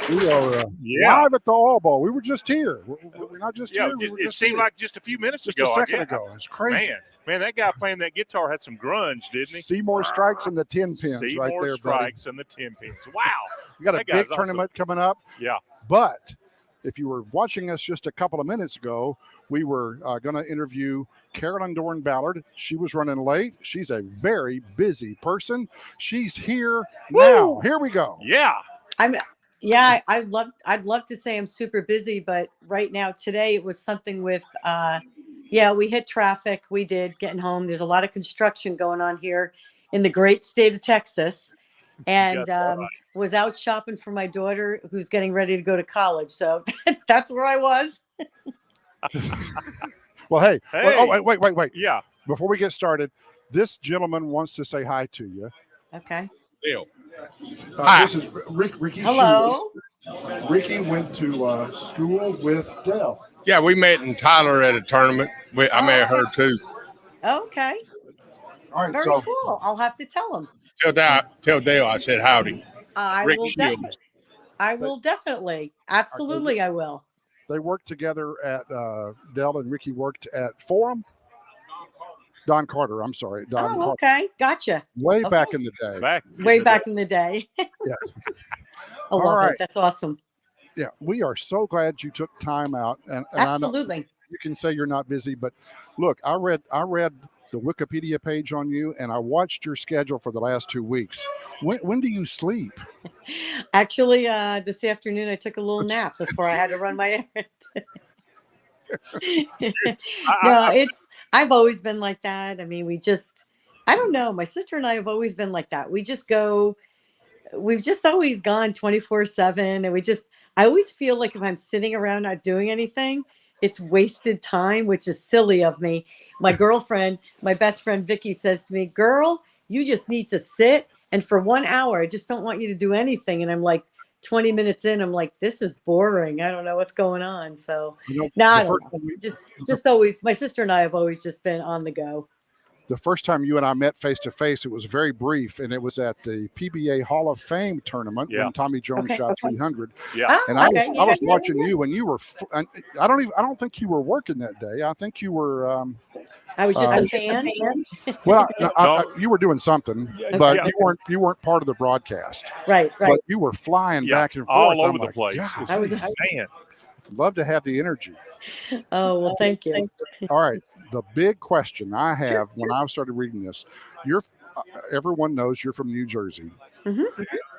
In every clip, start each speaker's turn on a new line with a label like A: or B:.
A: We are live at the Oil Bowl. We were just here. We're not just here.
B: It seemed like just a few minutes
A: just
B: ago.
A: A second ago. It's crazy.
B: Man, that guy playing that guitar had some grunge, didn't he?
A: Seymour Strikes and the 10 pins right there,
B: Seymour Strikes and the 10 pins. Wow.
A: We got a big tournament coming up.
B: Yeah.
A: But if you were watching us just a couple of minutes ago, we were going to interview Carolyn Dorn Ballard. She was running late. She's a very busy person. She's here now. Here we go.
B: Yeah.
C: I'd love to say I'm super busy, but right now today it was something with we hit traffic. We did getting home. There's a lot of construction going on here in the great state of Texas, and was out shopping for my daughter who's getting ready to go to college. So that's where I was.
A: Well, hey. Wait.
B: Yeah.
A: Before we get started, this gentleman wants to say hi to you.
C: Okay.
B: Bill.
A: This is Ricky.
C: Hello.
A: Schultz. Ricky went to school with Dell.
D: Yeah, we met in Tyler at a tournament. I met her too.
C: Okay.
A: All right.
C: Very cool. I'll have to tell him.
D: Tell Dale I said howdy.
C: I will definitely. Absolutely, I will.
A: They worked together at Dell, and Ricky worked at Forum. Don Carter. I'm sorry. Don Carter.
C: Okay. Gotcha.
A: Way back in the day.
C: Back in the day.
A: Yeah.
C: I love it. That's awesome.
A: Yeah. We are so glad you took time out. And
C: absolutely.
A: I know you can say you're not busy, but look, I read the Wikipedia page on you, and I watched your schedule for the last 2 weeks. When do you sleep?
C: Actually, this afternoon I took a little nap before I had to run my errand. I've always been like that. I mean, I don't know. My sister and I have always been like that. We've just always gone 24/7. And I always feel like if I'm sitting around not doing anything, it's wasted time, which is silly of me. My girlfriend, my best friend, Vicky, says to me, girl, you just need to sit. And for 1 hour, I just don't want you to do anything. And I'm like, 20 minutes in, I'm like, this is boring. I don't know what's going on. So just always, my sister and I have always just been on the go.
A: The first time you and I met face to face, it was very brief, and it was at the PBA Hall of Fame tournament when Tommy Jones shot 300.
B: Yeah,
A: and I was watching you, and you were. I don't think you were working that day. I think you were.
C: I was just a fan.
A: Well,
B: No.
A: you were doing something,
B: Yeah,
A: but
B: yeah.
A: you weren't part of the broadcast.
C: Right.
A: But you were flying
B: Yeah,
A: back and forth.
B: all
A: I'm
B: over the
A: like,
B: place.
A: "Gosh,
C: I was-
B: Man,
A: love to have the energy."
C: Oh, well, thank you.
A: All right, the big question I have when I started reading this, everyone knows you're from New Jersey.
C: Mhm.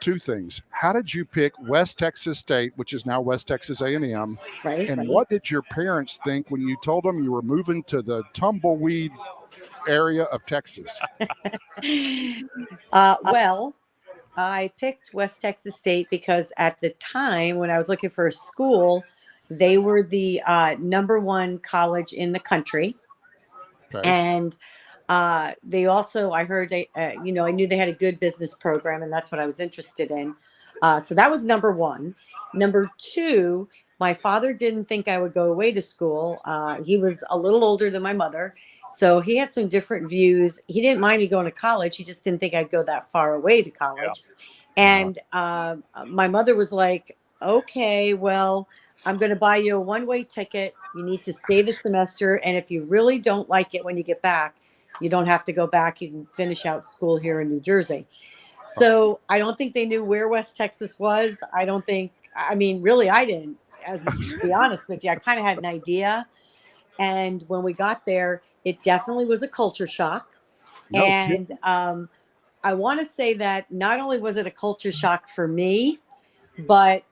A: Two things: how did you pick West Texas State, which is now West Texas A&M,
C: Right.
A: and what did your parents think when you told them you were moving to the tumbleweed area of Texas?
C: Well, I picked West Texas State because at the time when I was looking for a school, they were the number one college in the country.
A: Okay.
C: And they also, I heard they, I knew they had a good business program, and that's what I was interested in. So that was number one. Number two, my father didn't think I would go away to school. He was a little older than my mother, so he had some different views. He didn't mind me going to college. He just didn't think I'd go that far away to college. And my mother was like, okay, well, I'm going to buy you a one-way ticket. You need to stay the semester. And if you really don't like it when you get back, you don't have to go back. You can finish out school here in New Jersey. So I don't think they knew where West Texas was. Really, I didn't, to be honest with you. I kind of had an idea. And when we got there, it definitely was a culture shock.
A: No
C: And I want to say that not only was it a culture shock for me, but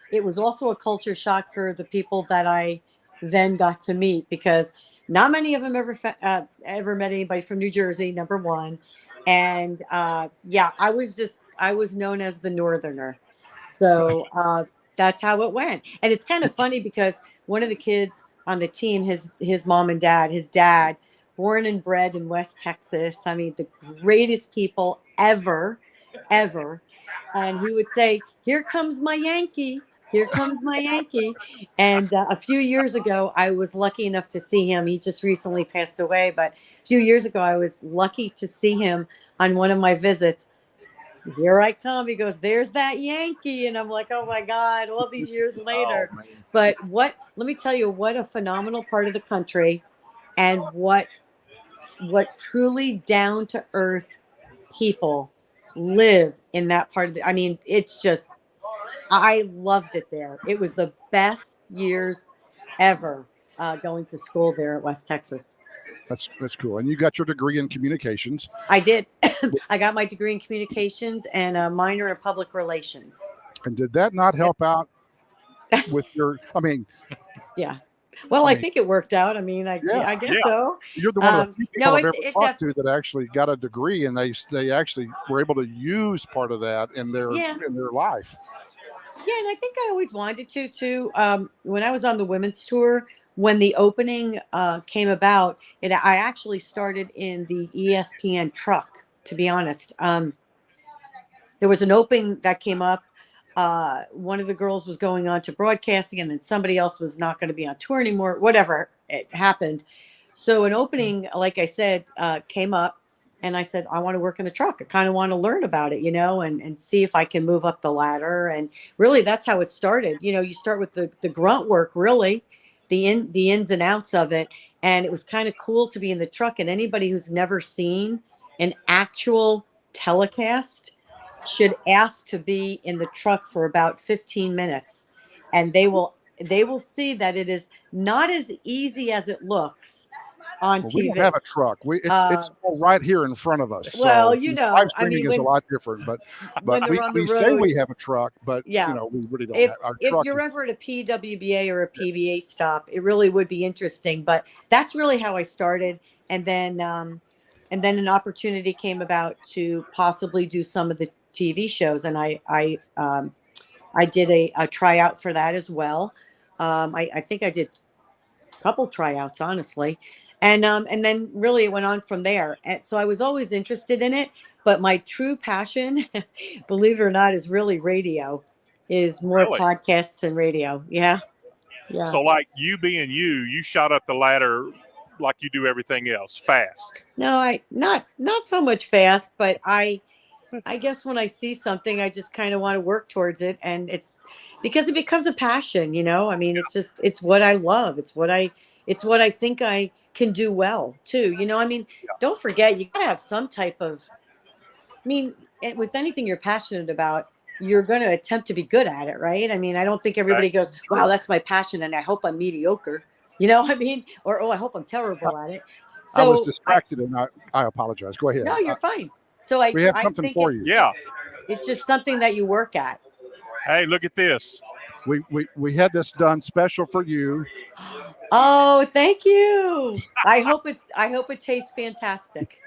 C: it was also a culture shock for the people that I then got to meet, because not many of them ever met anybody from New Jersey, number one. And I was known as the Northerner. So that's how it went. And it's kind of funny because one of the kids on the team, his mom and dad, his dad, born and bred in West Texas. I mean, the greatest people ever. And he would say, "Here comes my Yankee. Here comes my Yankee." And a few years ago, I was lucky enough to see him. He just recently passed away, but a few years ago, I was lucky to see him on one of my visits. "Here I come." He goes, "There's that Yankee." And I'm like, oh my God, all these years later. But let me tell you, what a phenomenal part of the country, and what truly down to earth people live in that part of it's just, I loved it there. It was the best years ever going to school there at West Texas.
A: That's cool. And you got your degree in communications.
C: I did. I got my degree in communications and a minor in public relations.
A: And did that not help out with your?
C: Yeah. Well, I think it worked out. I guess so.
A: You're the one of the few people I've ever talked
C: to
A: that actually got a degree, and they actually were able to use part of that in their life.
C: Yeah, and I think I always wanted to too. When I was on the women's tour, when the opening came about, I actually started in the ESPN truck. To be honest, there was an opening that came up. One of the girls was going on to broadcasting, and then somebody else was not going to be on tour anymore. Whatever, it happened. So an opening, like I said, came up, and I said, I want to work in the truck. I kind of want to learn about it, and see if I can move up the ladder. And really, that's how it started. You start with the grunt work, really, the ins and outs of it. And it was kind of cool to be in the truck. And anybody who's never seen an actual telecast should ask to be in the truck for about 15 minutes, and they will see that it is not as easy as it looks on TV.
A: We don't have a truck. It's all right here in front of us.
C: Well,
A: so live streaming is a lot different, but we say we have a truck, but we really don't have our truck.
C: If you're ever at a PWBA or a PBA stop, it really would be interesting. But that's really how I started, and then an opportunity came about to possibly do some of the TV shows, and I did a tryout for that as well. I think I did a couple tryouts, honestly, and then really it went on from there. And so I was always interested in it, but my true passion, believe it or not, is really radio, is more podcasts and radio. Yeah.
B: So like you being you shot up the ladder like you do everything else, fast.
C: No, not so much fast, but I guess when I see something, I just kind of want to work towards it. And it's because it becomes a passion, it's what I love. It's what I It's what I think I can do well too. I mean, don't forget, you got to have some type of, I mean, with anything you're passionate about, you're going to attempt to be good at it, right? I mean, I don't think everybody goes, wow, that's my passion, and I hope I'm mediocre. I mean, or, oh, I hope I'm terrible at it. So
A: I was distracted, and I apologize. Go ahead.
C: No, you're fine. So
A: we have something for you.
B: Yeah.
C: It's just something that you work at.
B: Hey, look at this.
A: We had this done special for you.
C: Oh, thank you. I hope it tastes fantastic.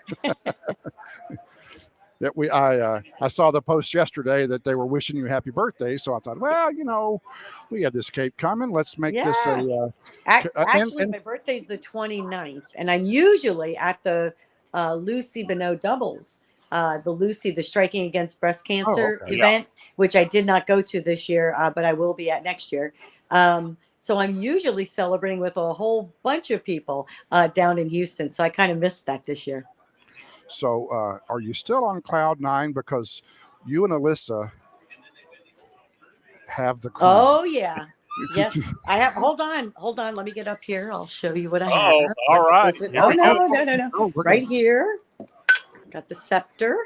A: That I saw the post yesterday that they were wishing you happy birthday. So I thought, well, we have this cake coming. Let's make this a.
C: Actually, my birthday's the 29th, and I'm usually at the Lucy Bonneau doubles, the Striking Against Breast Cancer event, which I did not go to this year, but I will be at next year. So I'm usually celebrating with a whole bunch of people down in Houston. So I kind of missed that this year.
A: So are you still on cloud 9? Because you and Alyssa have the cream.
C: Oh, yeah. Yes, I have. Hold on. Let me get up here. I'll show you what I have.
B: Oh, all right.
C: Oh, no. Right here. Got the scepter.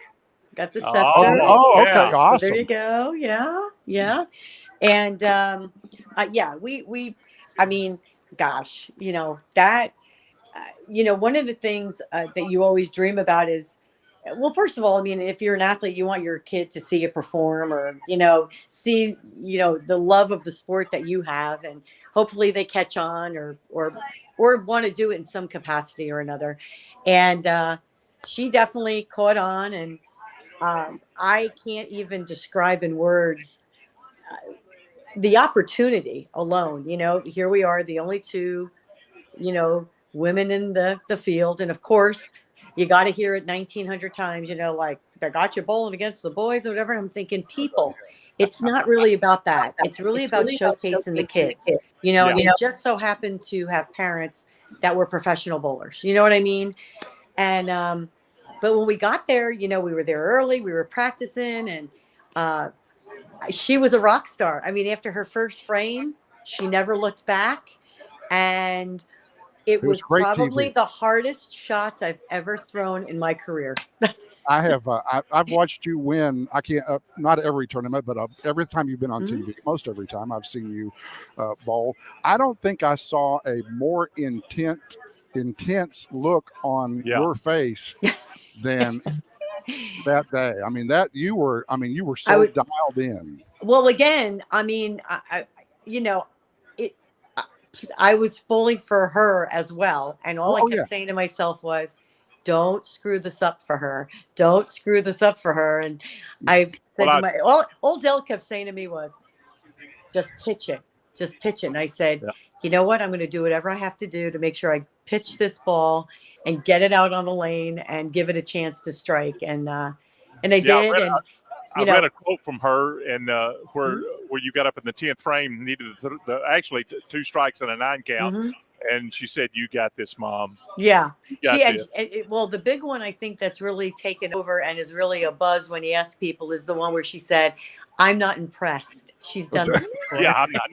A: Oh, okay. Awesome.
C: There you go. Yeah. And I mean, gosh, that, one of the things that you always dream about is, well, first of all, I mean, if you're an athlete, you want your kid to see you perform, or, see, the love of the sport that you have, and hopefully they catch on or want to do it in some capacity or another. And she definitely caught on, and I can't even describe in words the opportunity alone. Here we are, the only two, women in the field. And of course, you got to hear it 1,900 times, like, they got you bowling against the boys or whatever. I'm thinking, people, it's not really about that. It's really about showcasing the kids, and it just so happened to have parents that were professional bowlers. You know what I mean? And, but when we got there, we were there early, we were practicing, and she was a rock star. I mean, after her first frame, she never looked back. And it was probably the hardest shots I've ever thrown in my career.
A: I have. I've watched you win. I can't. Not every tournament, but every time you've been on TV, most every time I've seen you bowl. I don't think I saw a more intense look on your face than that day. I mean, you were so dialed in.
C: Well, again, I mean, I was bowling for her as well. And all I kept saying to myself was, don't screw this up for her. Don't screw this up for her. And I said all Dell kept saying to me was, just pitch it. Just pitch it. And I said, you know what? I'm going to do whatever I have to do to make sure I pitch this ball and get it out on the lane and give it a chance to strike. And I did.
B: I read a quote from her, and where you got up in the 10th frame, needed actually 2 strikes and a 9 count, and she said, "You got this, Mom."
C: Yeah, well, the big one I think that's really taken over and is really a buzz when you ask people is the one where she said, "I'm not impressed." She's done this before.
B: Yeah, I'm not.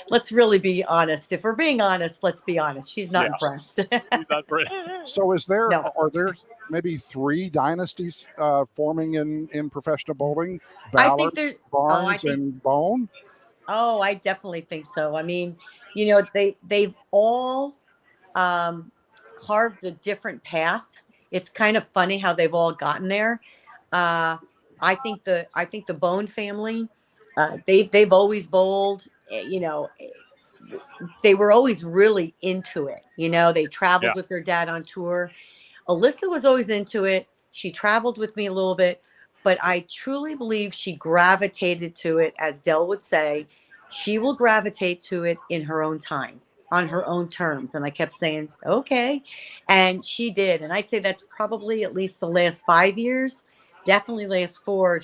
C: Let's really be honest. If we're being honest, let's be honest. She's not impressed.
B: She's not impressed.
A: So, are there maybe 3 dynasties forming in professional bowling? Ballard, Barnes, and Bone?
C: Oh, I definitely think so. I mean, they've all carved a different path. It's kind of funny how they've all gotten there. I think the Bone family, they've always bowled. They were always really into it. They traveled with their dad on tour. Alyssa was always into it. She traveled with me a little bit, but I truly believe she gravitated to it, as Dell would say. She will gravitate to it in her own time, on her own terms. And I kept saying, okay. And she did. And I'd say that's probably at least the last 5 years, definitely last 4.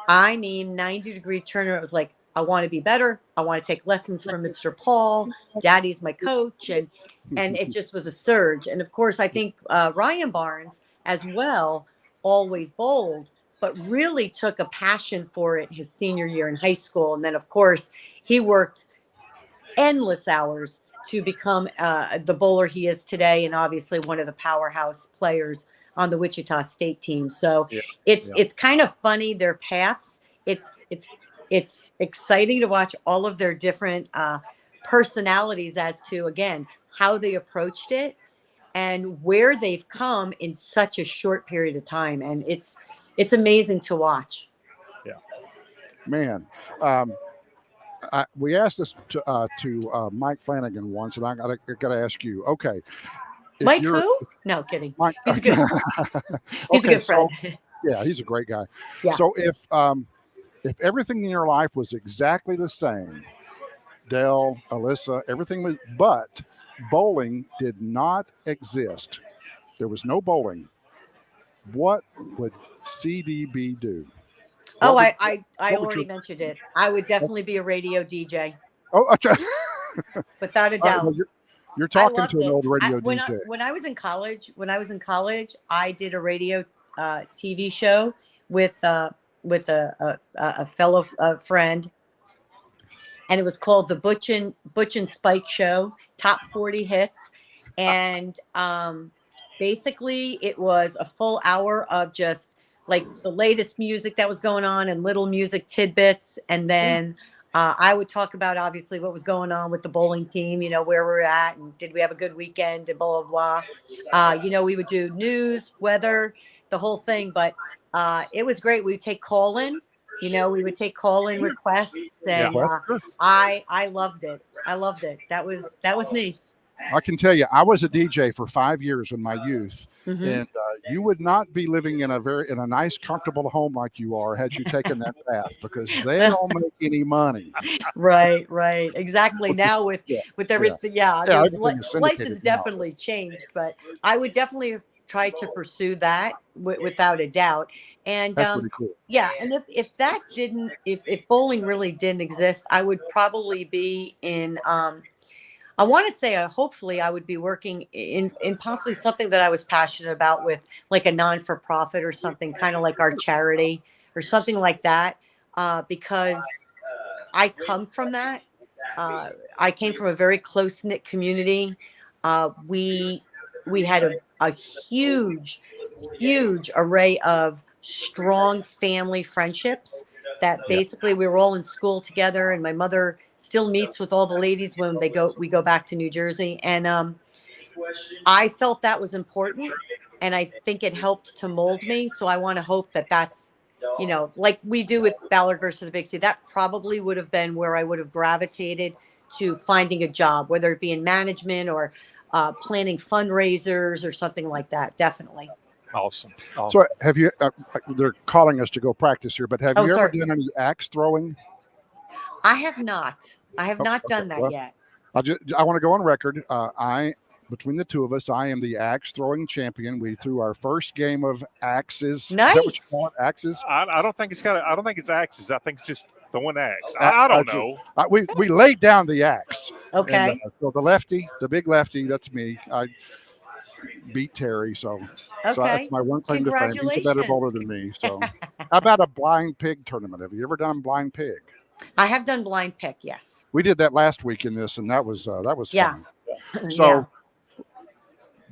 C: 90-degree turner. It was like, I want to be better. I want to take lessons from Mr. Paul. Daddy's my coach. And it just was a surge. And of course, I think Ryan Barnes as well always bowled, but really took a passion for it his senior year in high school. And then, of course, he worked endless hours to become the bowler he is today, and obviously one of the powerhouse players on the Wichita State team. So it's kind of funny, their paths. It's exciting to watch all of their different personalities as to, again, how they approached it and where they've come in such a short period of time. And it's amazing to watch.
B: Yeah,
A: man. We asked this to Mike Flanagan once, and I gotta ask you. Okay,
C: Mike who? No, kidding.
A: Mike,
C: he's good. He's a good friend.
A: So, yeah, he's a great guy.
C: Yeah.
A: So if everything in your life was exactly the same, Dell, Alyssa, everything was, but bowling did not exist. There was no bowling. What would CDB do?
C: I already mentioned it. I would definitely be a radio DJ.
A: Oh, okay.
C: Without a doubt.
A: Well, you're talking to an old radio DJ.
C: When I was in college, I did a radio TV show with a fellow friend, and it was called the Butch and Spike Show, Top 40 Hits, and basically it was a full hour of just like the latest music that was going on and little music tidbits, and then I would talk about obviously what was going on with the bowling team, where we're at, and did we have a good weekend, and blah blah blah. We would do news, weather, the whole thing, but it was great. We would take call-in, we would take call-in requests, and I loved it. That was me.
A: I can tell you, I was a DJ for 5 years in my youth, and you would not be living in a nice, comfortable home like you are had you taken that path, because they don't make any money.
C: Right, exactly. Now with everything, life has definitely changed, but I would definitely try to pursue that without a doubt. And
A: that's pretty cool.
C: Yeah, and if bowling really didn't exist, I would probably be in. I want to say, hopefully, I would be working in possibly something that I was passionate about, with like a non-for-profit or something, kind of like our charity or something like that, because I come from that. I came from a very close-knit community. We had a huge array of strong family friendships that basically we were all in school together, and my mother still meets with all the ladies when we go back to New Jersey. And I felt that was important, and I think it helped to mold me. So I want to hope that that's, like we do with Ballard versus the Big C, that probably would have been where I would have gravitated to finding a job, whether it be in management or planning fundraisers or something like that. Definitely.
B: Awesome.
A: So have you, they're calling us to go practice here, but have you ever done any axe throwing?
C: I have not. I have not done that yet.
A: I want to go on record. Between the two of us, I am the axe throwing champion. We threw our first game of axes.
C: Nice.
A: Is that what you call it? Axes?
B: I don't think it's axes. I think it's just throwing axe. I don't know.
A: We laid down the axe.
C: Okay.
A: And, so the big lefty, that's me. I beat Terry, so that's my one claim to fame. He's a better bowler than me. So, how about a blind pig tournament? Have you ever done blind pig?
C: I have done blind pick. Yes.
A: We did that last week in this, and that was fun.
C: So,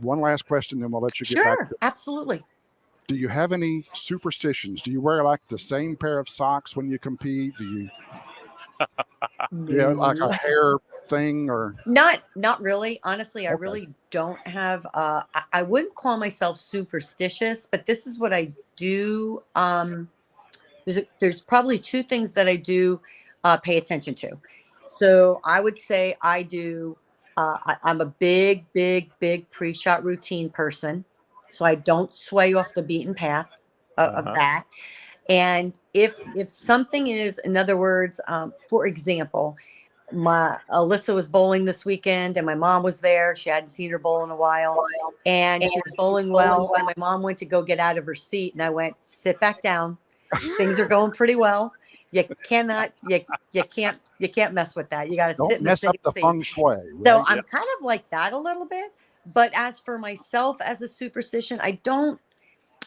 A: one last question, then we'll let you get back.
C: Sure, absolutely.
A: Do you have any superstitions? Do you wear like the same pair of socks when you compete? Do you? Yeah, like a hair thing or
C: not really, honestly. I really don't have I wouldn't call myself superstitious, but this is what I do. There's probably two things that I do pay attention to. So I would say I do I'm a big pre-shot routine person, so I don't sway off the beaten path of that. And if something is, in other words, for example, Alyssa was bowling this weekend, and my mom was there. She hadn't seen her bowl in a while, and she was bowling well. And my mom went to go get out of her seat, and I went, sit back down. Things are going pretty well. You can't mess with that. You got to sit in the
A: mess up the feng shui. Right?
C: So I'm kind of like that a little bit. But as for myself as a superstition, I don't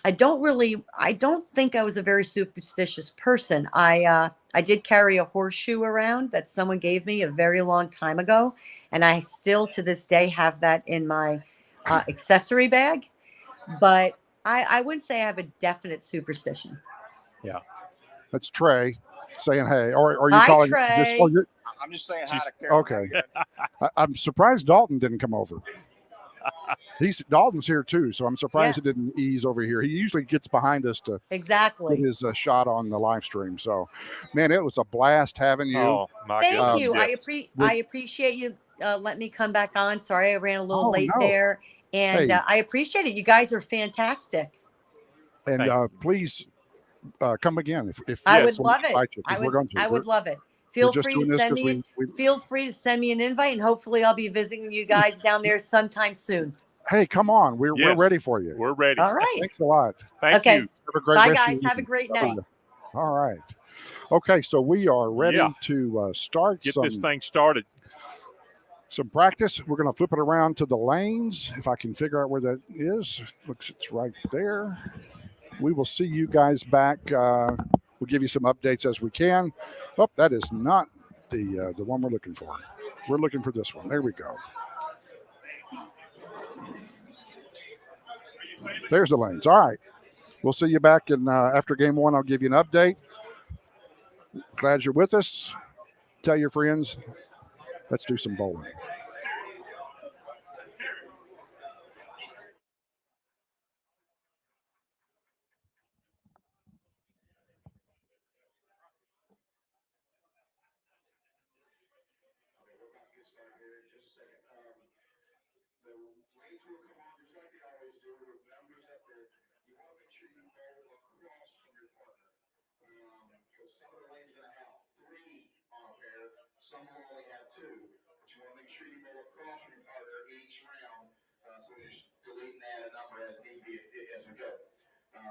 C: I don't think I was a very superstitious person. I did carry a horseshoe around that someone gave me a very long time ago, and I still to this day have that in my accessory bag. But I wouldn't say I have a definite superstition.
B: Yeah.
A: That's Trey saying hey, or are you
C: Hi,
A: calling
C: Trey.
D: I'm just saying hi to Carol.
A: Okay. I'm surprised Dalton didn't come over. Dalton's here too, so I'm surprised he didn't ease over here. He usually gets behind us to
C: exactly
A: get his shot on the live stream. So, man, it was a blast having you.
B: Oh, my
C: Thank
B: goodness.
C: you.
B: Yes.
C: I appreciate you letting me come back on. Sorry I ran a little late
A: no.
C: there, and
A: Hey.
C: I appreciate it. You guys are fantastic.
A: And please come again if
C: I would love it. I would love it. Feel free to send me. Feel free to send me an invite, and hopefully I'll be visiting you guys down there sometime soon.
A: Hey, come on. We're ready for you.
B: We're ready.
C: All right.
A: Thanks a lot.
B: Thank you.
A: Have a great
C: Bye,
A: rest
C: guys.
A: of your
C: Have a great night.
A: All right. Okay, so we are ready to start.
B: Get this thing started.
A: Some practice. We're going to flip it around to the lanes. If I can figure out where that is. Looks it's right there. We will see you guys back. We'll give you some updates as we can. Oh, that is not the one we're looking for. We're looking for this one. There we go. There's the lanes. All right. We'll see you back in after game one. I'll give you an update. Glad you're with us. Tell your friends. Let's do some bowling. Some will only have two, but you want to make sure you go across from your partner each round. So we're just deleting that number as need be as we go.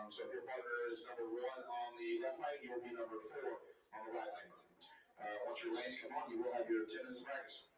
A: So if your partner is number one on the left lane, you will be number 4 on the right lane. Once your lanes come on, you will have your 10 minutes of practice.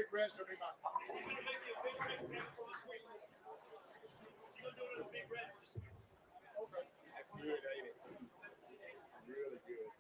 A: Big Red's gonna be my.
E: He's gonna make you a big red pack for the sweet. He's gonna do it a big red for the sweet.
A: Okay. That's good, ain't it? Really good.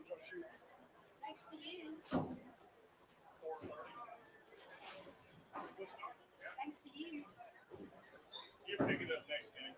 E: Thanks to you. Thanks to you.
B: You pick it up next game.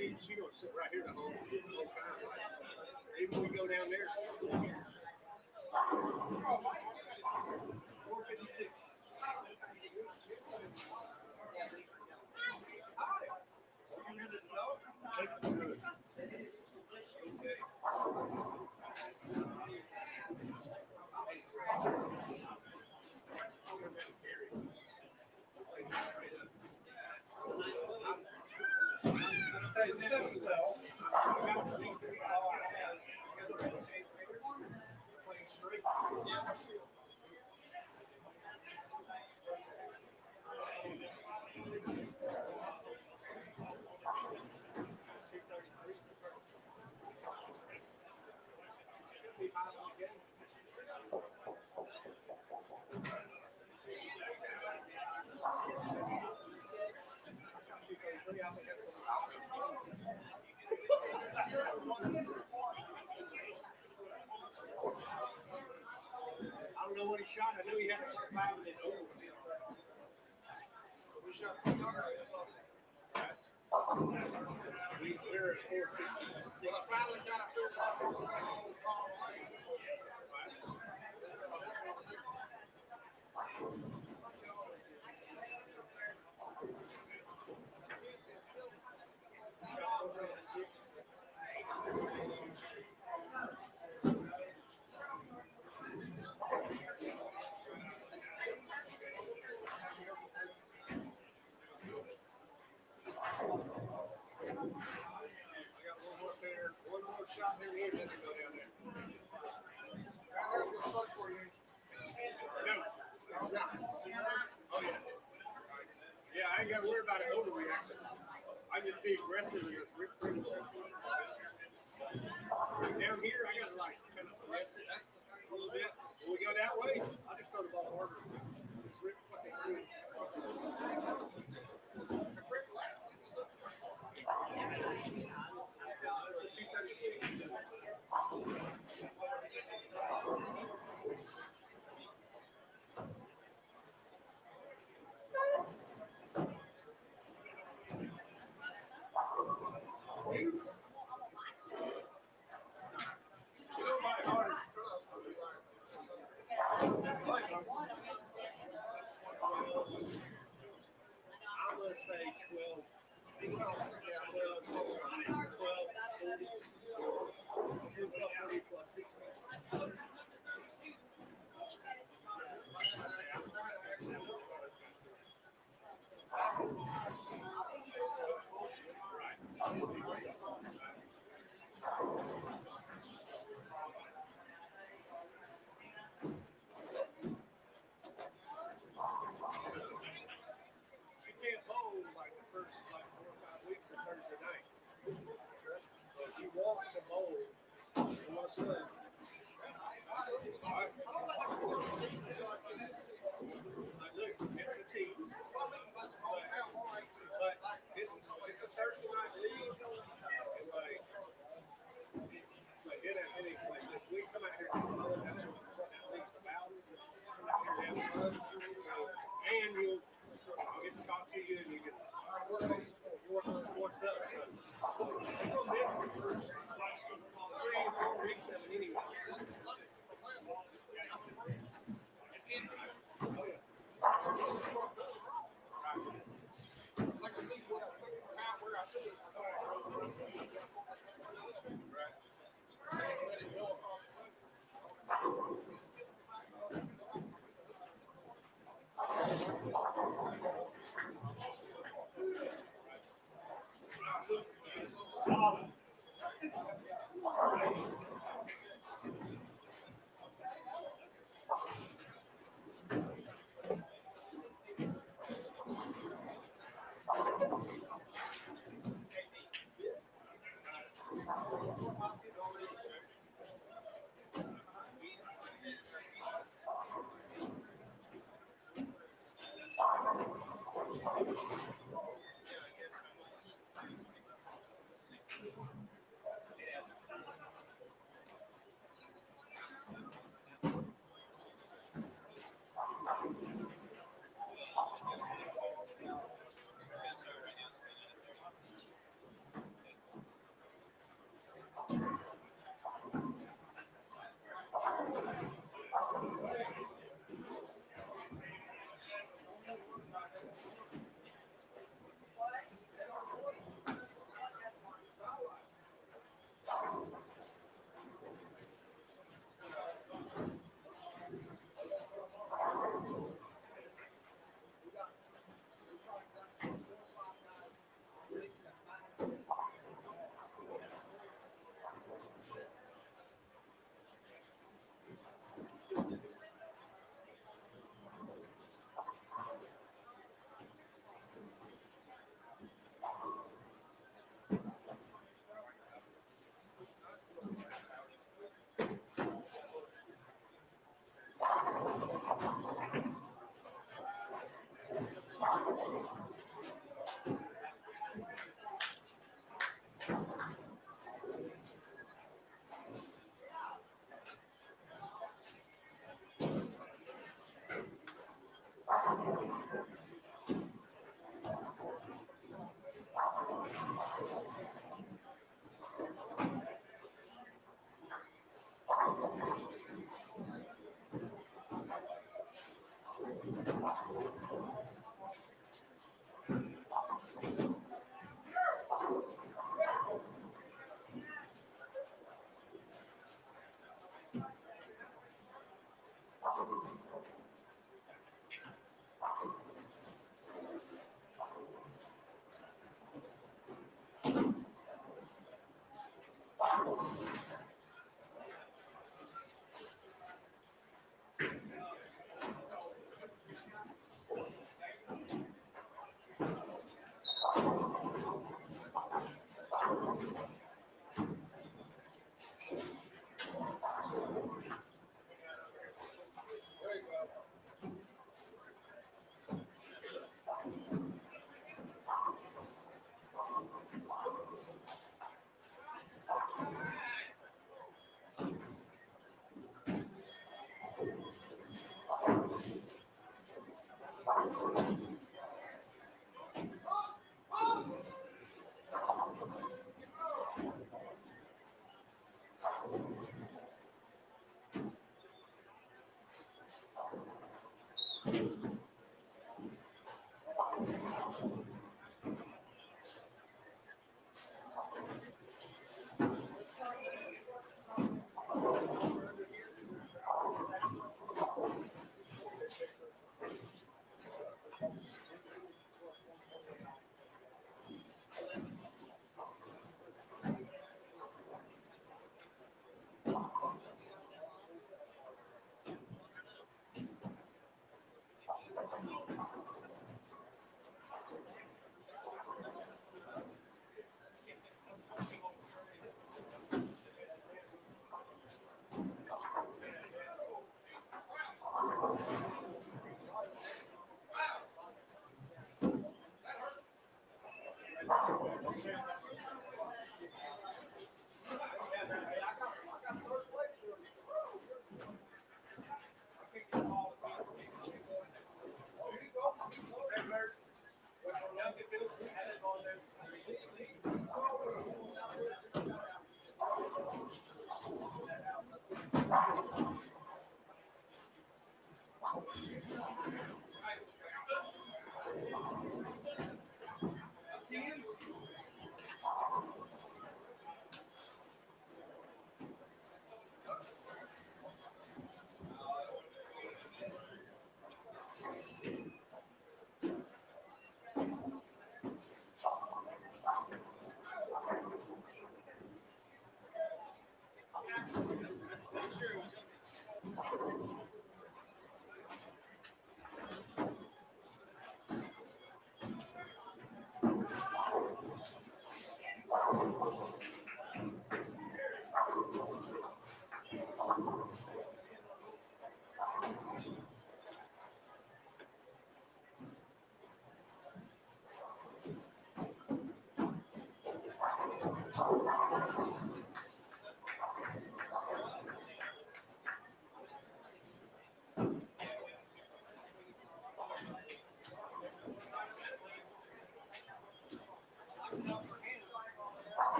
F: She gonna sit right here the whole time. Even when we go down there, she'll sit here. 456. Hey, the seventh fell. I don't know what he shot. I knew he had a 5 in his own. We shot we're at 456. Well, I finally got a field one more shot in here, then we go down there. No, it's not. Oh, yeah. Yeah, I ain't got to worry about an overreaction. I just be aggressive and just rip through. Down here, I got to like kind of press it a little bit. When we go that way, I just throw the ball harder. Just rip what they do. I'm going to say 12. 12, 40 plus 60. It's a team. But it's a Thursday night league. Like we come out here that's what that league's about. Just come out here and have fun. And you'll get to talk to you and you get more stuff. So you'll miss the first 3 or 4 weeks of it anyway. Like I see where I think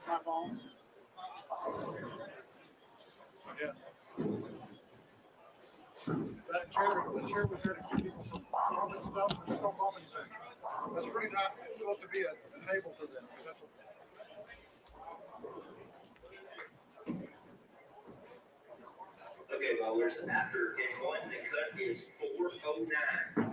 A: My phone. Yes. The chair was there to keep people from bombing stuff. There's no bombing thing. That's really not supposed to be a table for them. That's
E: Okay, well, there's after game one, the cut is 4:09:09.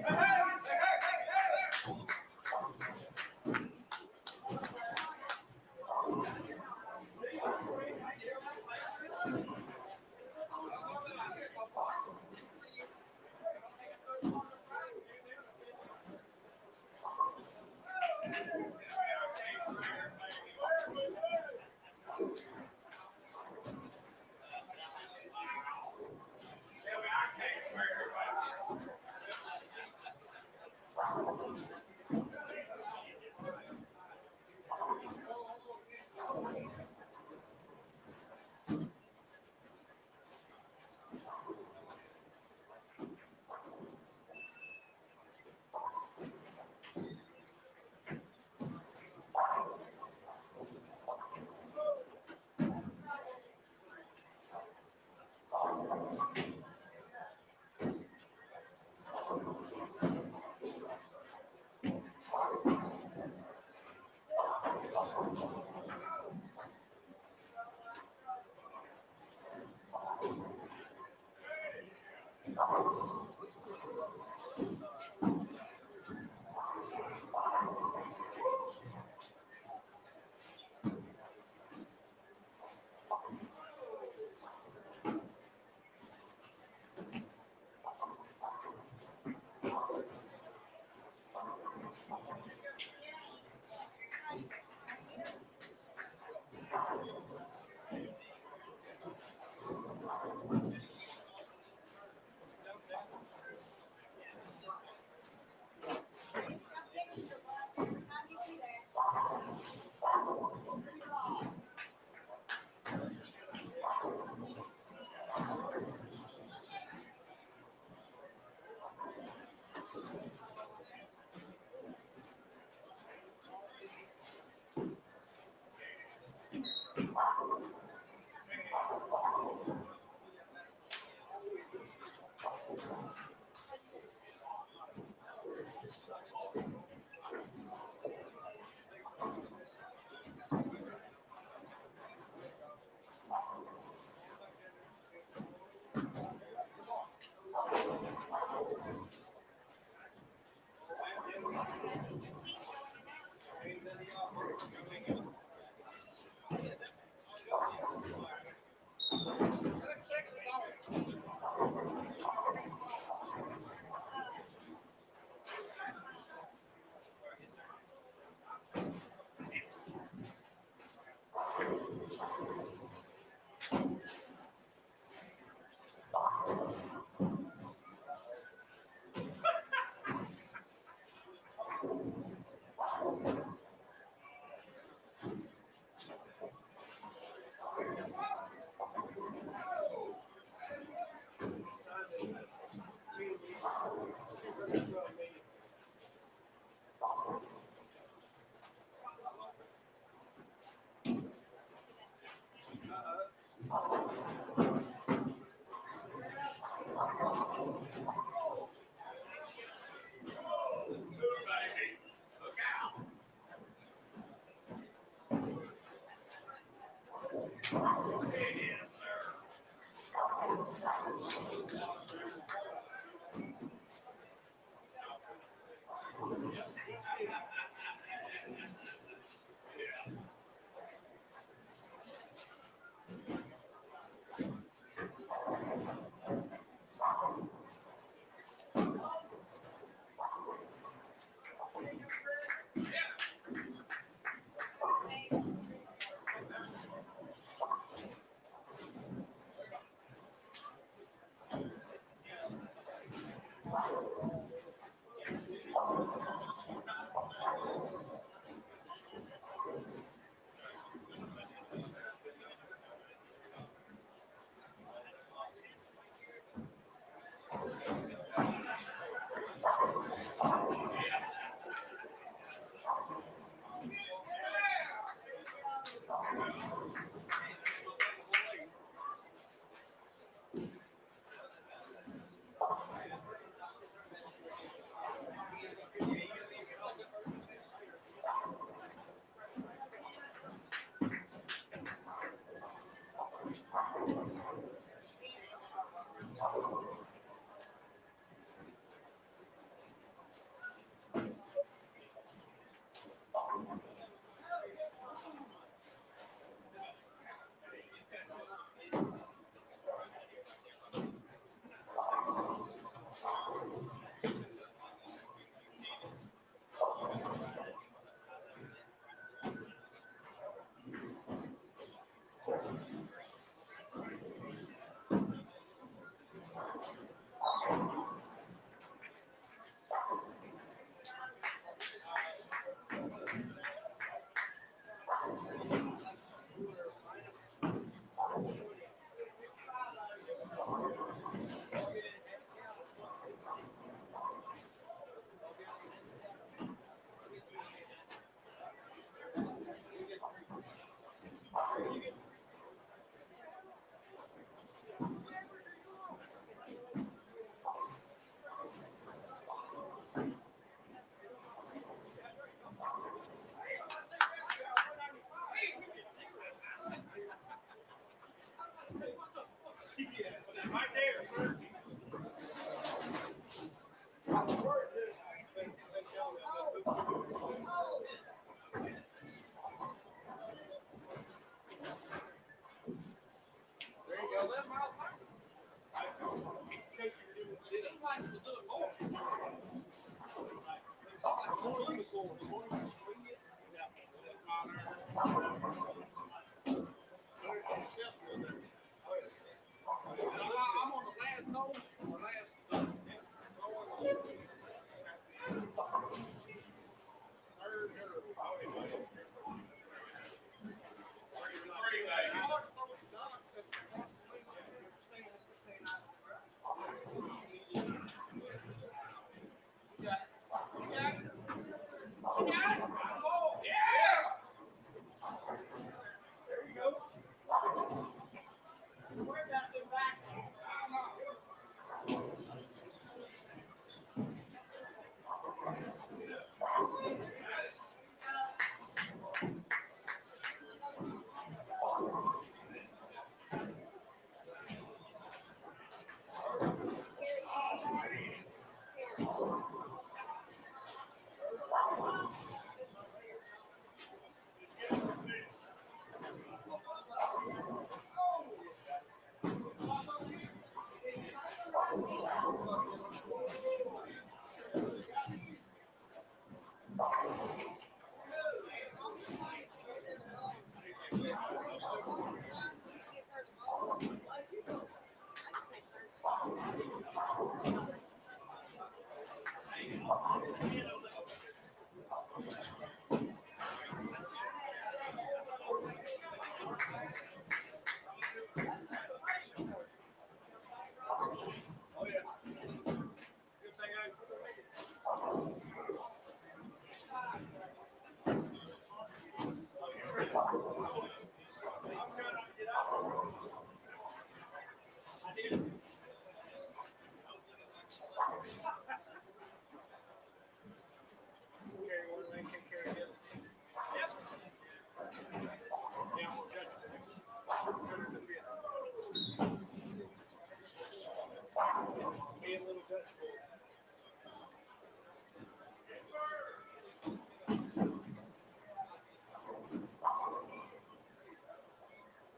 E: Hey!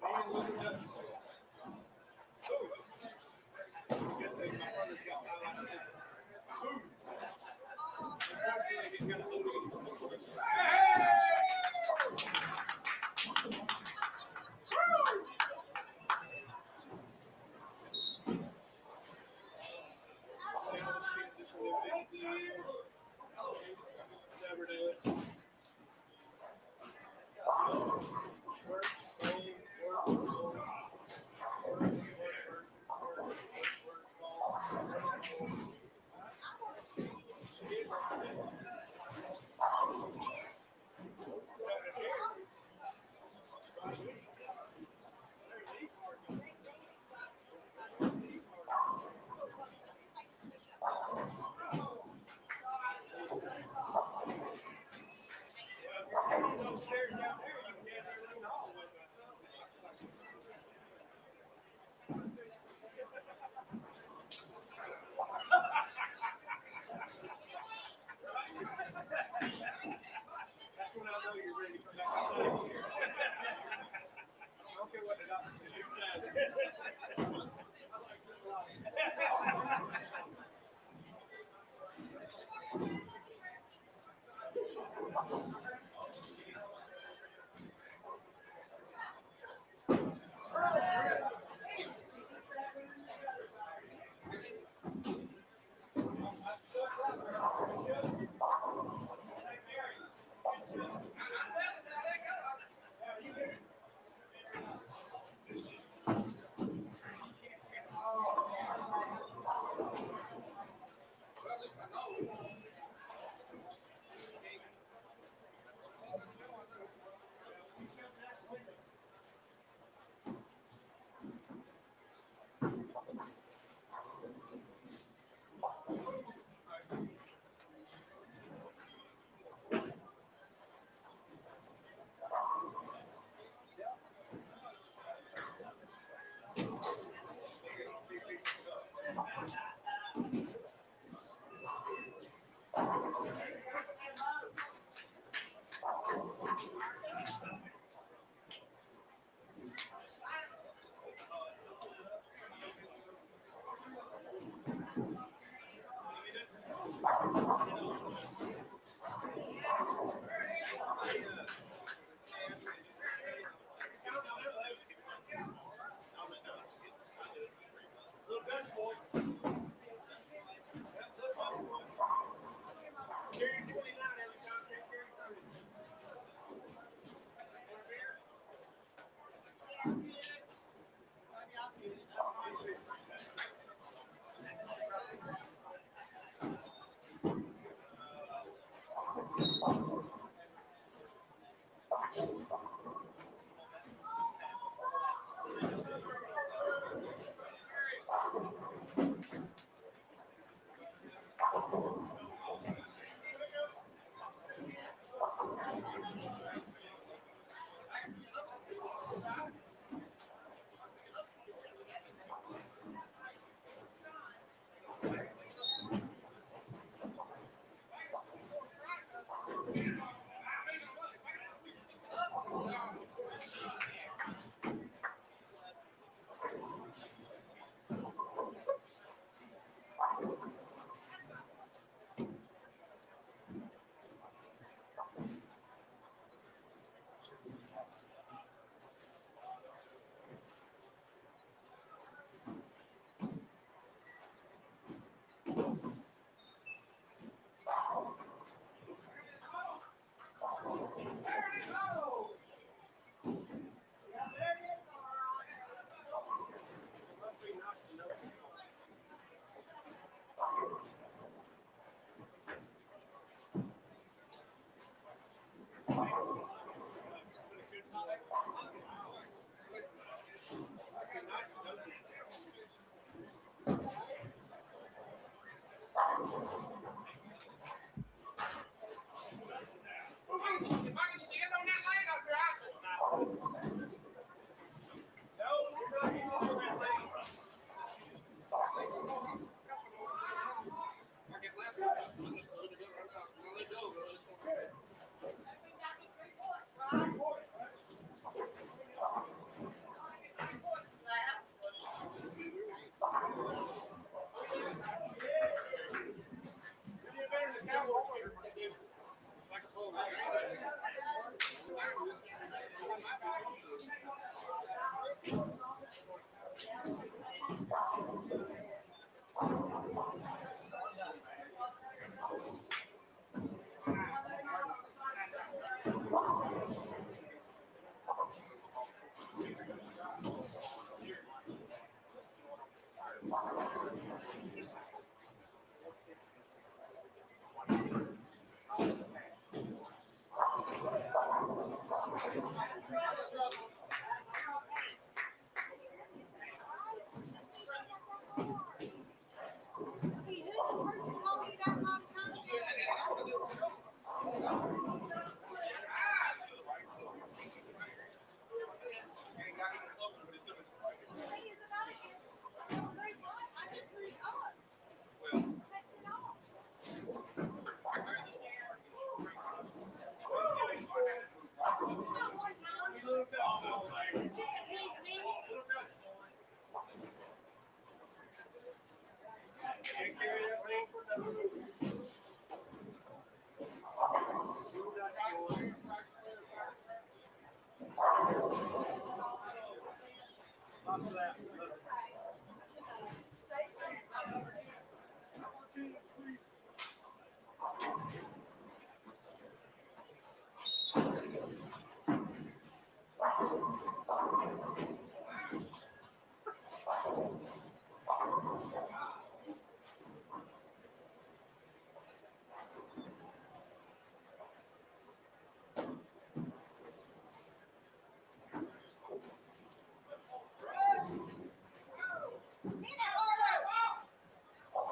F: I'm on the last hole.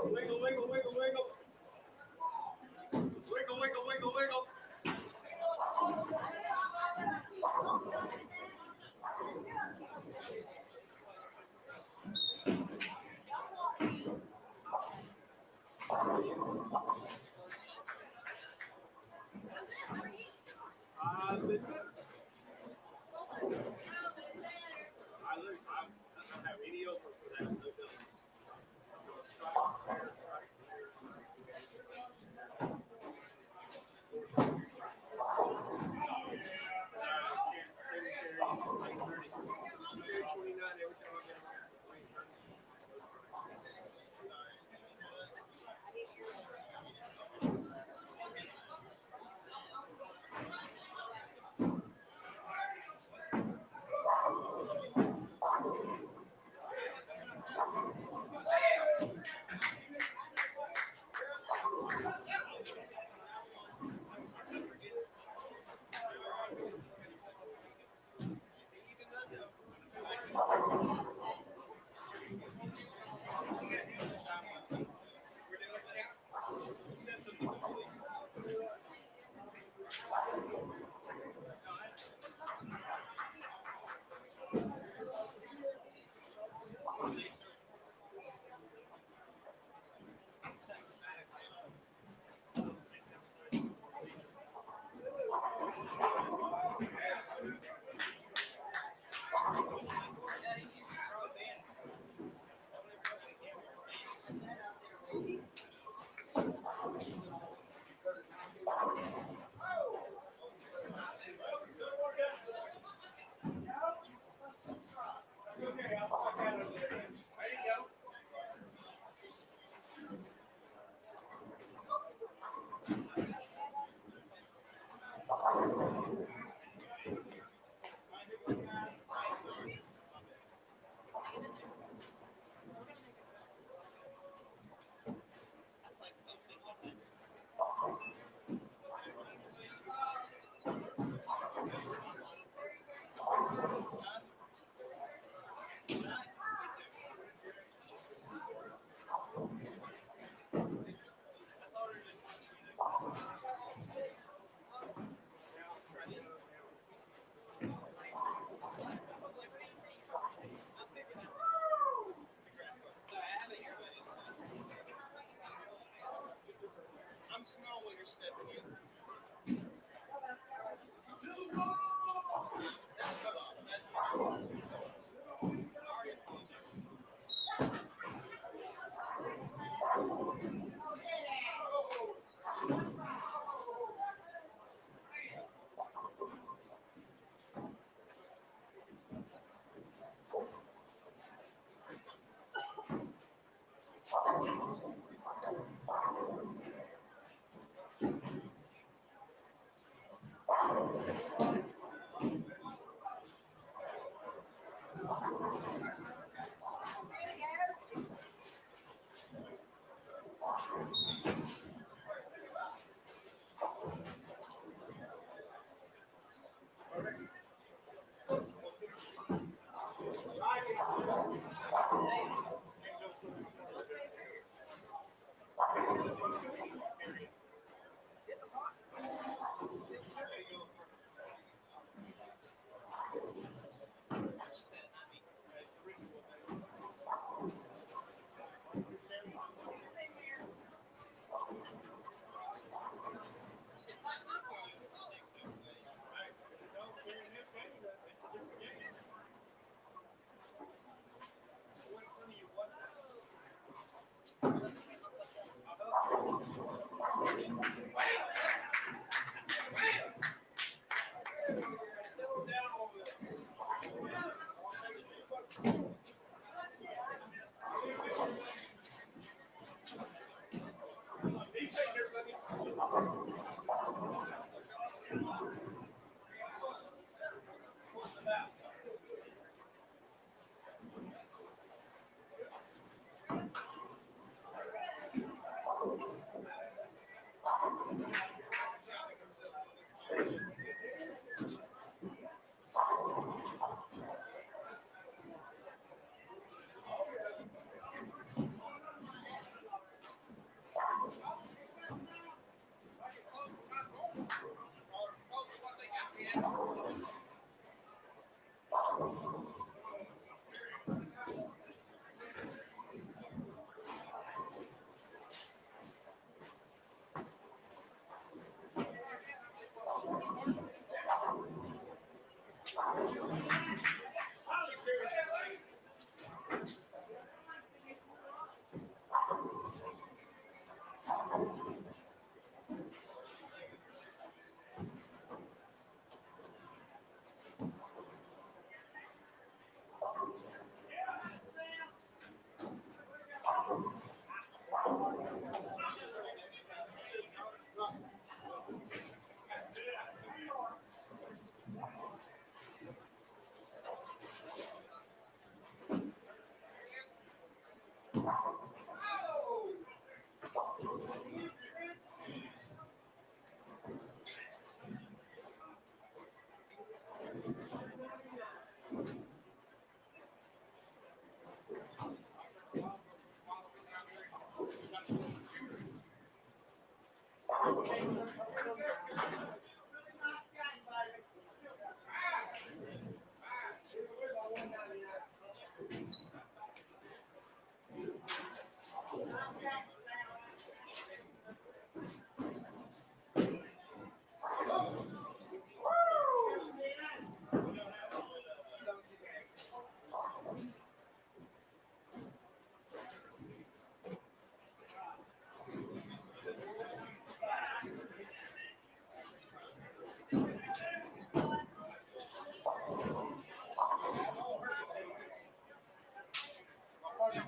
F: Wiggle, wiggle, wiggle, wiggle. Wiggle, wiggle, wiggle, wiggle. I'm small when you're stepping in.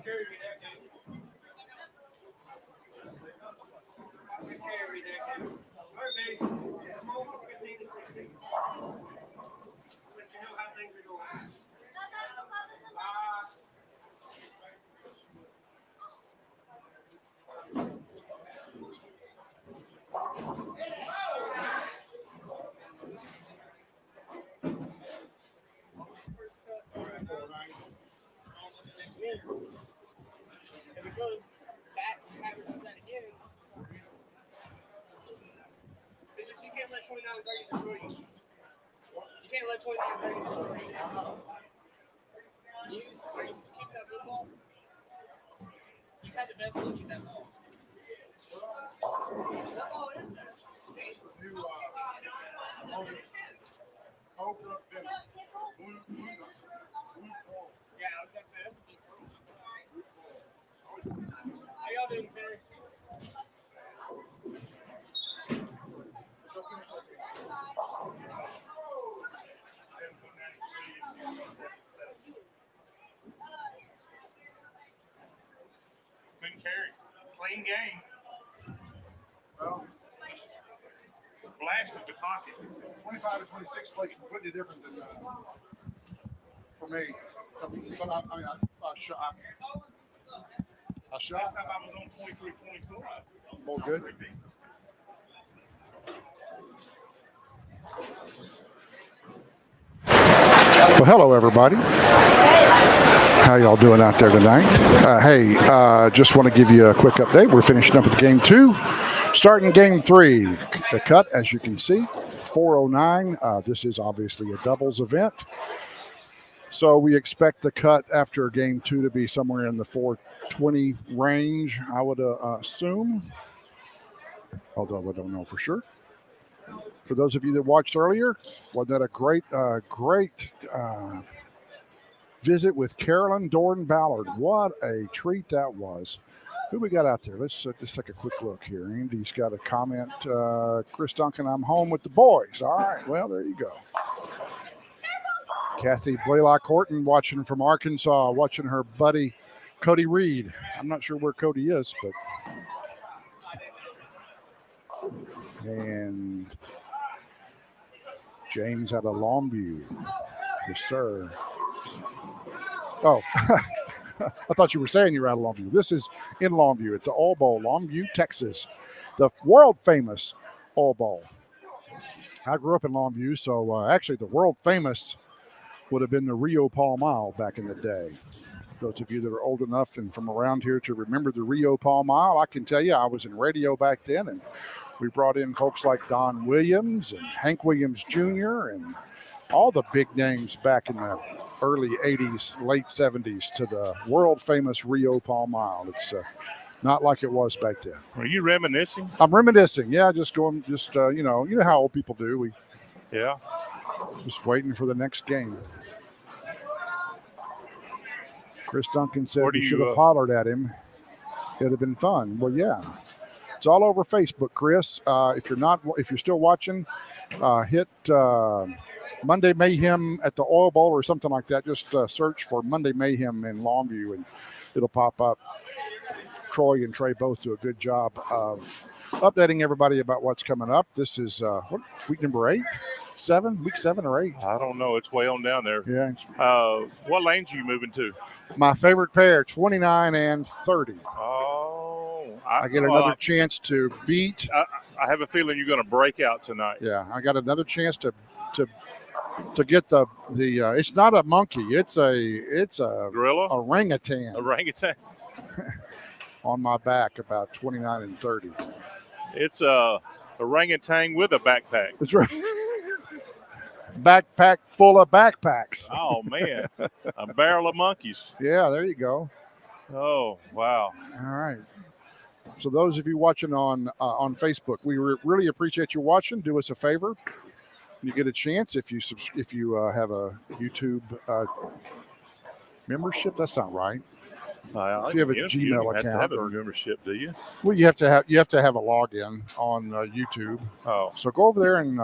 F: Carry me that game. Carry that game. All right, baby. Come on, 15 to 16. Let you know how things are going. If it goes back to having that again, it's just you can't let 29-30 destroy you. You can't let 29-30 destroy you. Are you keeping that blue ball? You've had the best lunch in that ball. What ball is that?
A: Cobra Venom.
F: Yeah, I was going to say, that's a big one. How y'all doing, Terry?
B: Couldn't carry.
F: Clean game.
A: Well,
F: Blasted the pocket.
A: 25 to 26 play completely different than for me. But I shot.
F: Last time I was on 23-24.
A: All good. Well, hello, everybody. How y'all doing out there tonight? Just want to give you a quick update. We're finishing up with game 2, starting game 3. The cut, as you can see, 409. This is obviously a doubles event. So we expect the cut after game 2 to be somewhere in the 420 range, I would assume, although I don't know for sure. For those of you that watched earlier, wasn't that a great visit with Carolyn Dorn-Ballard? What a treat that was. Who we got out there? Let's take a quick look here. Andy's got a comment. Chris Duncan, I'm home with the boys. All right, well, there you go. Kathy Blaylock-Horton watching from Arkansas, watching her buddy Cody Reed. I'm not sure where Cody is, but. And James out of Longview. Yes, sir. Oh, I thought you were saying you were out of Longview. This is in Longview at the Oil Bowl, Longview, Texas. The world famous Oil Bowl. I grew up in Longview, so actually the world famous would have been the Rio Pall Mile back in the day. Those of you that are old enough and from around here to remember the Rio Pall Mile, I can tell you I was in radio back then, and we brought in folks like Don Williams and Hank Williams Jr. and all the big names back in the early 80s, late 70s to the world famous Rio Pall Mile. It's not like it was back then.
B: Are you reminiscing?
A: I'm reminiscing. Yeah, you know how old people do.
B: Yeah.
A: Just waiting for the next game. Chris Duncan said we should have hollered at him. It'd have been fun. Well, yeah. It's all over Facebook, Chris. If you're still watching, hit Monday Mayhem at the Oil Bowl or something like that. Just search for Monday Mayhem in Longview, and it'll pop up. Troy and Trey both do a good job of updating everybody about what's coming up. This is week number 8, 7, week 7 or 8.
B: I don't know. It's way on down there.
A: Yeah.
B: What lanes are you moving to?
A: My favorite pair, 29 and 30.
B: Oh,
A: I get another chance to beat.
B: I have a feeling you're going to break out tonight.
A: Yeah, I got another chance to get the it's not a monkey, it's a
B: gorilla,
A: orangutan on my back, about 29 and 30.
B: It's a orangutan with a backpack.
A: That's right. Backpack full of backpacks.
B: Oh man, a barrel of monkeys.
A: Yeah, there you go.
B: Oh wow.
A: All right. So those of you watching on Facebook, we really appreciate you watching. Do us a favor. When you get a chance, if you have a YouTube membership, that's not right. If you have a Gmail account,
B: have a membership, do you?
A: Well, you have to have a login on YouTube.
B: Oh,
A: so go over there and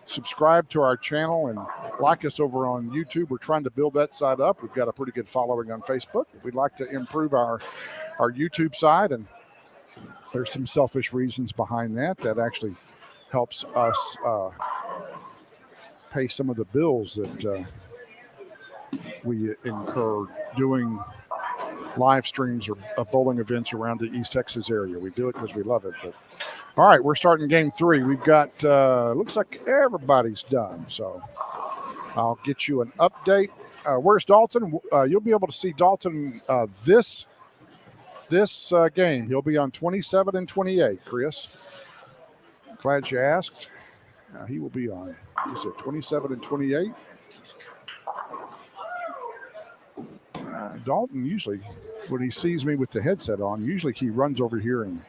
A: subscribe to our channel and like us over on YouTube. We're trying to build that side up. We've got a pretty good following on Facebook. We'd like to improve our YouTube side, and there's some selfish reasons behind that. That actually helps us pay some of the bills that we incur doing live streams of bowling events around the East Texas area. We do it because we love it. But all right, we're starting game 3. We've got looks like everybody's done. So I'll get you an update. Where's Dalton? You'll be able to see Dalton this game. He'll be on 27 and 28, Chris. Glad you asked. He will be on, you said 27 and 28. Dalton usually, when he sees me with the headset on, usually he runs over here and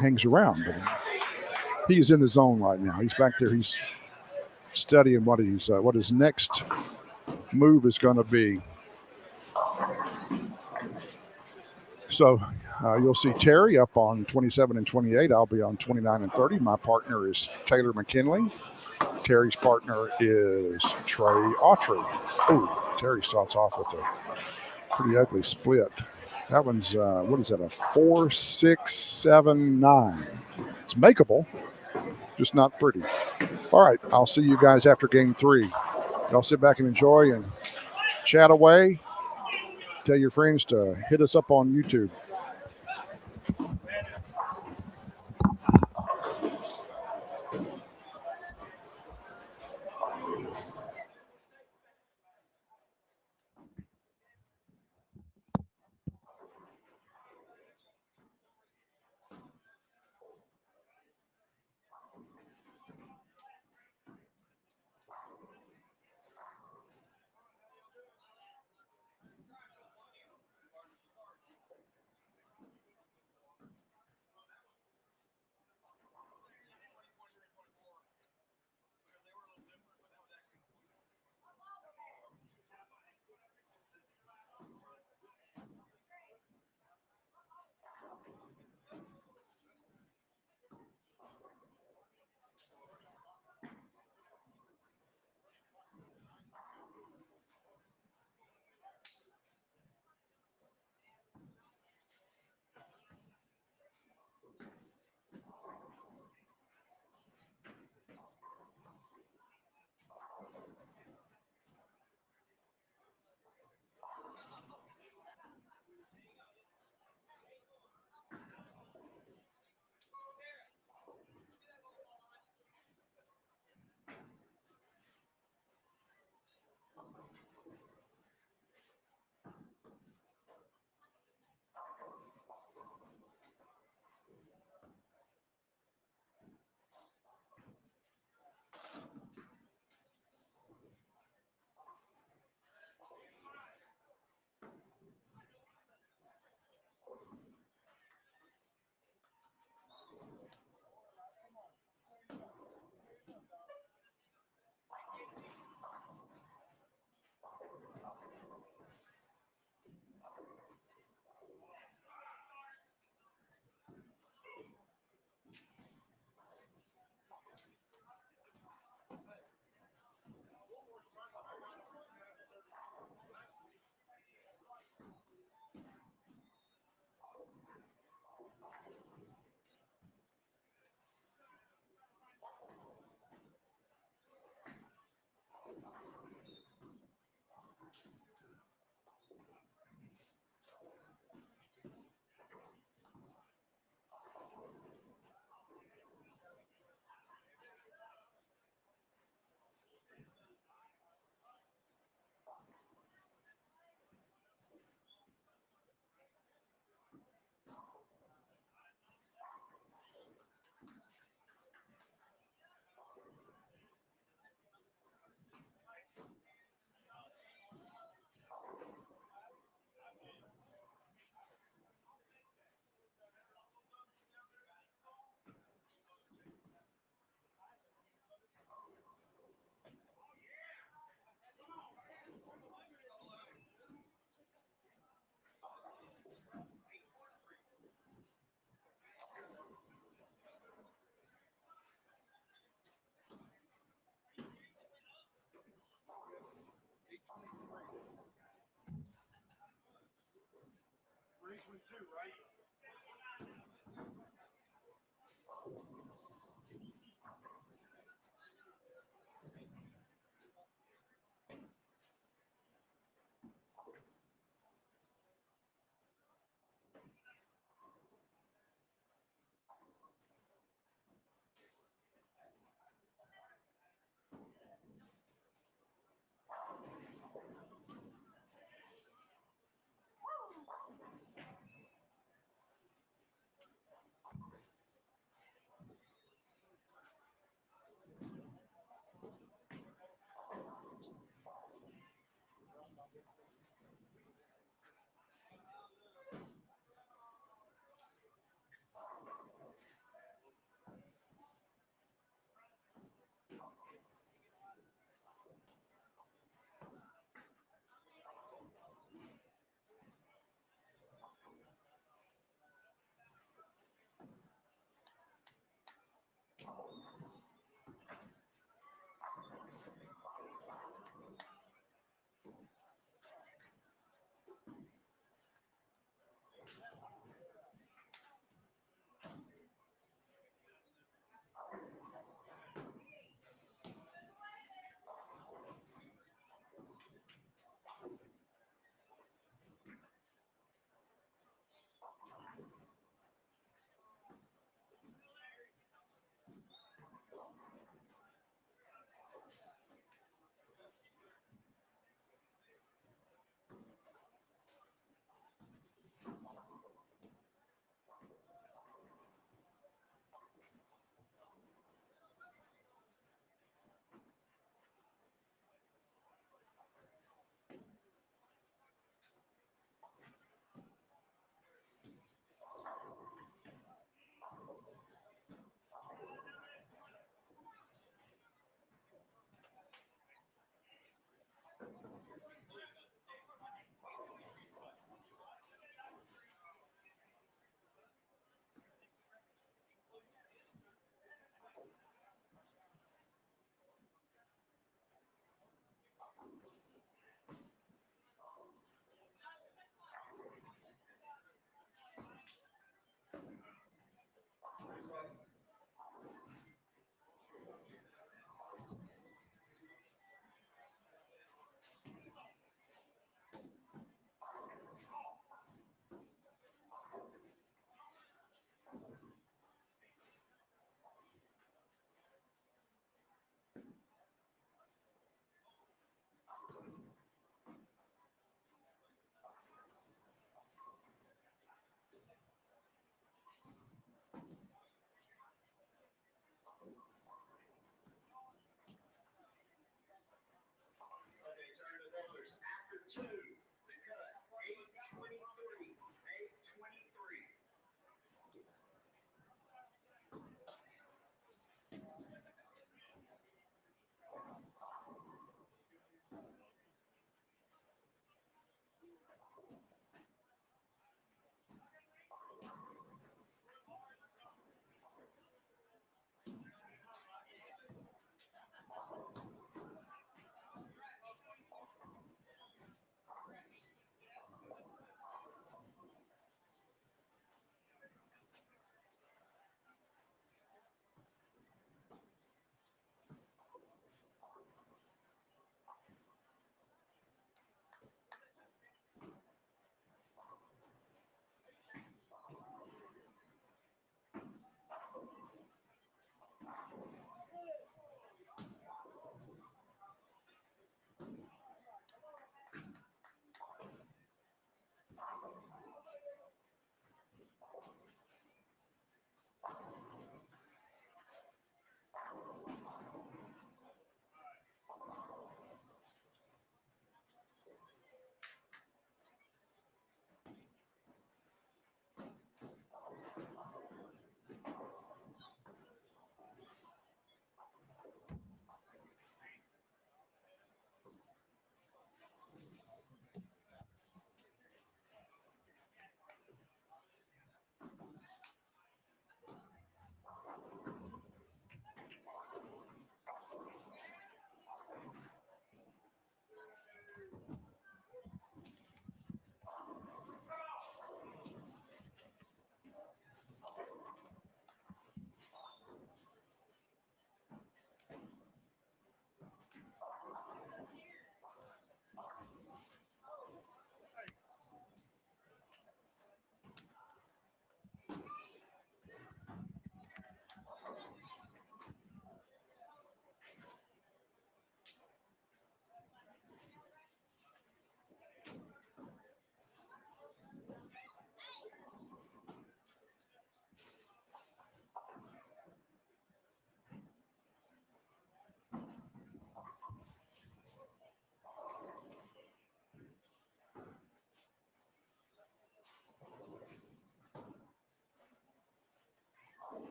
A: hangs around. But he is in the zone right now. He's back there. He's studying what his next move is going to be. So you'll see Terry up on 27 and 28. I'll be on 29 and 30. My partner is Taylor McKinley. Terry's partner is Trey Autry. Oh, Terry starts off with a pretty ugly split. That one's, what is that, a 4.679. It's makeable, just not pretty. All right, I'll see you guys after game 3. Y'all sit back and enjoy and chat away. Tell your friends to hit us up on YouTube.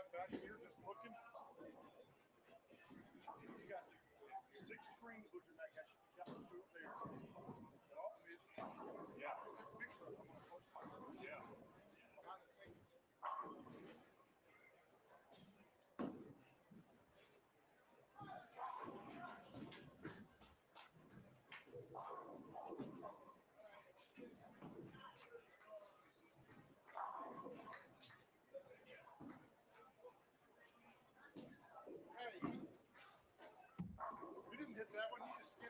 A: back here just looking. You got 6 screens looking back at you. You got to do it there.
B: Yeah.
A: Picture of them.
B: Yeah.
A: Behind the scenes. Hey, you didn't hit that one. You just skipped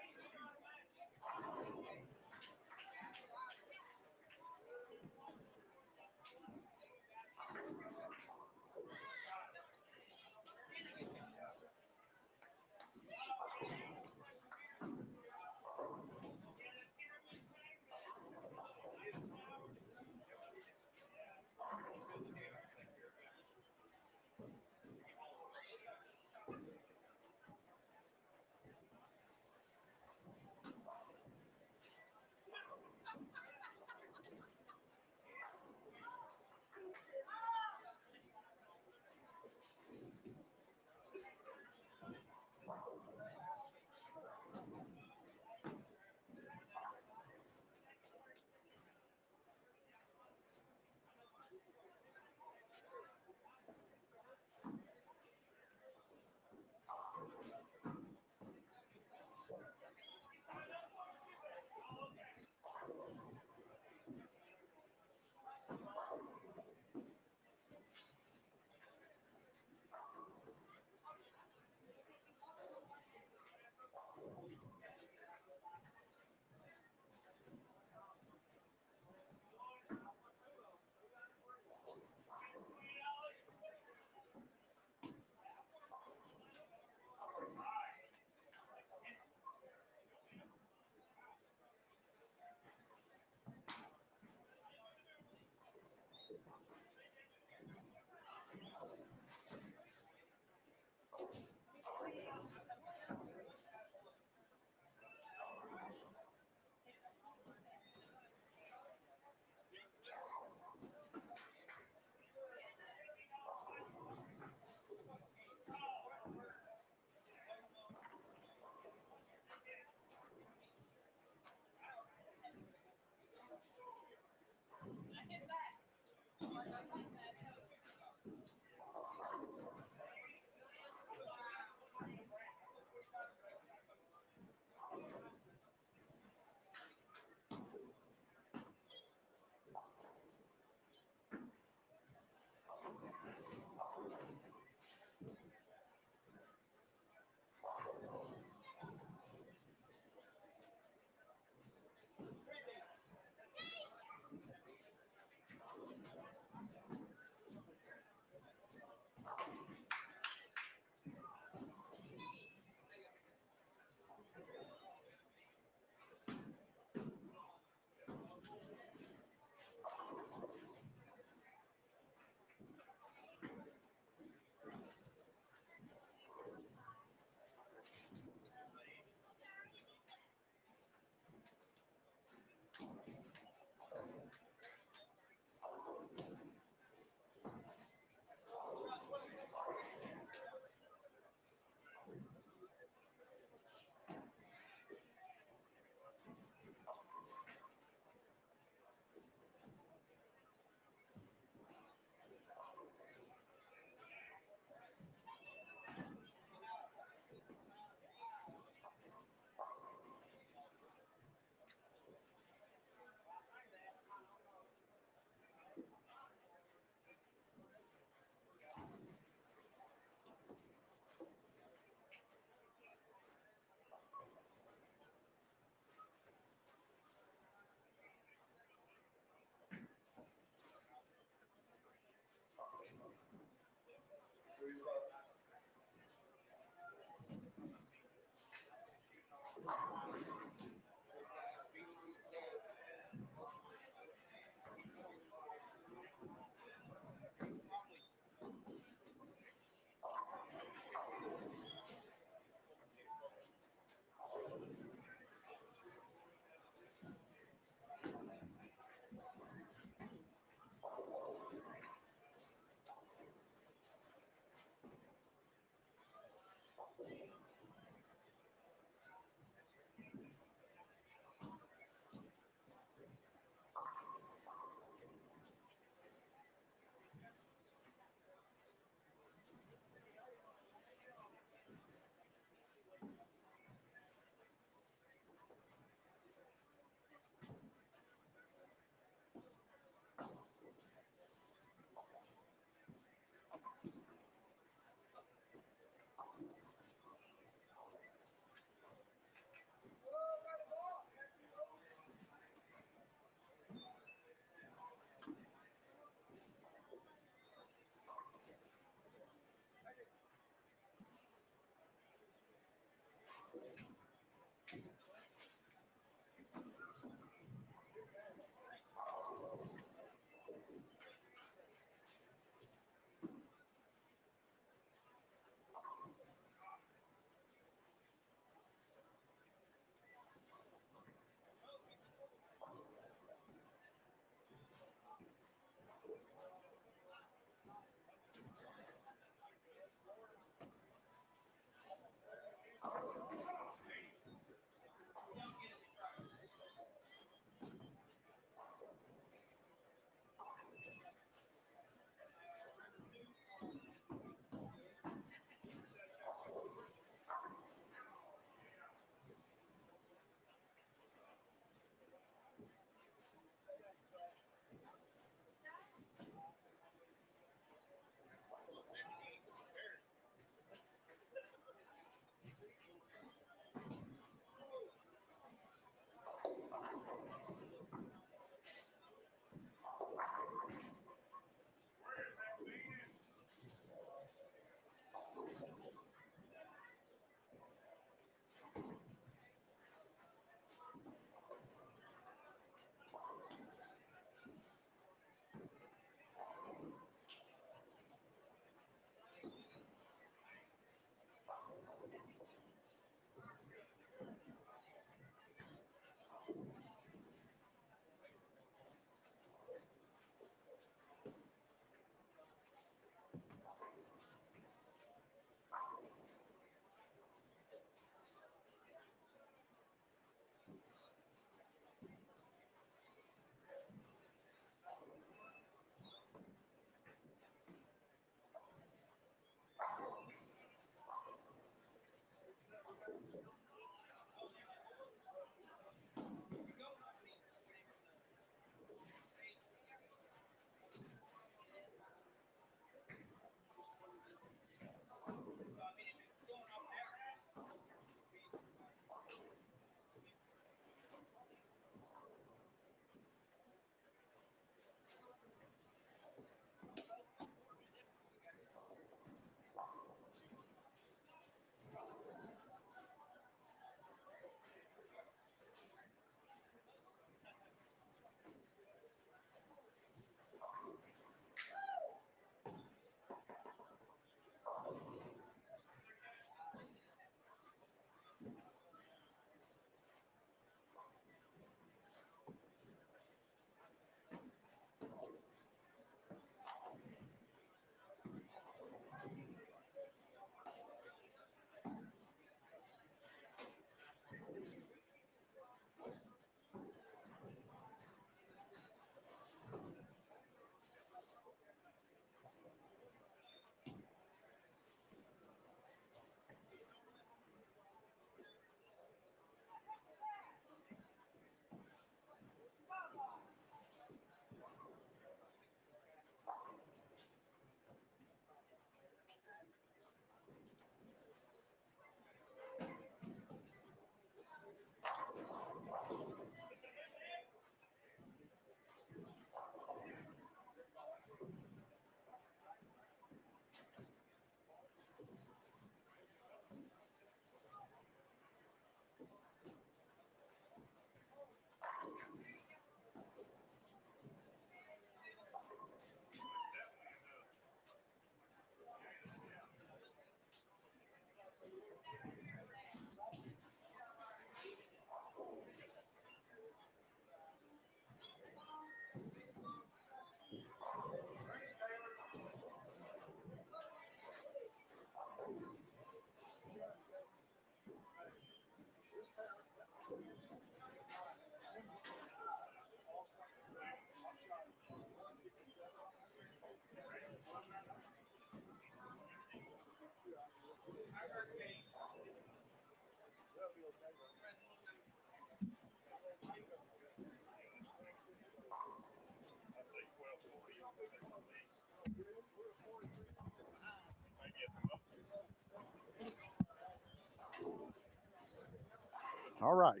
A: All right.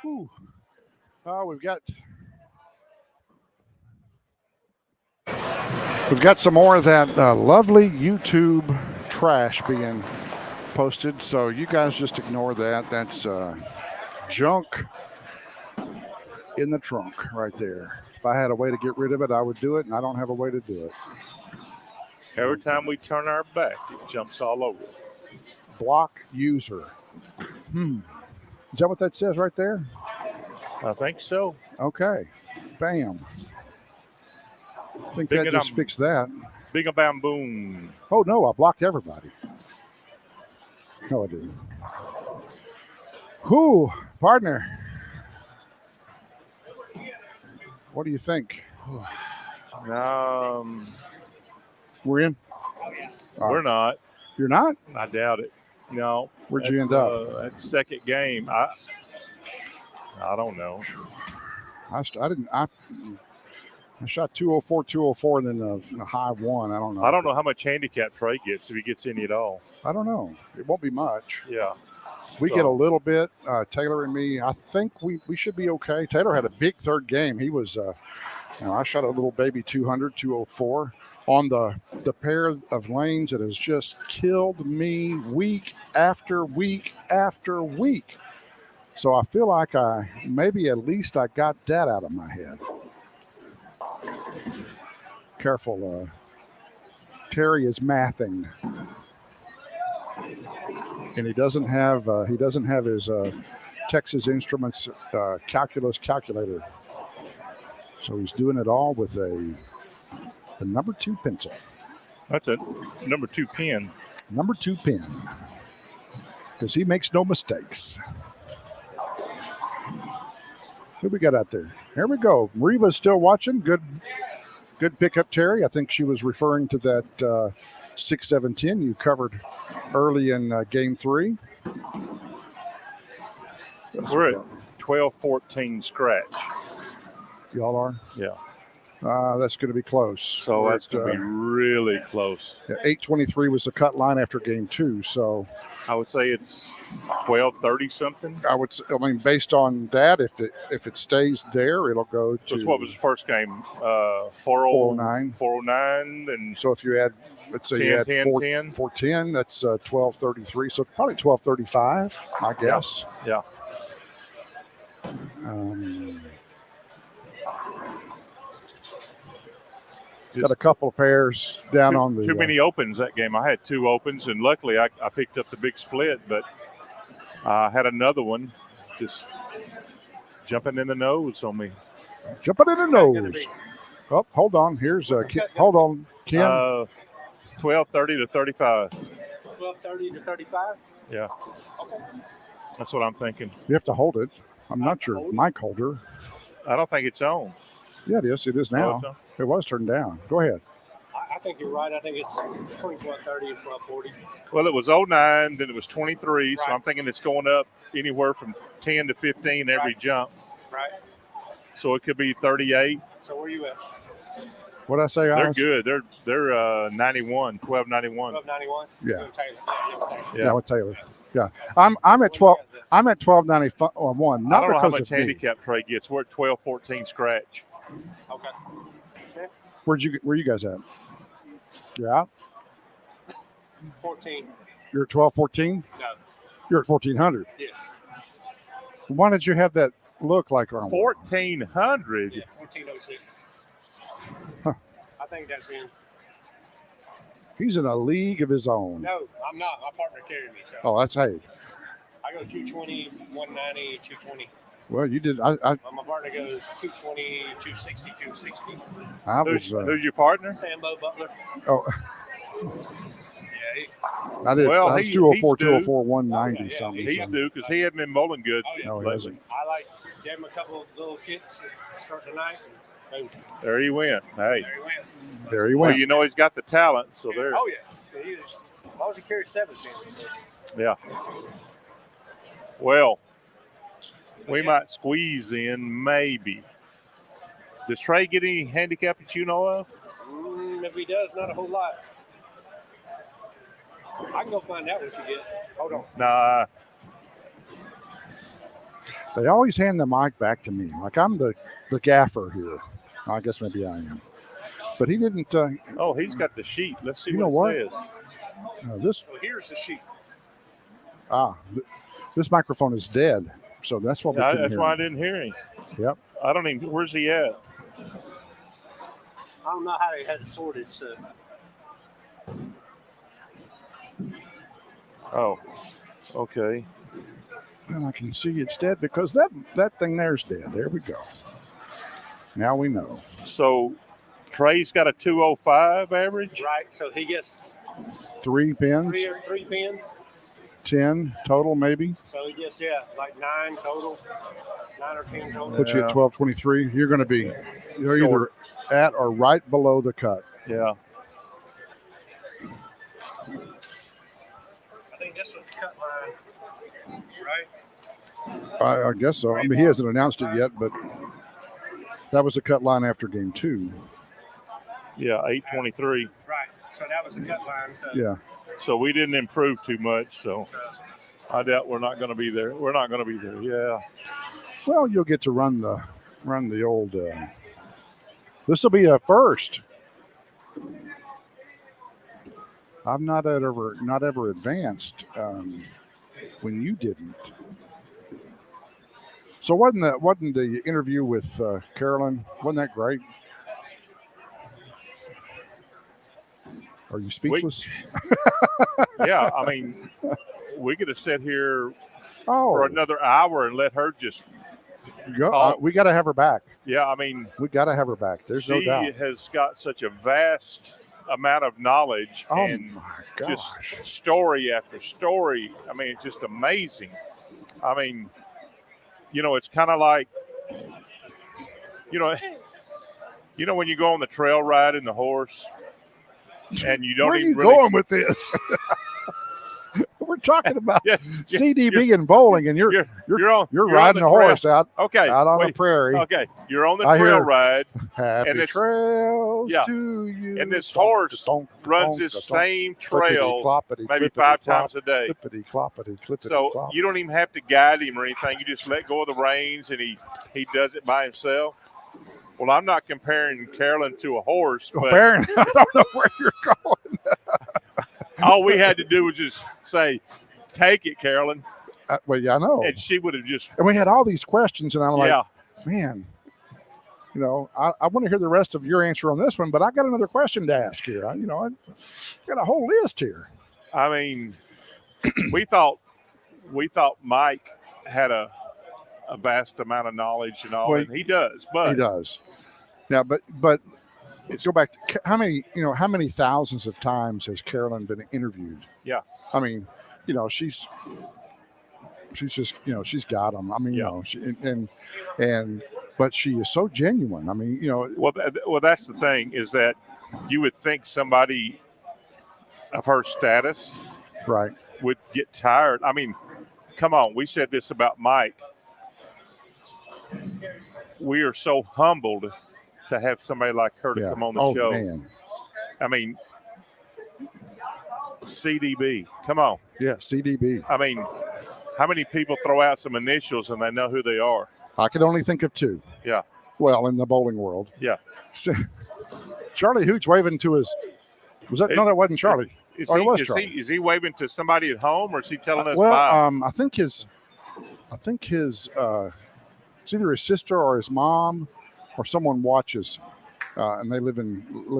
A: Whew. We've got some more of that lovely YouTube trash being posted, so you guys just ignore that. That's junk in the trunk right there. If I had a way to get rid of it, I would do it, and I don't have a way to do it.
B: Every time we turn our back, it jumps all over.
A: Block user. Is that what that says right there?
B: I think so.
A: Okay. Bam. I think that just fixed that.
B: Bing a bam boom.
A: Oh, no, I blocked everybody. No, I didn't. Whew, partner. What do you think? We're in?
B: We're not.
A: You're not?
B: I doubt it. No.
A: Where'd you end up?
B: That second game, I don't know.
A: I shot 204, 204, and then a high one. I don't know.
B: I don't know how much handicap Trey gets, if he gets any at all.
A: I don't know. It won't be much.
B: Yeah.
A: We get a little bit. Taylor and me, I think we should be okay. Taylor had a big third game. He was, I shot a little baby 200, 204 on the pair of lanes that has just killed me week after week after week. So I feel like maybe at least I got that out of my head. Careful, Terry is mathing, and he doesn't have his Texas Instruments calculus calculator, so he's doing it all with the number 2 pencil.
B: That's a number 2 pen.
A: Number 2 pen, because he makes no mistakes. Who we got out there? Here we go. Reba's still watching. Good pickup, Terry. I think she was referring to that 6-7-10 you covered early in game 3.
B: We're at 12-14 scratch.
A: Y'all are?
B: Yeah.
A: That's going to be close.
B: So that's going to be really close.
A: Yeah, 8:23 was the cut line after game 2. So
B: I would say it's 12:30 something.
A: I mean, based on that, if it stays there, it'll go to.
B: So what was the first game?
A: 409.
B: 409, and
A: so if you add, let's say
B: 10,
A: you add
B: 10,
A: 410, that's 12:33. So probably 12:35, I guess.
B: Yeah.
A: Got a couple of pairs down on the.
B: Too many opens that game. I had 2 opens, and luckily I picked up the big split, but I had another one just jumping in the nose on me.
A: Jumping in the nose. Oh, hold on. Here's hold on, Ken.
B: 12:30 to 35.
F: 12:30 to 35.
B: Yeah.
F: Okay.
B: That's what I'm thinking.
A: You have to hold it. I'm not your mic holder.
B: I don't think it's on.
A: Yeah, it is. It is now.
B: Oh,
A: it was turned down. Go ahead.
F: I think you're right. I think it's between 12:30 and 12:40.
B: Well, it was 09, then it was 23, so
F: Right.
B: I'm thinking it's going up anywhere from 10 to 15 every
F: Right.
B: jump.
F: Right.
B: So it could be 38.
F: So where you at?
A: What did I say?
B: They're
A: Alice?
B: good. They're 91, 1291.
F: 1291.
A: Yeah.
B: Yeah.
A: With Taylor. Yeah. I'm at 12. I'm at 1291.
B: I
A: Not
B: don't know how
A: because
B: much
A: of me.
B: handicap Trey gets. We're at 12-14 scratch.
F: Okay.
A: Where you guys at? You're out.
F: 14.
A: You're at 1214.
F: No.
A: You're at 1400.
F: Yes.
A: Why did you have that look like on
B: 1400.
F: Yeah. 1406.
A: Huh.
F: I think that's him.
A: He's in a league of his own.
F: No, I'm not. My partner carried me. So
A: Oh, that's hey.
F: I go 220, 190, 220.
A: Well, you did.
F: My partner goes 220, 260, 260.
A: I was.
B: Who's your partner?
F: Sambo Butler.
A: Oh,
F: Yeah.
A: I did.
B: Well,
A: I was
B: he's
A: 204,
B: due.
A: 204, 190
F: Yeah,
A: something.
B: He's due because he hadn't been bowling good
F: Oh, yeah.
A: No, he
B: lately.
A: hasn't.
F: I gave him a couple of little kits to start the night. And boom,
B: There he went. Hey,
F: there he went.
A: There he
B: well,
A: went.
B: you know he's got the talent, so there.
F: Oh, yeah. He was, as long as he carried 7 pins. So.
B: Yeah. Well, we might squeeze in, maybe. Does Trey get any handicap that you know of?
F: If he does, not a whole lot. I can go find out what you get. Hold on.
B: Nah.
A: They always hand the mic back to me, like I'm the gaffer here. I guess maybe I am. But he didn't.
B: He's got the sheet. Let's see
A: You know
B: what it
A: what?
B: says.
A: This
F: Here's the sheet.
A: this microphone is dead, so that's what we couldn't
B: That's
A: hear
B: why I
A: him.
B: didn't hear him.
A: Yep.
B: I don't even. Where's he at?
F: I don't know how they had it sorted, so.
B: Oh, okay.
A: And I can see it's dead because that thing there's dead. There we go. Now we know.
B: So Trey's got a 205 average.
F: Right, so he gets
A: 3 pins,
F: three pins.
A: 10 total maybe.
F: So he gets, like 9 total. 9 or 10 total.
A: Put you at 1223. You're either at or right below the cut.
B: Yeah.
F: I think this was the cut line, right?
A: I guess so. I mean, he hasn't announced it yet, but that was a cut line after game 2.
B: Yeah, 823.
F: Right, so that was the cut line. So
A: Yeah.
B: So we didn't improve too much. So I doubt we're not going to be there. We're not going to be there. Yeah.
A: Well, you'll get to run the old. This will be a first. I've not ever advanced when you didn't. So wasn't the interview with Carolyn? Wasn't that great? Are you speechless?
B: Yeah. I mean, we could have sat here for another hour and let her just
A: go. We got to have her back.
B: Yeah. I mean,
A: we got to have her back. There's no doubt.
B: She has got such a vast amount of knowledge and
A: my gosh.
B: just story after story. I mean, it's just amazing. I mean, it's kind of like, when you go on the trail ride in the horse and you don't
A: Where are
B: even
A: you
B: really
A: going with this? We're talking about
B: Yeah,
A: CDB and bowling, and you're riding a horse out on the prairie.
B: Okay, you're on the trail ride.
A: Happy
B: and this,
A: trails to you.
B: And this horse runs this same trail maybe 5 times a day. So you don't even have to guide him or anything. You just let go of the reins, and he does it by himself. Well, I'm not comparing Carolyn to a horse, but
A: I don't know where you're going.
B: all we had to do was just say, "Take it, Carolyn."
A: Well, yeah, I know.
B: And she would have just.
A: And we had all these questions, and I'm like, man, I want to hear the rest of your answer on this one, but I got another question to ask here. I got a whole list here.
B: I mean, we thought Mike had a vast amount of knowledge and all, and he does. But
A: he does. Yeah, but let's go back to how many thousands of times has Carolyn been interviewed?
B: Yeah.
A: I mean, she's just, she's got them. I mean, but she is so genuine. I mean,
B: Well, that's the thing is that you would think somebody of her status,
A: right,
B: would get tired. I mean, come on. We said this about Mike. We are so humbled to have somebody like her to come on the show.
A: Man.
B: I mean, CDB, come on.
A: Yeah, CDB.
B: I mean, how many people throw out some initials and they know who they are?
A: I can only think of 2.
B: Yeah.
A: Well, in the bowling world.
B: Yeah.
A: Charlie Hooch waving to his. No, that wasn't Charlie.
B: Is
A: Charlie.
B: Is he waving to somebody at home, or is he telling us?
A: I think his. It's either his sister or his mom, or someone watches, and they live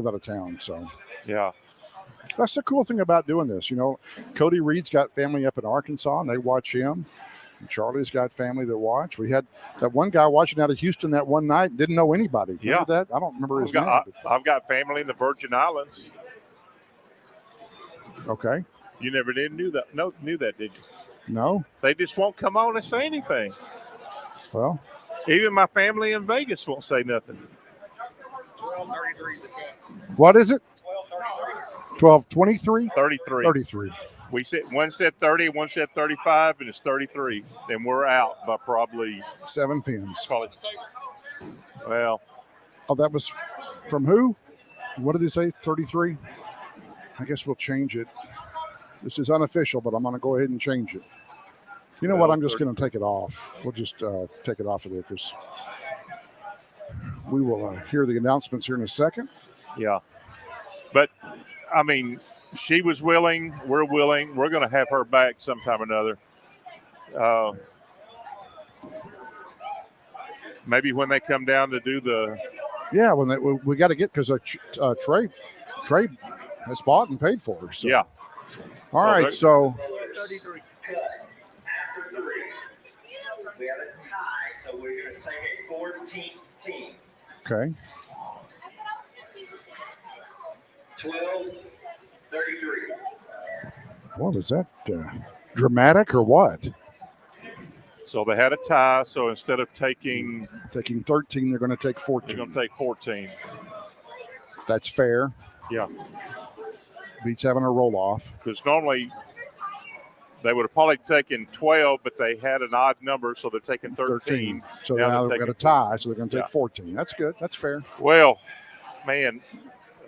A: out of town. So.
B: Yeah.
A: That's the cool thing about doing this. Cody Reed's got family up in Arkansas, and they watch him. And Charlie's got family that watch. We had that one guy watching out of Houston that one night, didn't know anybody. Remember that? I don't remember his name.
B: I've got family in the Virgin Islands.
A: Okay.
B: You never knew that, did you?
A: No.
B: They just won't come on and say anything.
A: Well.
B: Even my family in Vegas won't say nothing.
F: 12:33 is the cut.
A: What is it?
F: 12:33.
A: 12:23? 33.
B: We said one said 30, one said 35, and it's 33. Then we're out by probably
A: 7 pins.
B: Well.
A: Oh, that was from who? What did he say? 33? I guess we'll change it. This is unofficial, but I'm going to go ahead and change it. You know what? I'm just going to take it off. We'll just take it off of there because we will hear the announcements here in a second.
B: Yeah. But, I mean, she was willing. We're willing. We're going to have her back sometime or another. Maybe when they come down to do the.
A: Yeah, when we got to get because Trey has bought and paid for her. So.
B: Yeah.
A: All right, so.
E: 33. After 3, we have a tie, so we're going to take a 14th team.
A: Okay.
E: 12-33.
A: What is that? Dramatic or what?
B: So they had a tie. So instead of taking
A: 13, they're going to take 14.
B: They're going to take 14.
A: If that's fair.
B: Yeah.
A: Beats having a roll off.
B: Because normally they would have probably taken 12, but they had an odd number, so they're taking 13.
A: So now they've got a tie, so they're going to take 14. That's good. That's fair.
B: Well, man,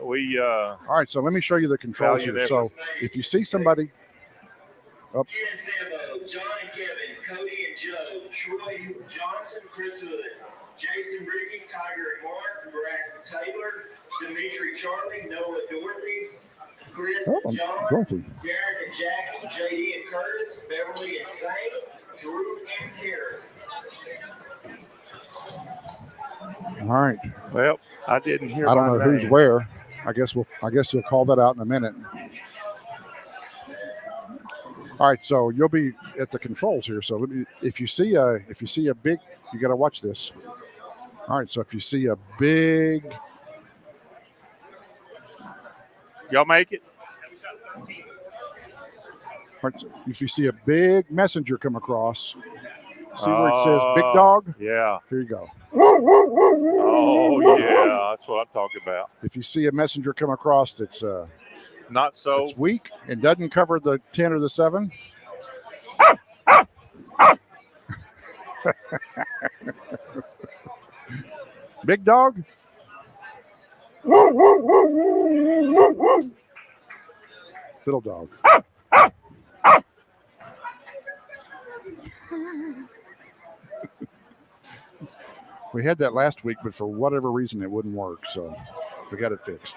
B: we.
A: All right, so let me show you the controls here. So if you see somebody.
E: Ken Sambo, John and Kevin, Cody and Joe, Troy Johnson, Chris Hood, Jason Ricky, Tiger and Mark, Brad Taylor, Dimitri Charlie, Noah Dorothy, Chris and John,
A: Dorothy.
E: Derek and Jackie, JD and Curtis, Beverly and Zane, Drew and Karen.
A: All right.
B: Well, I didn't hear.
A: I don't know who's where. I guess you'll call that out in a minute. All right, so you'll be at the controls here. So if you see a big, you got to watch this. All right, so if you see a big,
B: y'all make it.
A: All right, so if you see a big messenger come across, see where it says "Big Dog"?
B: Yeah.
A: Here you go.
B: Oh yeah, that's what I'm talking about.
A: If you see a messenger come across that's
B: not so.
A: It's weak and doesn't cover the 10 or the 7. Big dog. Little dog. We had that last week, but for whatever reason, it wouldn't work. So we got it fixed.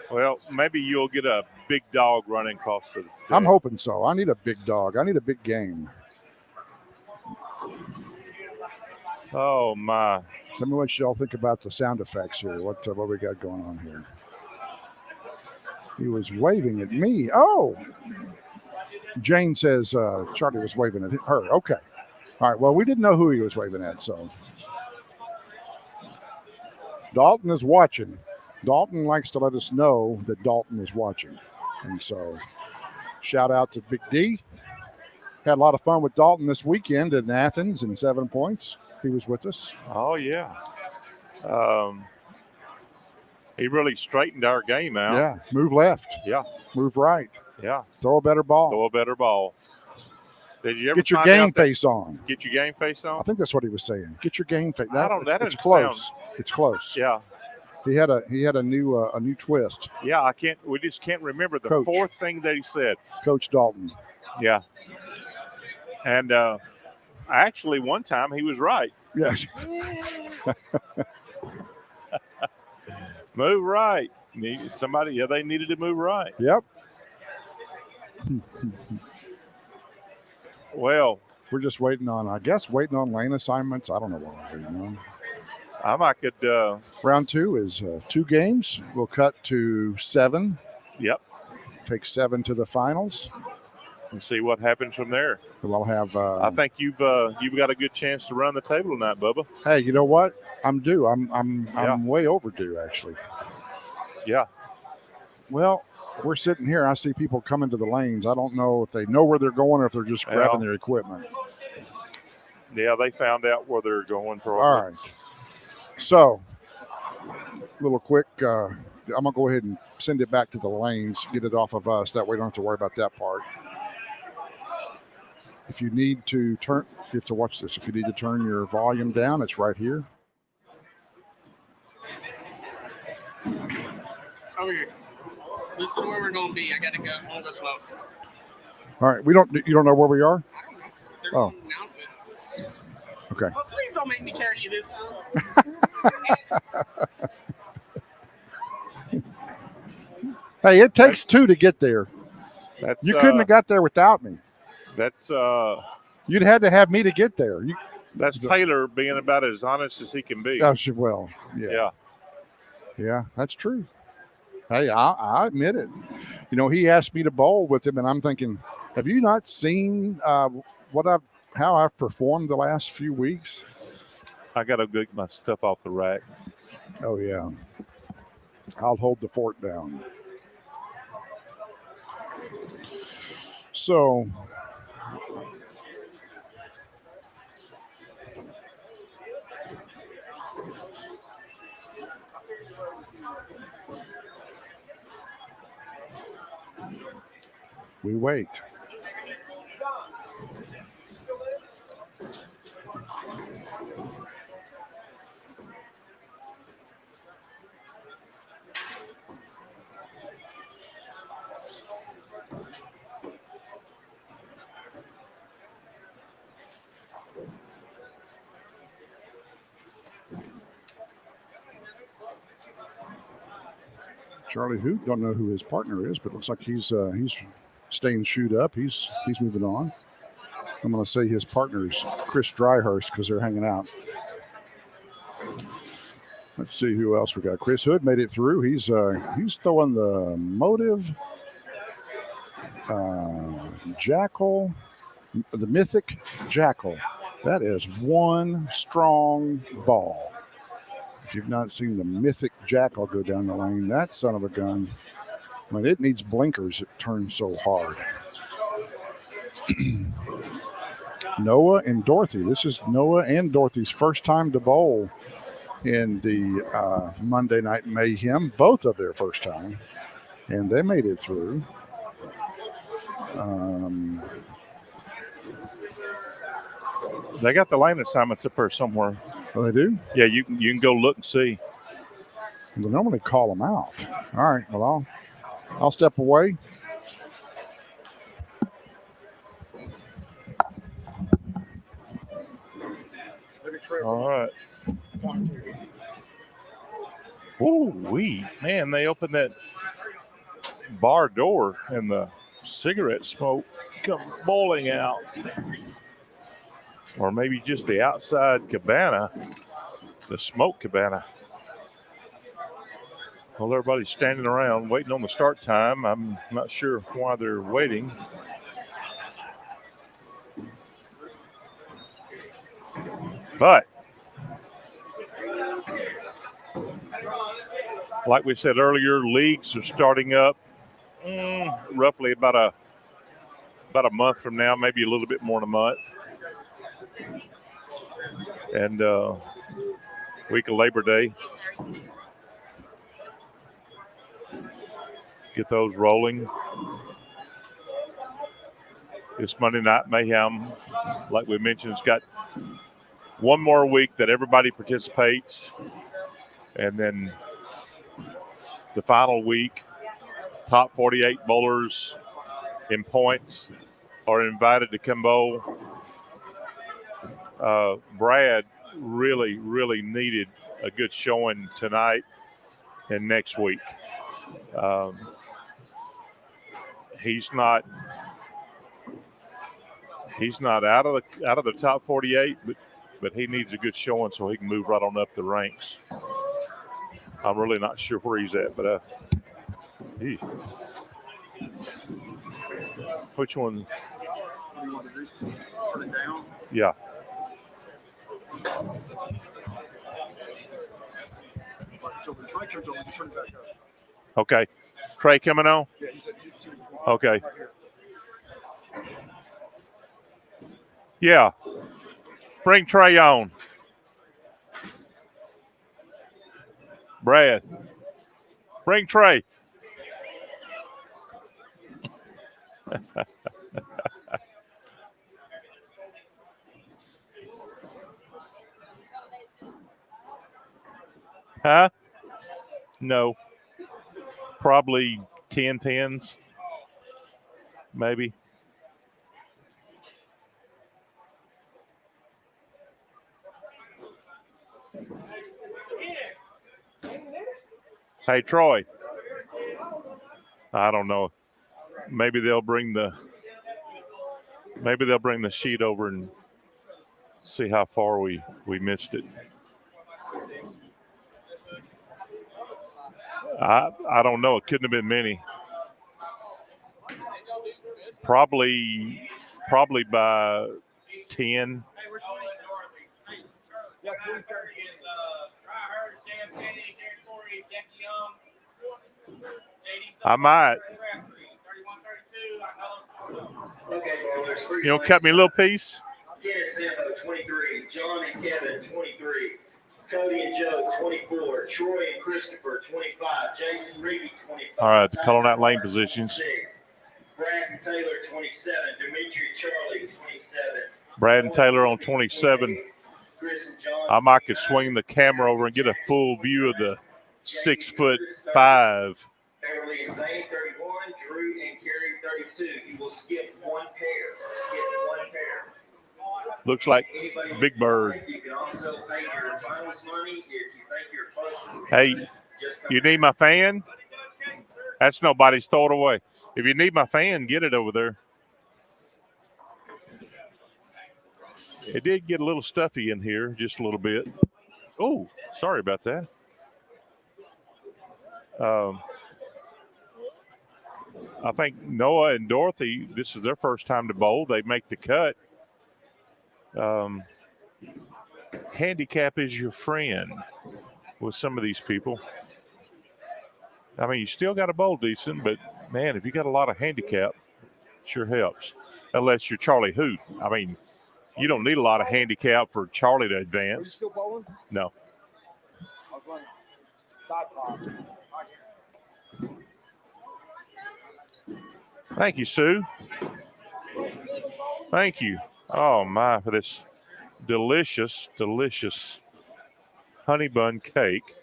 B: Well, maybe you'll get a big dog running across the.
A: I'm hoping so. I need a big dog. I need a big game.
B: Oh my!
A: Tell me what y'all think about the sound effects here. What we got going on here? He was waving at me. Oh, Jane says Charlie was waving at her. Okay. All right. Well, we didn't know who he was waving at, so Dalton is watching. Dalton likes to let us know that Dalton is watching. And so shout out to Big D. Had a lot of fun with Dalton this weekend in Athens in 7 points. He was with us.
B: Oh, yeah. He really straightened our game out.
A: Yeah. Move left.
B: Yeah.
A: Move right.
B: Yeah.
A: Throw a better ball.
B: Throw a better ball. Did you ever
A: get your game face on?
B: Get your game face on?
A: I think that's what he was saying. Get your game face.
B: It's
A: close. It's close.
B: Yeah.
A: He had a new twist.
B: Yeah, we just can't remember the fourth thing that he said.
A: Coach Dalton.
B: Yeah. And actually one time he was right.
A: Yes.
B: Move right. They needed to move right.
A: Yep.
B: Well,
A: we're just waiting on lane assignments. I don't know what we're waiting on.
B: I could.
A: Round 2 is 2 games. We'll cut to 7.
B: Yep.
A: Take 7 to the finals.
B: And see what happens from there.
A: We'll have.
B: I think you've got a good chance to run the table tonight, Bubba.
A: Hey, you know what? I'm due. I'm way overdue, actually.
B: Yeah.
A: Well, we're sitting here. I see people coming to the lanes. I don't know if they know where they're going or if they're just grabbing their equipment.
B: Yeah, they found out where they're going. Probably.
A: All right. So, little quick. I'm gonna go ahead and send it back to the lanes. Get it off of us. That way, we don't have to worry about that part. If you need to turn, you have to watch this. If you need to turn your volume down, it's right here.
G: Over here. This is where we're going to be. I got to go. I'm going to go smoke.
A: All right. You don't know where we are?
G: I don't know. They're
A: Oh.
G: going to announce it.
A: Okay.
G: Well, please don't make me carry you this time.
A: Hey, it takes two to get there.
B: That's
A: You couldn't have got there without me.
B: That's
A: You'd had to have me to get there.
B: that's Taylor being about as honest as he can be.
A: Well,
B: Yeah.
A: Yeah, that's true. Hey, I admit it. You know, he asked me to bowl with him, and I'm thinking, have you not seen how I've performed the last few weeks?
B: I got to get my stuff off the rack.
A: Oh, yeah. I'll hold the fort down. So, we wait. Charlie Hoot, don't know who his partner is, but looks like he's staying shoed up. He's moving on. I'm going to say his partner's Chris Dryhurst because they're hanging out. Let's see who else we got. Chris Hood made it through. He's throwing the Motive, Jackal, the Mythic Jackal. That is one strong ball. If you've not seen the Mythic Jackal go down the lane, that son of a gun, I mean, it needs blinkers. It turns so hard. Noah and Dorothy. This is Noah and Dorothy's first time to bowl in the Monday Night Mayhem, both of their first time, and they made it through.
B: They got the lane assignments up there somewhere.
A: Oh, they do?
B: Yeah, you can go look and see.
A: They normally call them out. All right, well, I'll step away.
B: All right. Ooh, man, they opened that bar door and the cigarette smoke come boiling out. Or maybe just the outside cabana, the smoke cabana. Well, everybody's standing around waiting on the start time. I'm not sure why they're waiting. But like we said earlier, leagues are starting up roughly about a month from now, maybe a little bit more than a month. And week of Labor Day. Get those rolling. This Monday Night Mayhem, like we mentioned, has got one more week that everybody participates. And then the final week, top 48 bowlers in points are invited to come bowl. Brad really, really needed a good showing tonight and next week. He's not out of the top 48, but he needs a good showing so he can move right on up the ranks. I'm really not sure where he's at, but which one? Yeah. Okay. Trey coming on? Okay. Yeah. Bring Trey on. Brad. Bring Trey. Huh? No. Probably 10 pins. Maybe. Hey, Troy. I don't know. Maybe they'll bring the sheet over and see how far we missed it. I don't know. It couldn't have been many. Probably by 10. I might. You know, cut me a little piece.
E: Dennis Sambo, 23. John and Kevin, 23. Cody and Joe, 24. Troy and Christopher, 25. Jason Reedy, 25.
B: All right, the calling out lane positions.
E: Brad and Taylor, 27. Dimitri Charlie, 27.
B: Brad and Taylor on 27. I might could swing the camera over and get a full view of the 6'5".
E: Beverly and Zane, 31. Drew and Carrie, 32. You will skip one pair. Skip one pair.
B: Looks like Big Bird.
E: You can also pay your finals money if you think you're close.
B: Hey, you need my fan? That's nobody's. Throw it away. If you need my fan, get it over there. It did get a little stuffy in here, just a little bit. Oh, sorry about that. I think Noah and Dorothy, this is their first time to bowl. They make the cut. Handicap is your friend with some of these people. I mean, you still got to bowl decent, but, man, if you got a lot of handicap, it sure helps. Unless you're Charlie Hoot. I mean, you don't need a lot of handicap for Charlie to advance. Are you
F: still bowling?
B: No.
F: I was running side pop.
B: Thank you, Sue. Thank you. Oh, my, for this delicious, delicious honey bun cake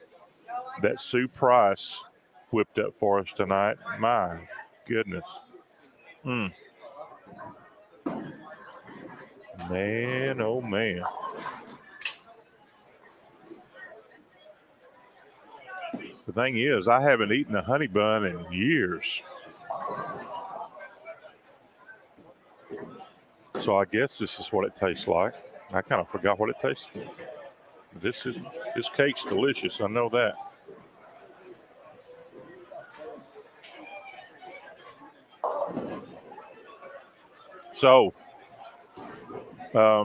B: that Sue Price whipped up for us tonight. My goodness. Man, oh, man. The thing is, I haven't eaten a honey bun in years. So I guess this is what it tastes like. I kind of forgot what it tastes like. This cake's delicious. I know that. So, I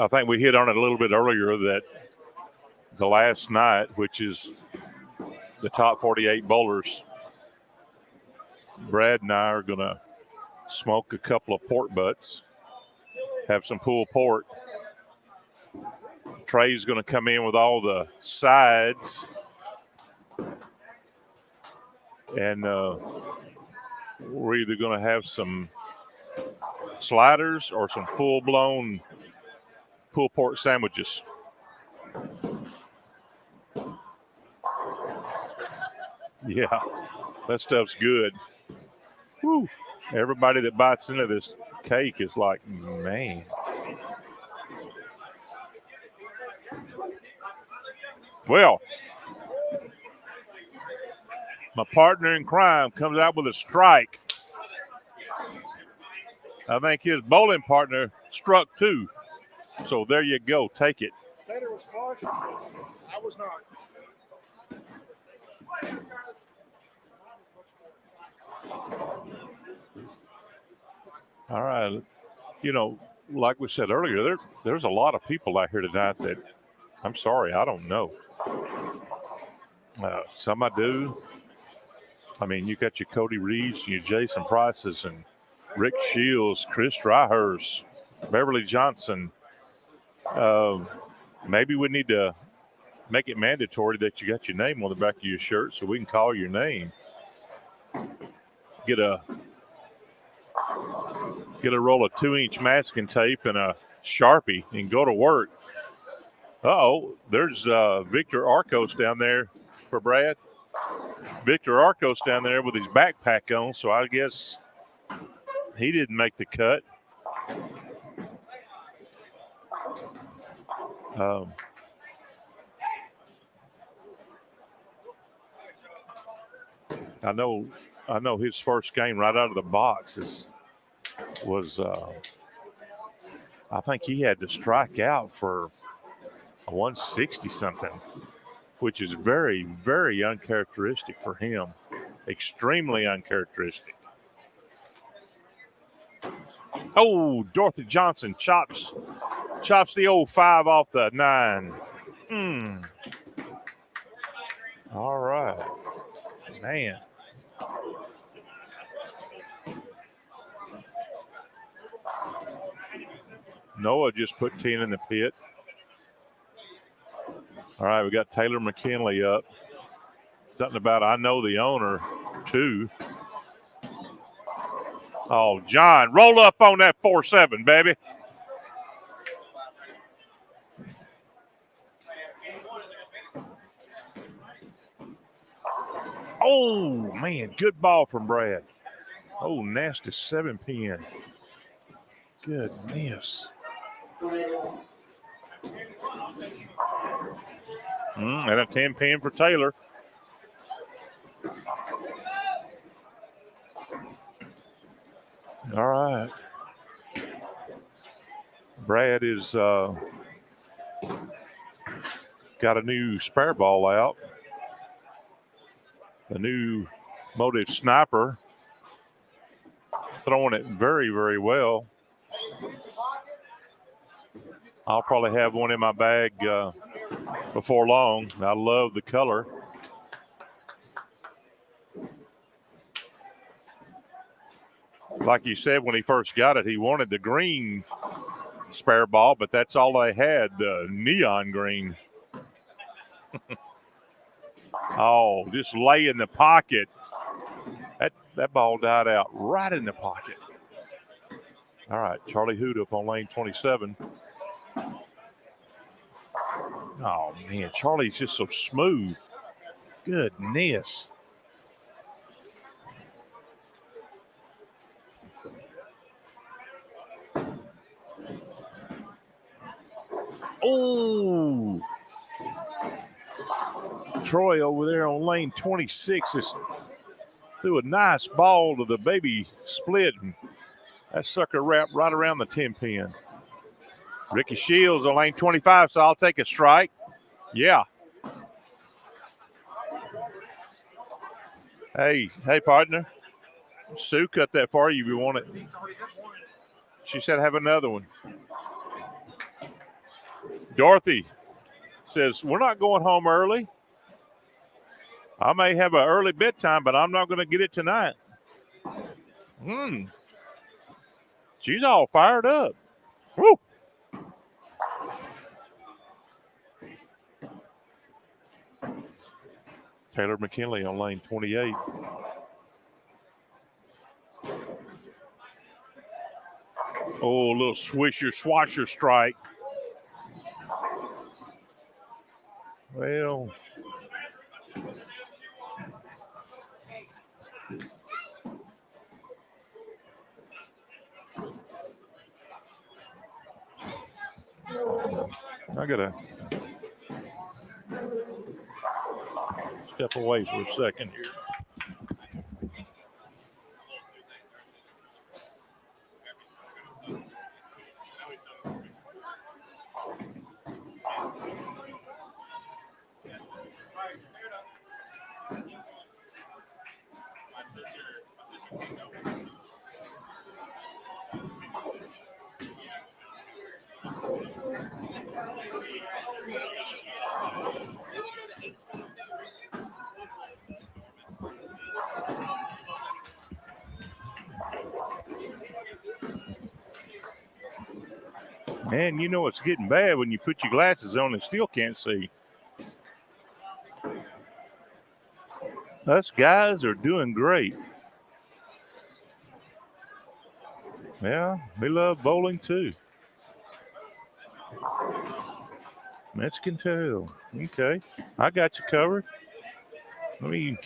B: think we hit on it a little bit earlier that the last night, which is the top 48 bowlers, Brad and I are going to smoke a couple of pork butts, have some pulled pork. Trey's going to come in with all the sides, and we're either going to have some sliders or some full-blown pulled pork sandwiches. Yeah, that stuff's good. Woo. Everybody that bites into this cake is like, man. Well, my partner in crime comes out with a strike. I think his bowling partner struck too. So there you go. Take it.
F: Taylor was caution. I was not.
B: All right. You know, like we said earlier, there's a lot of people out here tonight that, I'm sorry, I don't know. Some I do. I mean, you got your Cody Reeves, your Jason Prices, and Rick Shields, Chris Dryhurst, Beverly Johnson. Maybe we need to make it mandatory that you got your name on the back of your shirt so we can call your name. Get a roll of 2-inch masking tape and a Sharpie and go to work. Uh-oh, there's Victor Arcos down there for Brad. Victor Arcos down there with his backpack on, so I guess he didn't make the cut. I know his first game right out of the box was I think he had to strike out for a 160 something, which is very, very uncharacteristic for him. Extremely uncharacteristic. Oh, Dorothy Johnson chops the old 5 off the 9. All right. Man. Noah just put 10 in the pit. All right, we got Taylor McKinley up. Something about I know the owner, too. Oh, John, roll up on that 4-7, baby. Oh, man, good ball from Brad. Oh, nasty 7-pin. Goodness. And a 10-pin for Taylor. All right. Brad is got a new spare ball out. The new Motive Sniper. Throwing it very, very well. I'll probably have one in my bag before long. I love the color. Like you said, when he first got it, he wanted the green spare ball, but that's all they had, neon green. Oh, just lay in the pocket. That ball died out right in the pocket. All right, Charlie Hood up on lane 27. Oh, man, Charlie's just so smooth. Goodness. Oh. Troy over there on lane 26 is threw a nice ball to the baby split, and that sucker wrapped right around the 10-pin. Ricky Shields on lane 25, so I'll take a strike. Yeah. Hey, partner. Sue cut that for you if you want it. She said have another one. Dorothy says, we're not going home early. I may have an early bedtime, but I'm not going to get it tonight. She's all fired up. Woo! Taylor McKinley on lane 28. Oh, a little swasher strike. Well, I gotta step away for a second here. Man, you know it's getting bad when you put your glasses on and still can't see. Us guys are doing great. Yeah, we love bowling too. Mexican tail. Okay, I got you covered. Let me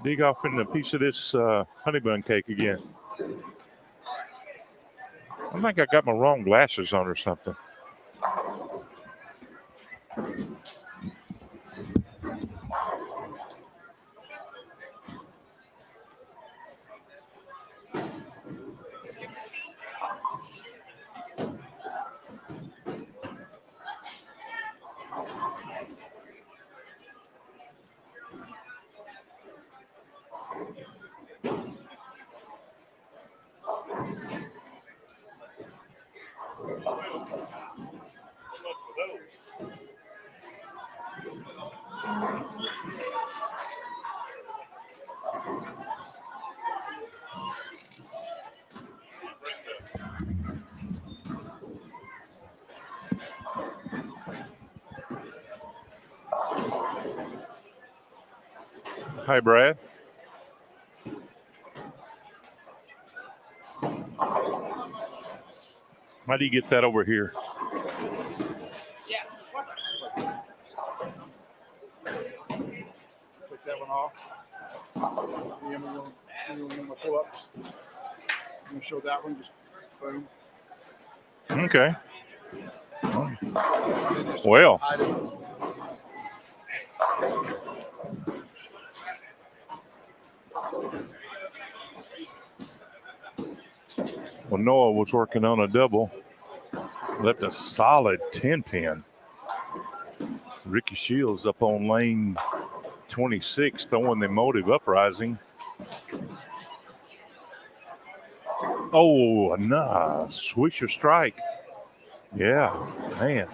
B: dig off into a piece of this honey bun cake again. I think I got my wrong glasses on or something. Hey, Brad. How do you get that over here?
A: Take that one off. And then we're going to pull up. I'm going to show that one. Just boom.
B: Okay. Well. Well, Noah was working on a double. Left a solid 10-pin. Ricky Shields up on lane 26, throwing the motive uprising. Oh, nah, swisher strike. Yeah, man.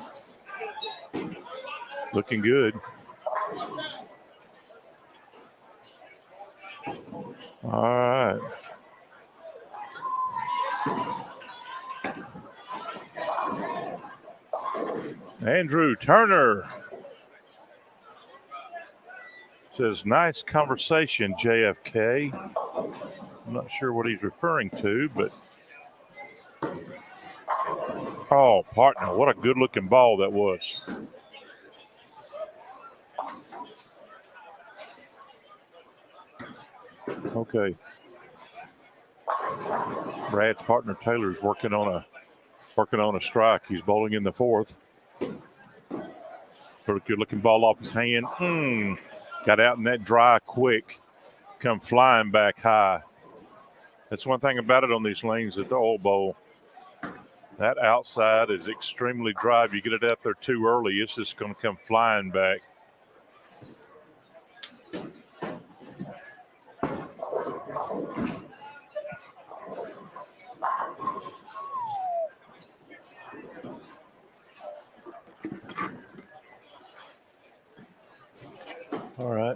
B: Looking good. All right. Andrew Turner says, nice conversation, JFK. I'm not sure what he's referring to, but oh, partner, what a good-looking ball that was. Okay. Brad's partner Taylor's working on a strike. He's bowling in the fourth. Pretty good-looking ball off his hand. Got out in that dry quick. Come flying back high. That's one thing about it on these lanes at the Oil Bowl. That outside is extremely dry. If you get it out there too early, it's just going to come flying back. All right.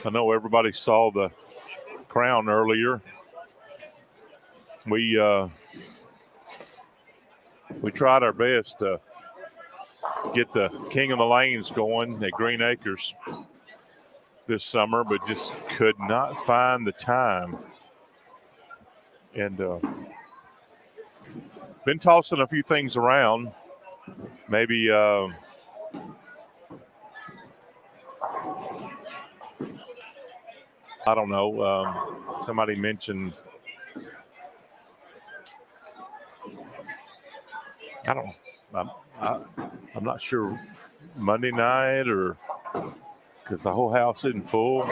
B: I know everybody saw the crown earlier. We tried our best to get the King of the Lanes going at Green Acres this summer, but just could not find the time. And been tossing a few things around. Maybe I don't know. Somebody mentioned, I'm not sure, Monday night or because the whole house isn't full.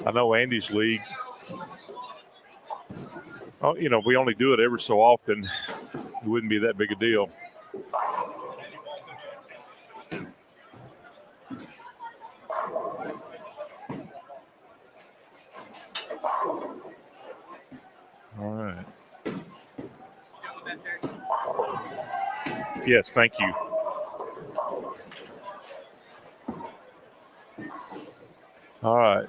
B: I know Andy's league. Oh, if we only do it ever so often, it wouldn't be that big a deal. All right. Yes, thank you. All right.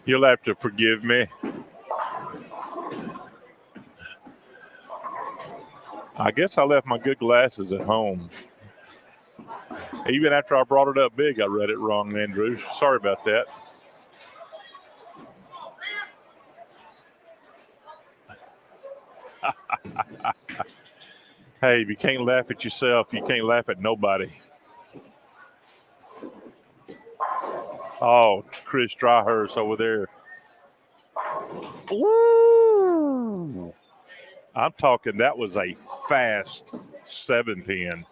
B: You'll have to forgive me. I guess I left my good glasses at home. Even after I brought it up big, I read it wrong, Andrew. Sorry about that. Hey, if you can't laugh at yourself, you can't laugh at nobody. Oh, Chris Dryhurst over there. Ooh. I'm talking that was a fast 7-pin.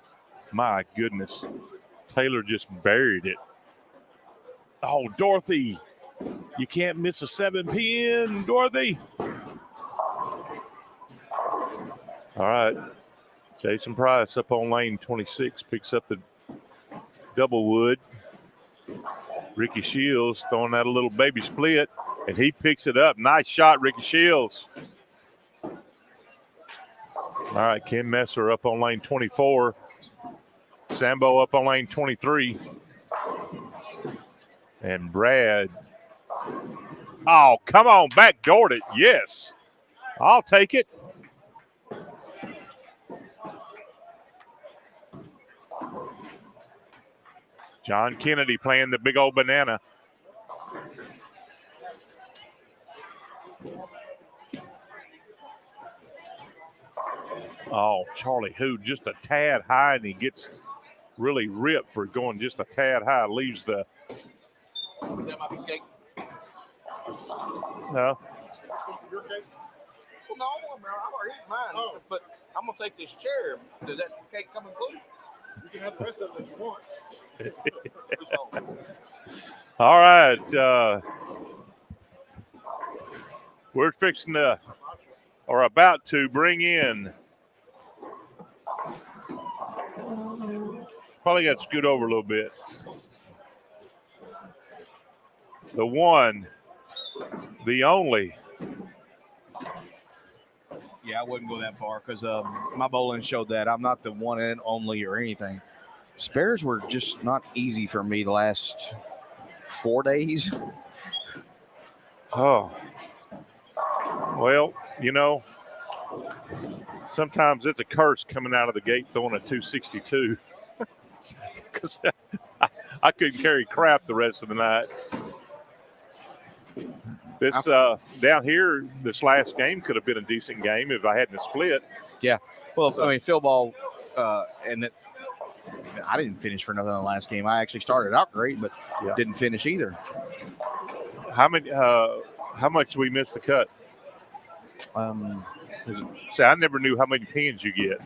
B: My goodness. Taylor just buried it. Oh, Dorothy. You can't miss a 7-pin, Dorothy. All right. Jason Price up on lane 26 picks up the double wood. Ricky Shields throwing out a little baby split, and he picks it up. Nice shot, Ricky Shields. All right, Ken Messer up on lane 24. Sambo up on lane 23. And Brad. Oh, come on, backdoored it. Yes. I'll take it. John Kennedy playing the big old banana. Oh, Charlie Hood just a tad high, and he gets really ripped for going just a tad high. Leaves the.
G: That might be skate.
B: No.
G: Your cake? Well, no, I've already eaten mine. But I'm going to take this chair. Does that cake come included? You can have the rest of it if you want.
B: All right. We're fixing to, or about to bring in. Probably got to scoot over a little bit. The one, the only.
H: Yeah, I wouldn't go that far because my bowling showed that I'm not the one and only or anything. Spares were just not easy for me the last 4 days.
B: Oh. Well, you know, sometimes it's a curse coming out of the gate throwing a 262 because I couldn't carry crap the rest of the night. This down here, this last game could have been a decent game if I hadn't split.
H: Yeah. Well, I mean, field ball, and I didn't finish for nothing in the last game. I actually started out great, but didn't finish either.
B: How much did we miss the cut? See, I never knew how many pins you get.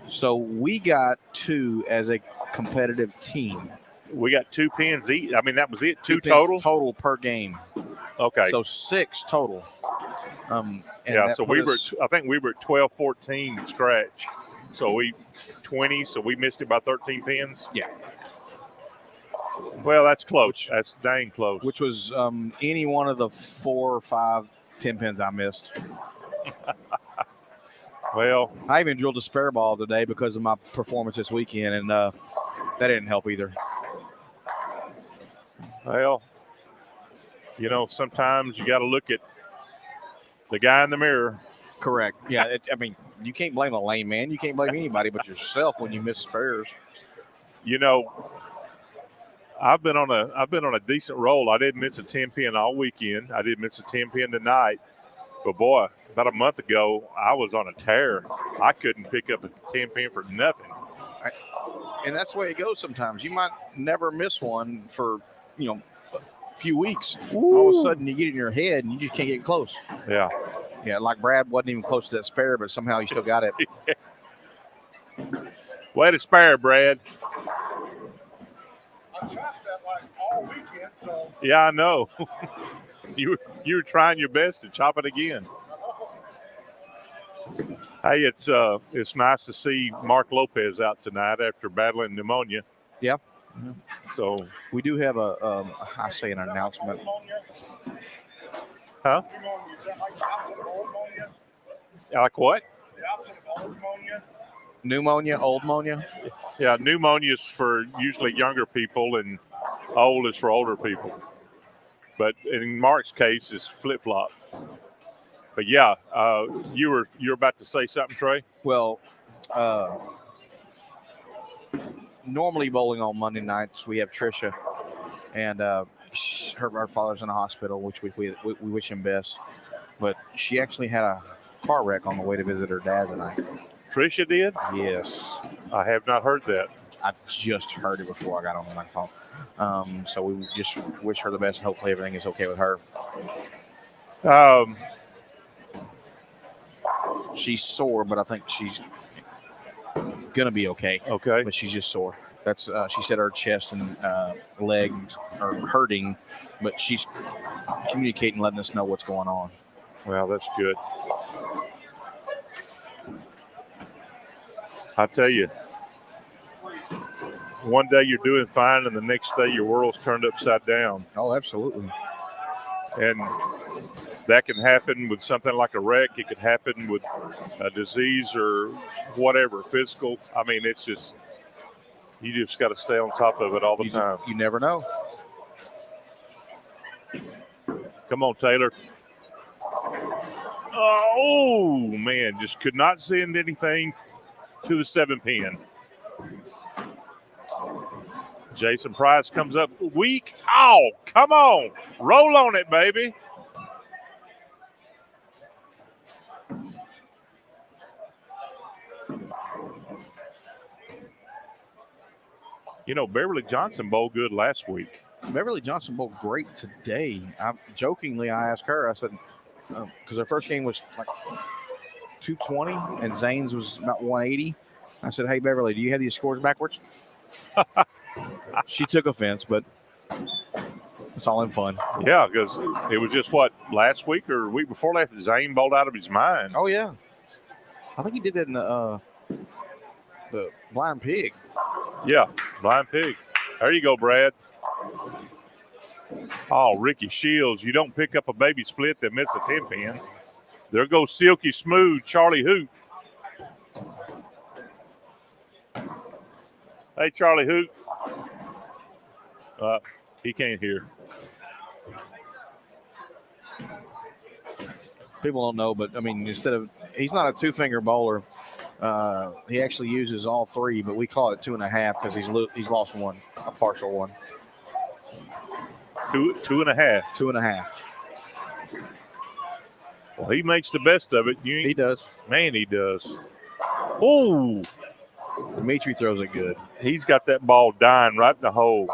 H: So we got 2 as a competitive team.
B: We got 2 pins each. I mean, that was it. 2 total?
H: Total per game.
B: Okay.
H: So 6 total.
B: Yeah, so I think we were at 12-14 scratch. So we 20, so we missed it by 13 pins.
H: Yeah.
B: Well, that's close. That's dang close.
H: Which was any one of the 4 or 5 10 pins I missed.
B: Well,
H: I even drilled a spare ball today because of my performance this weekend, and that didn't help either.
B: Well, you know, sometimes you got to look at the guy in the mirror.
H: Correct. Yeah, I mean, you can't blame a lame man. You can't blame anybody but yourself when you miss spares.
B: You know, I've been on a decent roll. I didn't miss a 10 pin all weekend. I did miss a 10 pin tonight. But boy, about a month ago, I was on a tear. I couldn't pick up a 10 pin for nothing.
H: And that's the way it goes sometimes. You might never miss one for, a few weeks. Ooh. All of a sudden you get in your head and you just can't get close.
B: Yeah.
H: Yeah, like Brad wasn't even close to that spare, but somehow he still got it.
B: Way to spare, Brad.
A: I chopped that like all weekend, so.
B: Yeah, I know. You were trying your best to chop it again. Hey, it's nice to see Mark Lopez out tonight after battling pneumonia.
H: Yeah.
B: So
H: we do have an announcement.
B: Huh? Like what?
H: Pneumonia, old pneumonia?
B: Yeah, pneumonia is for usually younger people, and old is for older people. But in Mark's case, it's flip-flop. But yeah, you're about to say something, Trey?
H: Well, normally bowling on Monday nights, we have Trisha, and her father's in the hospital, which we wish him best. But she actually had a car wreck on the way to visit her dad tonight.
B: Trisha did?
H: Yes.
B: I have not heard that.
H: I just heard it before I got on the microphone. So we just wish her the best, and hopefully everything is okay with her. She's sore, but I think she's gonna be okay.
B: Okay.
H: But she's just sore. That's she said her chest and legs are hurting, but she's communicating, letting us know what's going on.
B: Well, that's good. I tell you, one day you're doing fine, and the next day your world's turned upside down.
H: Oh, absolutely.
B: And that can happen with something like a wreck. It could happen with a disease or whatever, physical. I mean, it's just, you just got to stay on top of it all the time.
H: You never know.
B: Come on, Taylor. Oh, man, just could not send anything to the 7-pin. Jason Price comes up weak. Oh, come on. Roll on it, baby. You know, Beverly Johnson bowled good last week.
H: Beverly Johnson bowled great today. I asked her, I said, because her first game was like 220 and Zane's was about 180. I said, hey, Beverly, do you have these scores backwards? She took offense, but it's all in fun.
B: Yeah, because it was just last week or week before last, Zane bowled out of his mind.
H: Oh, yeah. I think he did that in the Blind Pig.
B: Yeah, Blind Pig. There you go, Brad. Oh, Ricky Shields, you don't pick up a baby split that missed a 10-pin. There goes Silky Smooth, Charlie Hoot. Hey, Charlie Hoot. He can't hear.
H: People don't know, but, I mean, he's not a two-finger bowler. He actually uses all three, but we call it 2.5 because he's lost one, a partial one.
B: 2.5.
H: 2.5.
B: Well, he makes the best of it.
H: He does.
B: Man, he does. Oh,
H: Dimitri throws it good.
B: He's got that ball dying right in the hole.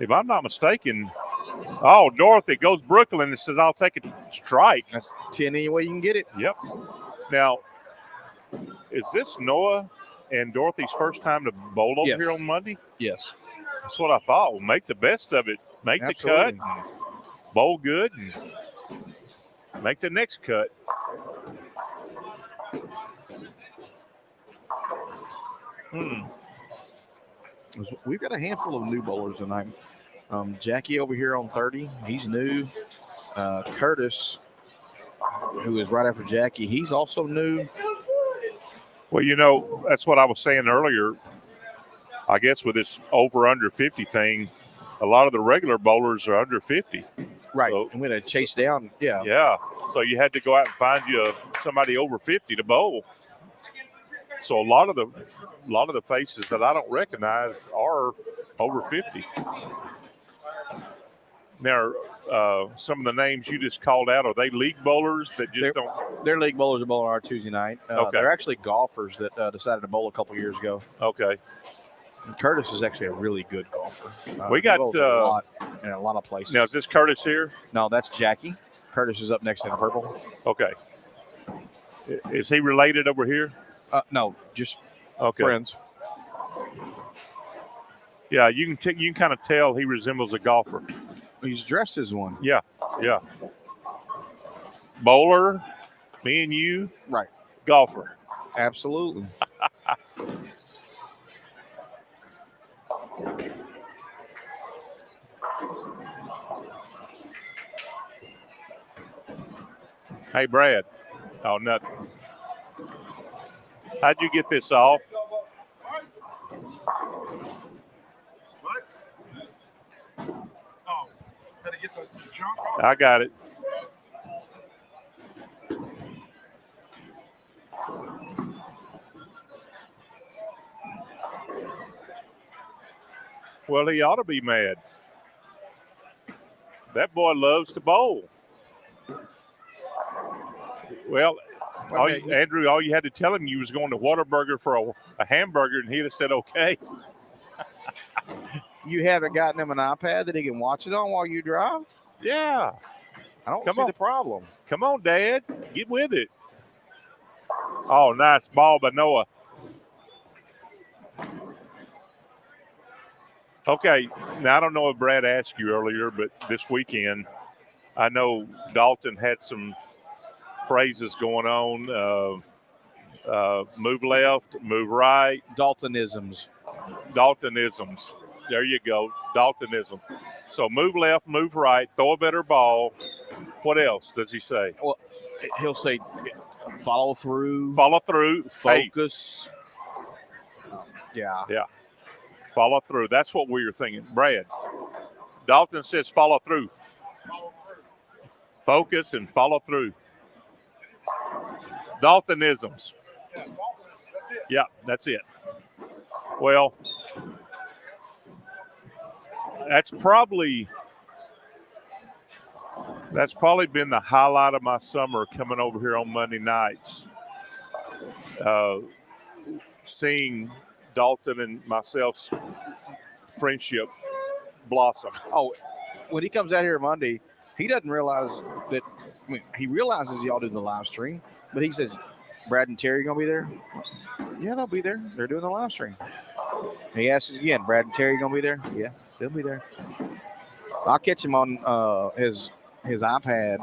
B: If I'm not mistaken, Dorothy goes Brooklyn and says, I'll take a strike.
H: That's 10 any way you can get it.
B: Yep. Now, is this Noah and Dorothy's first time to bowl over here on Monday?
H: Yes.
B: That's what I thought. Well, make the best of it. Make
H: Absolutely.
B: the cut. Bowl good. And make the next cut.
H: We've got a handful of new bowlers tonight. Jackie over here on 30, he's new. Curtis, who is right after Jackie, he's also new.
B: Well, you know, that's what I was saying earlier. I guess with this over-under 50 thing, a lot of the regular bowlers are under 50.
H: Right.
B: So,
H: I'm going to chase down. Yeah.
B: Yeah. So you had to go out and find you somebody over 50 to bowl. So a lot of the faces that I don't recognize are over 50. Now, some of the names you just called out, are they league bowlers that just don't?
H: They're league bowlers that bowl on our Tuesday night.
B: Okay.
H: They're actually golfers that decided to bowl a couple years ago.
B: Okay.
H: And Curtis is actually a really good golfer.
B: We got
H: a lot in a lot of places.
B: Now, is this Curtis here?
H: No, that's Jackie. Curtis is up next in purple.
B: Okay. Is he related over here?
H: No, just
B: okay.
H: Friends.
B: Yeah, you can kind of tell he resembles a golfer.
H: He's dressed as one.
B: Yeah, yeah. Bowler, me and you.
H: Right.
B: Golfer.
H: Absolutely.
B: Hey, Brad. Oh, nothing. How'd you get this off?
A: What? Oh, had to get the junk off?
B: I got it. Well, he ought to be mad. That boy loves to bowl. Well, Andrew, all you had to tell him you was going to Whataburger for a hamburger, and he'd have said okay.
H: You haven't gotten him an iPad that he can watch it on while you drive?
B: Yeah.
H: I don't see the problem.
B: Come on, Dad. Get with it. Oh, nice ball by Noah. Okay, now I don't know if Brad asked you earlier, but this weekend, I know Dalton had some phrases going on. Move left, move right.
H: Daltonisms.
B: There you go, Daltonism. So move left, move right, throw a better ball. What else does he say?
H: Well, he'll say follow through.
B: Focus.
H: Hey. Yeah.
B: Follow through. That's what we were thinking. Brad, Dalton says follow through. Focus and follow through. Daltonisms. Yeah, that's it. Well, that's probably been the highlight of my summer coming over here on Monday nights. Seeing Dalton and myself's friendship blossom.
H: Oh, when he comes out here Monday, he doesn't realize that. I mean, he realizes y'all do the live stream, but he says, "Brad and Terry gonna be there?" Yeah, they'll be there. They're doing the live stream. And he asks again, "Brad and Terry gonna be there?" Yeah, they'll be there. I'll catch him on his iPad.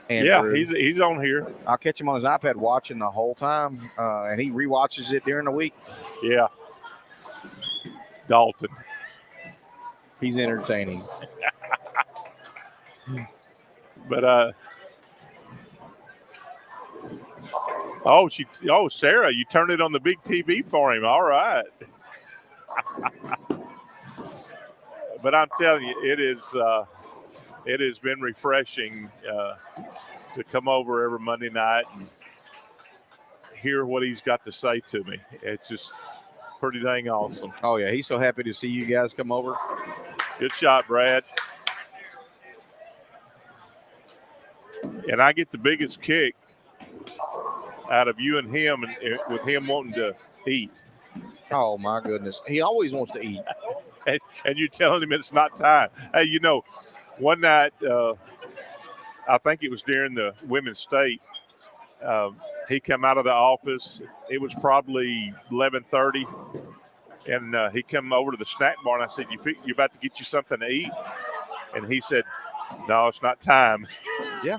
B: Yeah, he's on here.
H: I'll catch him on his iPad watching the whole time, and he rewatches it during the week.
B: Yeah, Dalton.
H: He's entertaining.
B: But Sarah, you turned it on the big TV for him. All right. But I'm telling you, it has been refreshing to come over every Monday night and hear what he's got to say to me. It's just pretty dang awesome.
H: Oh yeah, he's so happy to see you guys come over.
B: Good shot, Brad. And I get the biggest kick out of you and him, and with him wanting to eat.
H: Oh my goodness, he always wants to eat.
B: And you're telling him it's not time. Hey, one night, I think it was during the women's state, he come out of the office. It was probably 11:30, and he come over to the snack bar, and I said, "You about to get you something to eat?" And he said, "No, it's not time."
H: Yeah.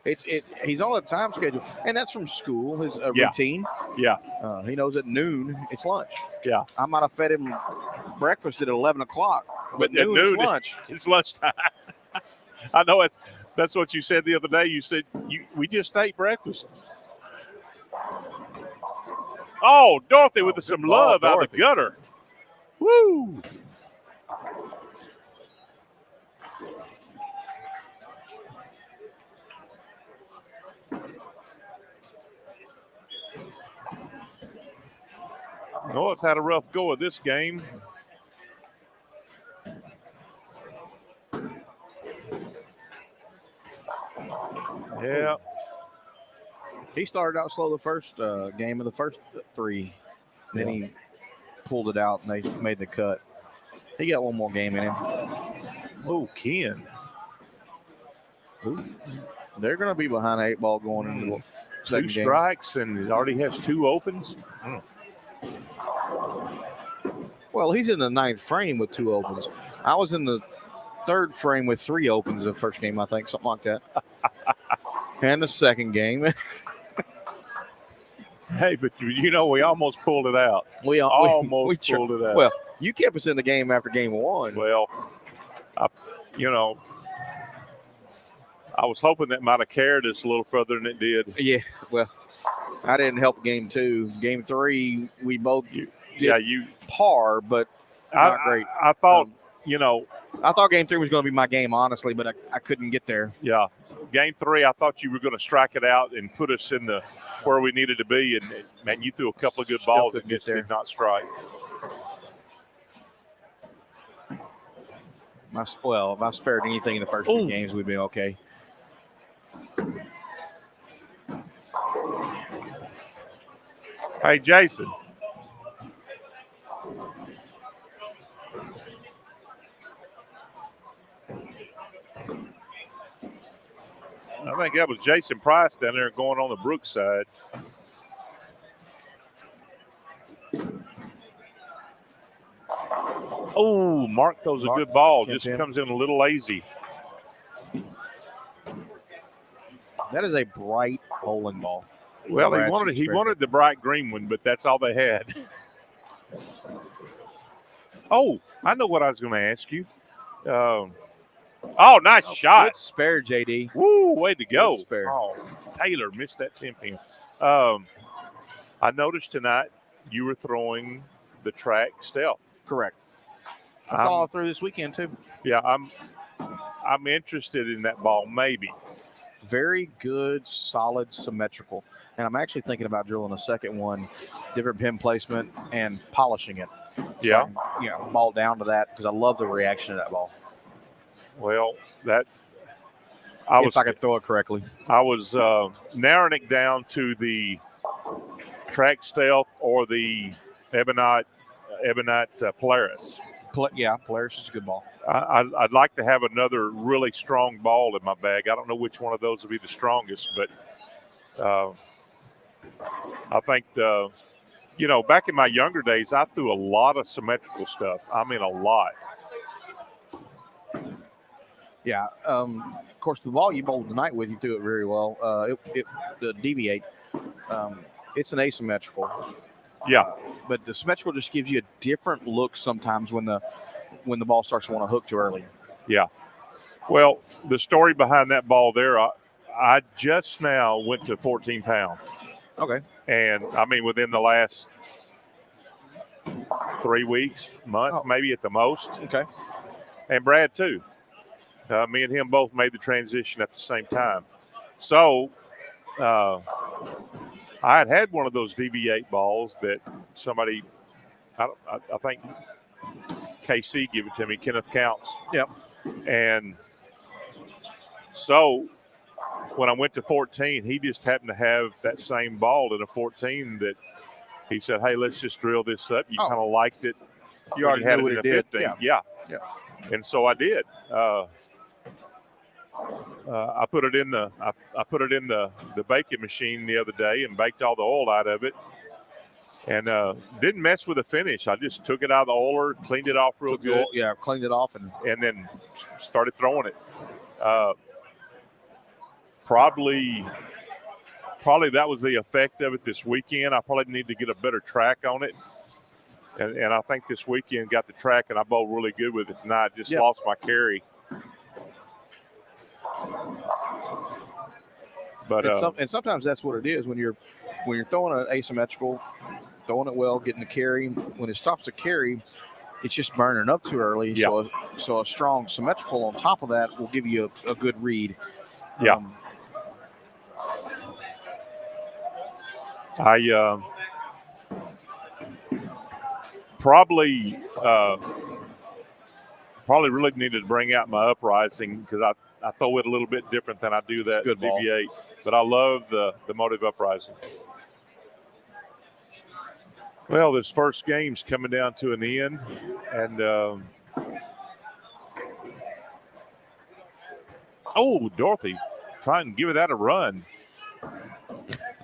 H: He's on a time schedule, and that's from school, his routine.
B: Yeah.
H: He knows at noon it's lunch.
B: Yeah.
H: I might have fed him breakfast at 11 o'clock, but
B: at noon
H: it's lunch.
B: It's lunchtime. I know that's what you said the other day. You said we just ate breakfast. Oh, Dorothy with some love out of the gutter. Woo! Noah's had a rough go of this game. Yeah.
H: He started out slow the first game of the first three. Then he pulled it out, and they made the cut. He got one more game in him.
B: Oh, Ken.
H: Ooh. They're going to be behind 8 ball going into the second game.
B: 2 strikes, and it already has 2 opens.
H: Well, he's in the 9th frame with 2 opens. I was in the 3rd frame with 3 opens the first game, I think, something like that. And the second game.
B: Hey, but we almost pulled it out. We almost pulled it out.
H: Well, you kept us in the game after game 1.
B: Well, I was hoping that might have carried us a little further than it did.
H: Yeah, well, I didn't help game 2. Game 3, we both did par, but not great.
B: I thought,
H: I thought game 3 was going to be my game, honestly, but I couldn't get there.
B: Yeah. Game 3, I thought you were going to strike it out and put us in where we needed to be, and man, you threw a couple of good balls that just did not strike.
H: Well, if I spared anything in the first 2 games, we'd be okay.
B: Hey, Jason. I think that was Jason Price down there going on the Brooks side. Oh, Mark throws a good ball. Just
H: 10-10.
B: comes in a little lazy.
H: That is a bright bowling ball.
B: Well, he wanted the bright green one, but that's all they had. Oh, I know what I was going to ask you. Nice shot.
H: Good spare, JD.
B: Woo, way to go.
H: Good spare.
B: Oh, Taylor missed that 10-pin. I noticed tonight you were throwing the track stealth.
H: Correct. That's all through this weekend, too.
B: Yeah, I'm interested in that ball, maybe.
H: Very good, solid, symmetrical. And I'm actually thinking about drilling a second one, different pin placement, and polishing it.
B: Yeah.
H: So ball down to that because I love the reaction of that ball.
B: Well,
H: if I could throw it correctly.
B: I was narrowing it down to the track stealth or the Ebonite Polaris.
H: Polaris is a good ball.
B: I'd like to have another really strong ball in my bag. I don't know which one of those would be the strongest, but I think back in my younger days, I threw a lot of symmetrical stuff. I mean, a lot.
H: Yeah. Of course, the ball you bowled tonight with, you threw it very well. The deviate. It's an asymmetrical.
B: Yeah.
H: But the symmetrical just gives you a different look sometimes when the ball starts to want to hook too early.
B: Yeah. Well, the story behind that ball there, I just now went to 14 pounds.
H: Okay.
B: And, I mean, within the last 3 weeks, month, maybe at the most.
H: Okay.
B: And Brad, too. Me and him both made the transition at the same time. So, I had one of those DV8 balls that somebody, I think KC gave it to me, Kenneth Counts.
H: Yep.
B: And so when I went to 14, he just happened to have that same ball in a 14 that he said, hey, let's just drill this up. You kind of liked it.
H: You already
B: had
H: knew
B: it
H: what
B: in
H: it
B: a
H: did.
B: 15. Yeah. And so I did. I put it in the baking machine the other day and baked all the oil out of it, and didn't mess with the finish. I just took it out of the oiler, cleaned it off real good.
H: Yeah, cleaned it off and
B: then started throwing it. Probably that was the effect of it this weekend. I probably need to get a better track on it. And I think this weekend got the track, and I bowled really good with it tonight. Just lost my carry. But
H: and sometimes that's what it is when you're throwing an asymmetrical, throwing it well, getting the carry. When it stops to carry, it's just burning up too early.
B: Yeah.
H: So a strong symmetrical on top of that will give you a good read.
B: Yeah. I probably really needed to bring out my uprising because I throw it a little bit different than I do that DV8. But I love the motive uprising. Well, this first game's coming down to an end, and Dorothy trying to give that a run.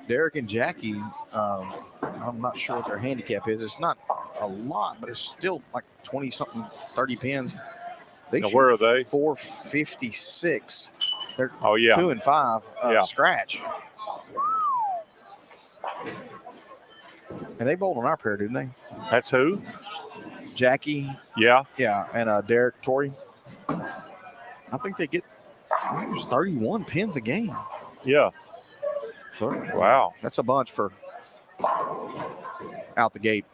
H: Derek and Jackie, I'm not sure what their handicap is. It's not a lot, but it's still like 20-something, 30 pins.
B: Where are they?
H: 456. They're 2 and 5 scratch. And they bowled on our pair, didn't they?
B: That's who?
H: Jackie.
B: Yeah.
H: Yeah, and Derek Torrey. I think it was 31 pins a game.
B: Yeah.
H: So,
B: wow.
H: That's a bunch for out the gate.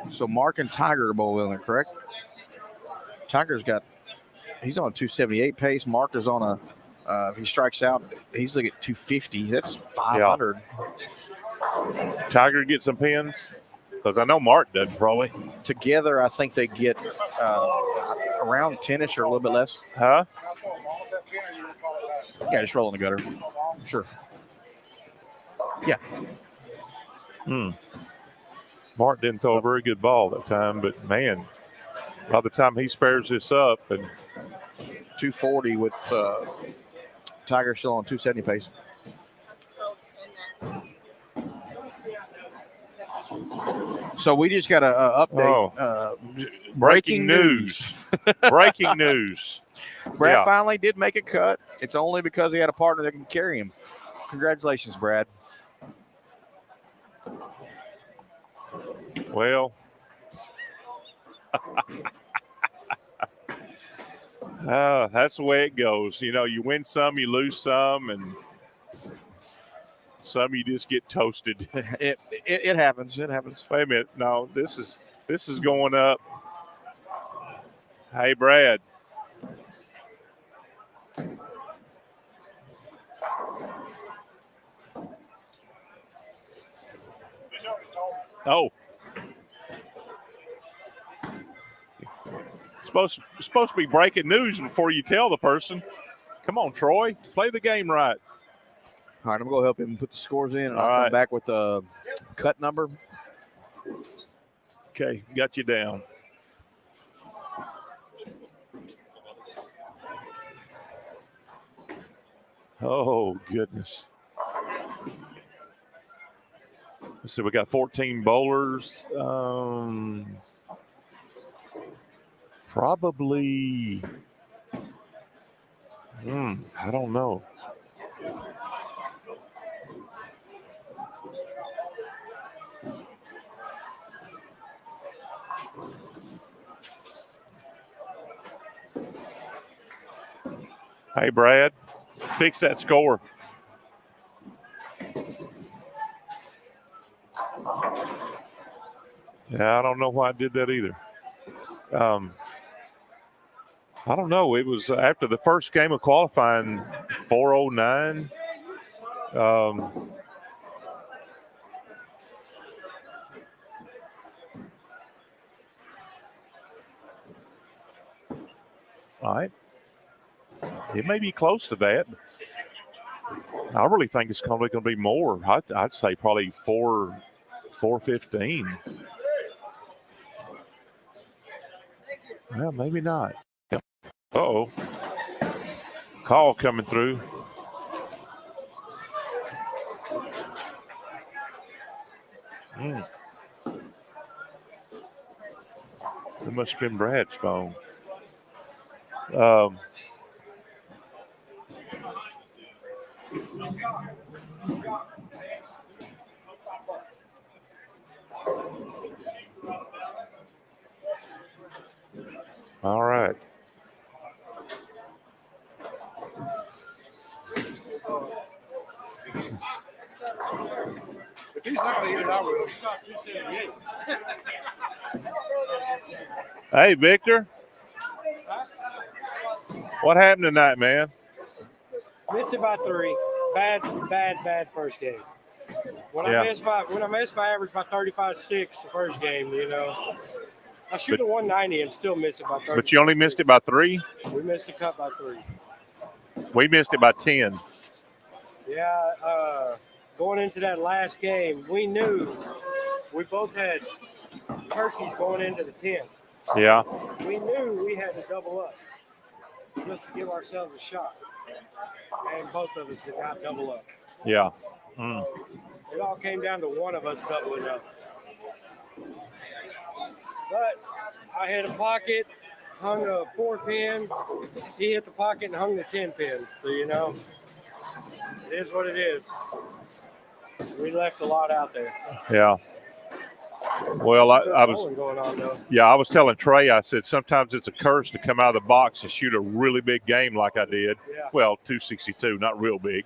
H: So Mark and Tiger are both in there, correct? He's on a 278 pace. Mark is on a, if he strikes out, he's looking at 250. That's 500.
B: Yeah. Tiger get some pins? Because I know Mark does probably.
H: Together, I think they get around 10-ish or a little bit less.
B: Huh?
H: Yeah, just roll in the gutter. Sure. Yeah.
B: Mark didn't throw a very good ball that time, but man, by the time he spares this up, and
H: 240 with Tiger still on 270 pace. So we just got an update.
B: Breaking news. Breaking news.
H: Brad finally did make a cut. It's only because he had a partner that can carry him. Congratulations, Brad.
B: Well, that's the way it goes. You know, you win some, you lose some, and some you just get toasted.
H: It happens. It happens.
B: Wait a minute. No, this is going up. Hey, Brad. Oh. Supposed to be breaking news before you tell the person. Come on, Troy. Play the game right.
H: All right, I'm going to go help him put the scores in, and I'll come back with the cut number.
B: Okay, got you down. Oh, goodness. Let's see, we got 14 bowlers. Probably, I don't know. Hey, Brad, fix that score. Yeah, I don't know why I did that either. I don't know. It was after the first game of qualifying, 409. All right. It may be close to that. I really think it's probably going to be more. I'd say probably 415. Well, maybe not. Uh-oh. Call coming through. It must have been Brad's phone. All right.
F: If he's not here, I will. He's not 278.
B: Hey, Victor. What happened tonight, man?
F: Missed it by 3. Bad first game. When I missed my average by 35 sticks the first game, you know. I shoot a 190 and still miss it by 30.
B: But you only missed it by 3?
F: We missed the cut by 3.
B: We missed it by 10.
F: Yeah, going into that last game, we knew we both had turkeys going into the 10.
B: Yeah.
F: We knew we had to double up just to give ourselves a shot. And both of us did not double up.
B: Yeah.
F: It all came down to one of us doubling up. But I hit a pocket, hung a 4-pin. He hit the pocket and hung the 10-pin. So, you know, it is what it is. We left a lot out there.
B: Yeah. Well, I was
F: going on, though.
B: Yeah, I was telling Trey, I said sometimes it's a curse to come out of the box and shoot a really big game like I did.
F: Yeah.
B: Well, 262, not real big,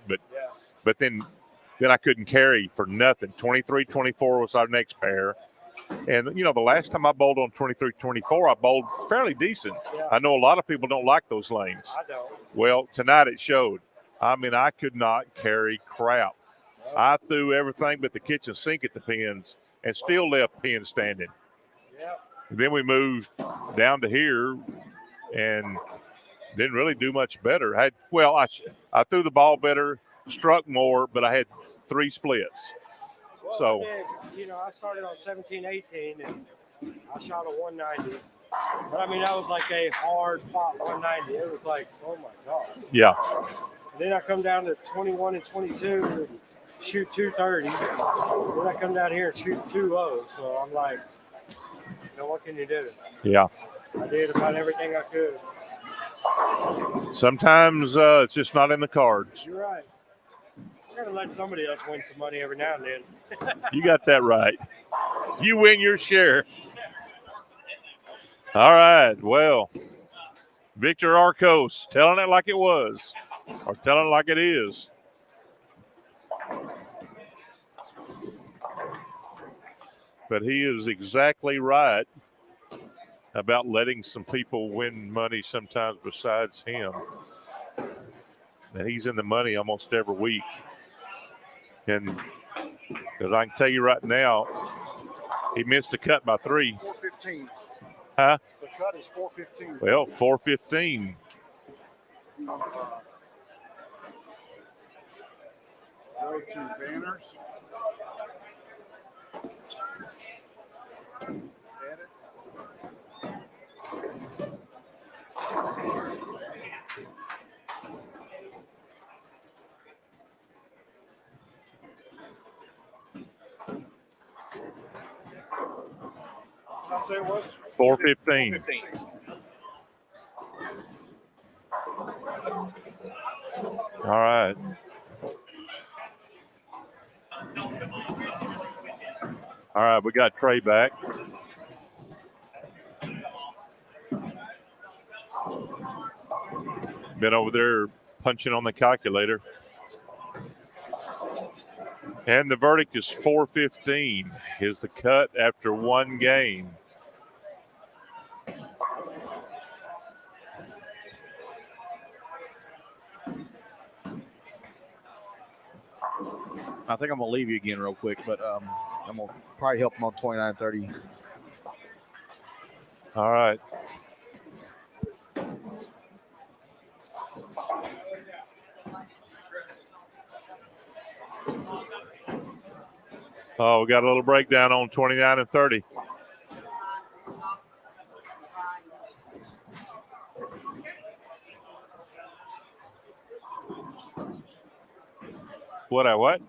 B: but then I couldn't carry for nothing. 23-24 was our next pair. And, you know, the last time I bowled on 23-24, I bowled fairly decent.
F: Yeah.
B: I know a lot of people don't like those lanes.
F: I don't.
B: Well, tonight it showed. I mean, I could not carry crap. Oh. I threw everything but the kitchen sink at the pins and still left pins standing.
F: Yeah.
B: Then we moved down to here and didn't really do much better. I threw the ball better, struck more, but I had 3 splits.
F: Well,
B: so,
F: I started on 17-18 and I shot a 190. But I mean, that was like a hard fought 190. It was like, oh my God.
B: Yeah.
F: And then I come down to 21 and 22. And shoot 230. Then I come down here and shoot 2-0. So I'm like, what can you do?
B: Yeah.
F: I did about everything I could.
B: Sometimes it's just not in the cards.
F: You're right. I gotta let somebody else win some money every now and then.
B: You got that right. You win your share. All right. Well, Victor Arcos telling it like it was, or telling it like it is. But he is exactly right about letting some people win money sometimes besides him. And he's in the money almost every week. And because I can tell you right now, he missed a cut by 3.
A: 415.
B: Huh?
A: The cut is 415.
B: Well, 415.
A: Go to banners. Edit. I'll say it was
B: 415.
G: 15.
B: All right. All right, we got Trey back. Been over there punching on the calculator. And the verdict is 415 is the cut after one game.
H: I think I'm going to leave you again real quick, but I'm going to probably help him on 29-30.
B: All right. Oh, we got a little breakdown on 29 and 30. What?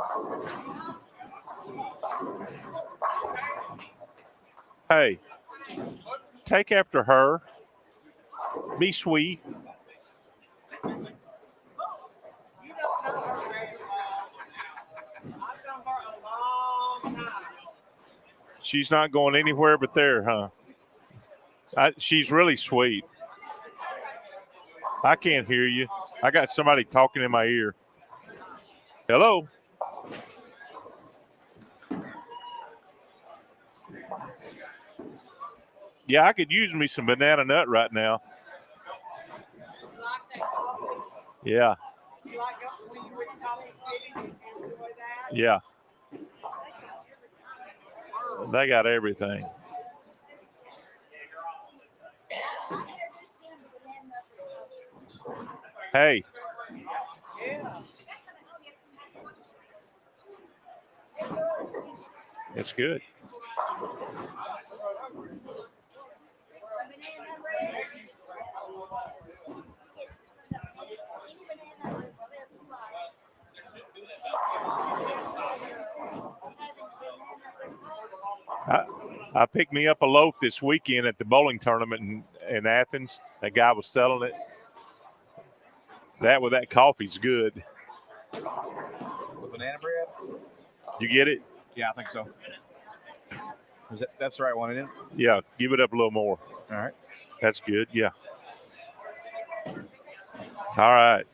B: Hey, take after her. Be sweet. She's not going anywhere but there, huh? She's really sweet. I can't hear you. I got somebody talking in my ear. Hello? Yeah, I could use me some banana nut right now. Yeah. Yeah. They got everything. Hey. It's good. I picked me up a loaf this weekend at the bowling tournament in Athens. That guy was selling it. That with that coffee's good.
H: With banana bread?
B: You get it?
H: Yeah, I think so. That's the right one, isn't it?
B: Yeah, give it up a little more.
H: All right.
B: That's good, yeah. All right.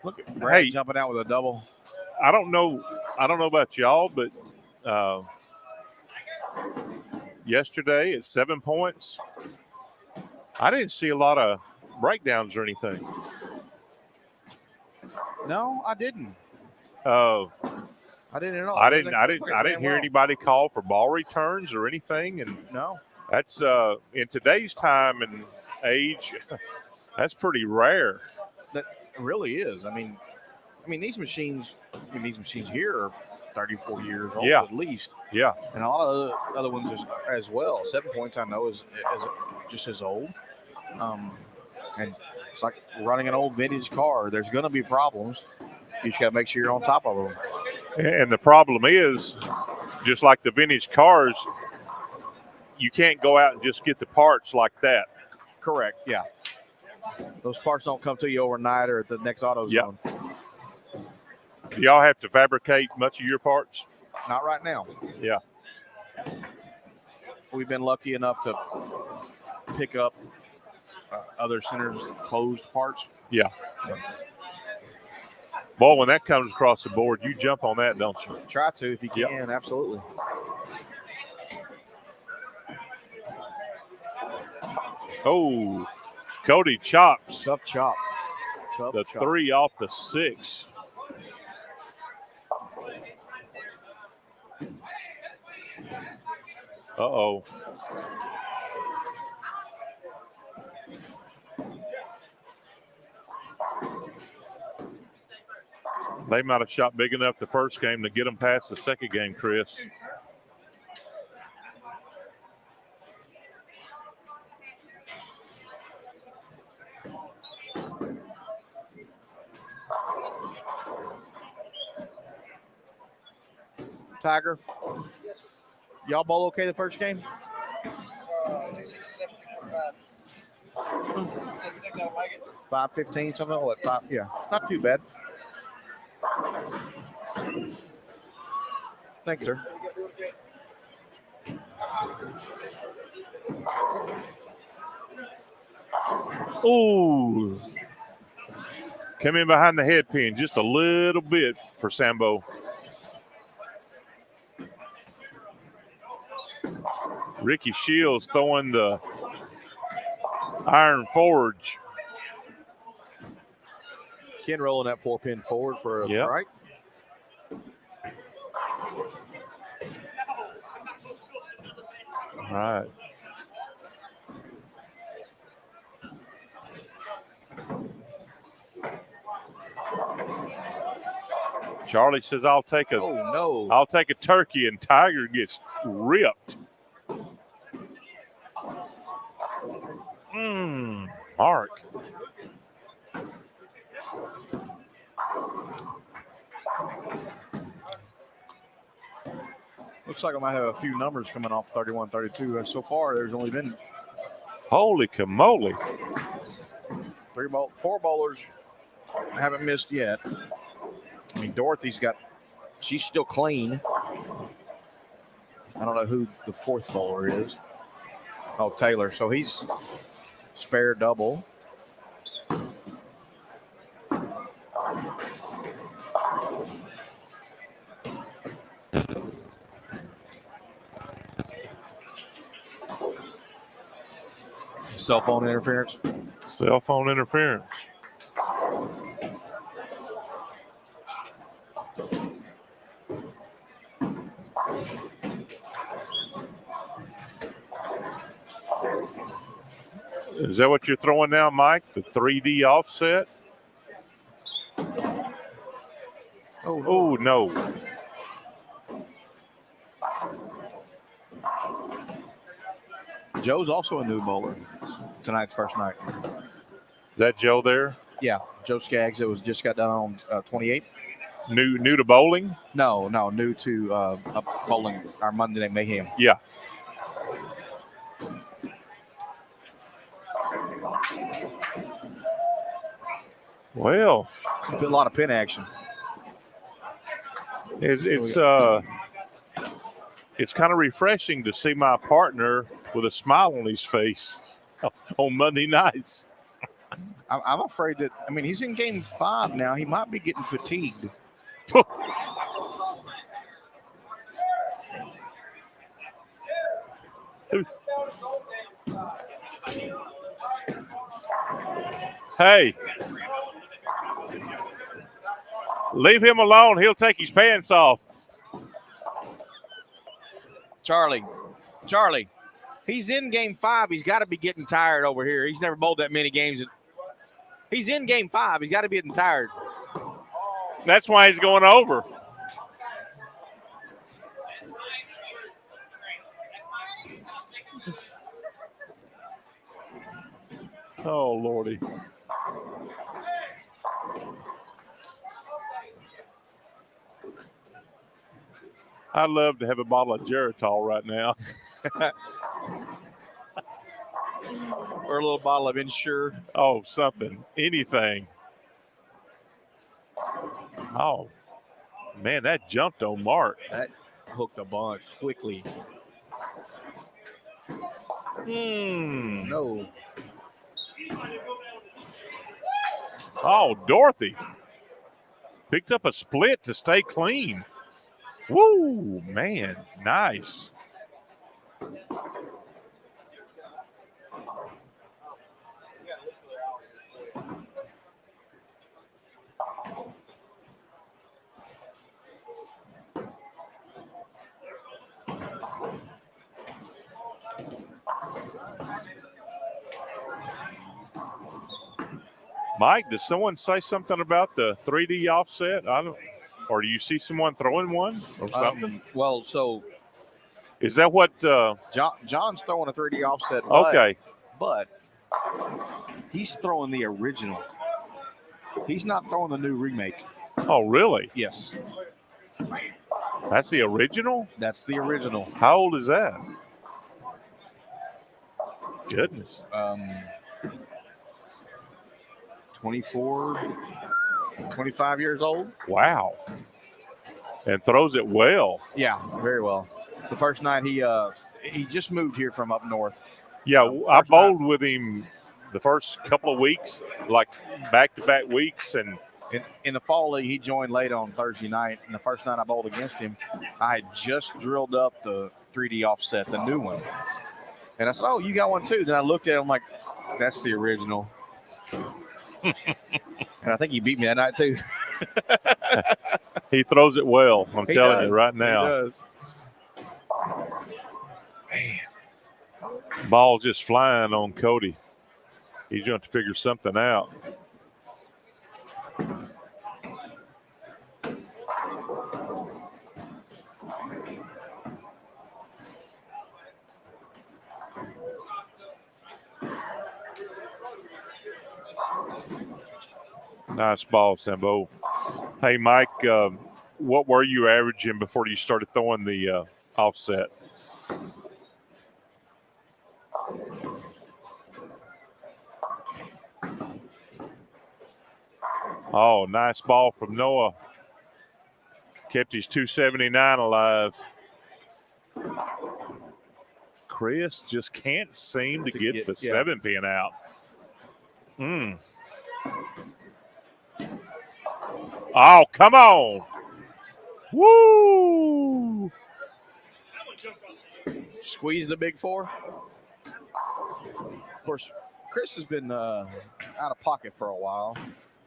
H: Look at Brad jumping out with a double.
B: I don't know about y'all, but yesterday at 7 points, I didn't see a lot of breakdowns or anything.
H: No, I didn't.
B: I
H: didn't at all.
B: I didn't hear anybody call for ball returns or anything, and
H: no,
B: that's in today's time and age, that's pretty rare.
H: That really is. I mean these machines here are 34 years old at least.
B: Yeah,
H: and a lot of the other ones as well. 7 points I know is just as old. And It's like running an old vintage car. There's going to be problems. You just got to make sure you're on top of them.
B: And the problem is, just like the vintage cars, you can't go out and just get the parts like that.
H: Correct, yeah. Those parts don't come to you overnight or at the next AutoZone.
B: Yep. Do y'all have to fabricate much of your parts?
H: Not right now.
B: Yeah.
H: We've been lucky enough to pick up other centers' closed parts.
B: Yeah. Boy, when that comes across the board, you jump on that, don't you?
H: Try to if you can, absolutely.
B: Oh, Cody chops.
H: Tough chop.
B: The 3 off the 6. Uh-oh. They might have shot big enough the first game to get them past the second game, Chris.
H: Tiger, y'all bowl okay the first game? 5:15, something like that. 5, yeah, not too bad. Thank you, sir.
B: Ooh. Come in behind the head pin just a little bit for Sambo. Ricky Shields throwing the iron forge.
H: Ken rolling that 4-pin forward for a strike.
B: All right. Charlie says, I'll take a turkey, and Tiger gets ripped. Mark.
H: Looks like I might have a few numbers coming off 31-32. So far, there's only been
B: holy camole.
H: 4 bowlers haven't missed yet. I mean, she's still clean. I don't know who the 4th bowler is. Oh, Taylor. So he's spare double. Cell phone interference.
B: Cell phone interference. Is that what you're throwing now, Mike? The 3D offset? Oh, no.
H: Joe's also a new bowler tonight's first night.
B: Is that Joe there?
H: Yeah, Joe Skaggs. It was just got done on 28.
B: New to bowling?
H: No, new to bowling, our Monday Night Mayhem.
B: Yeah. Well,
H: it's a lot of pin action.
B: It's kind of refreshing to see my partner with a smile on his face on Monday nights.
H: I'm afraid that, I mean, he's in game 5 now. He might be getting fatigued.
B: Hey, leave him alone. He'll take his pants off.
H: Charlie, he's in game 5. He's got to be getting tired over here. He's never bowled that many games. He's in game 5. He's got to be getting tired.
B: That's why he's going over. Oh, Lordy. I'd love to have a bottle of Geritol right now.
H: Or a little bottle of Ensure.
B: Oh, something. Anything. Oh, man, that jumped on Mark.
H: That hooked a bunch quickly. No.
B: Oh, Dorothy picked up a split to stay clean. Woo, man, nice. Mike, does someone say something about the 3D offset? Or do you see someone throwing one or something?
H: Well, so
B: is that what
H: John's throwing a 3D offset?
B: Okay,
H: but he's throwing the original. He's not throwing the new remake.
B: Oh, really?
H: Yes.
B: That's the original?
H: That's the original.
B: How old is that? Goodness.
H: 24, 25 years old.
B: Wow. And throws it well.
H: Yeah, very well. The first night he just moved here from up north.
B: Yeah, I bowled with him the first couple of weeks, like back-to-back weeks. And
H: in the fall league, he joined late on Thursday night. And the first night I bowled against him, I had just drilled up the 3D offset, the new one. And I said, oh, you got one too? Then I looked at him like, that's the original. And I think he beat me that night too.
B: He throws it well. I'm telling you right now.
H: He does.
B: Man. Ball just flying on Cody. He's going to have to figure something out. Nice ball, Sambo. Hey, Mike, what were you averaging before you started throwing the offset? Oh, nice ball from Noah. Kept his 279 alive. Chris just can't seem to get the 7-pin out. Oh, come on. Woo!
H: Squeeze the big four. Of course, Chris has been out of pocket for a while,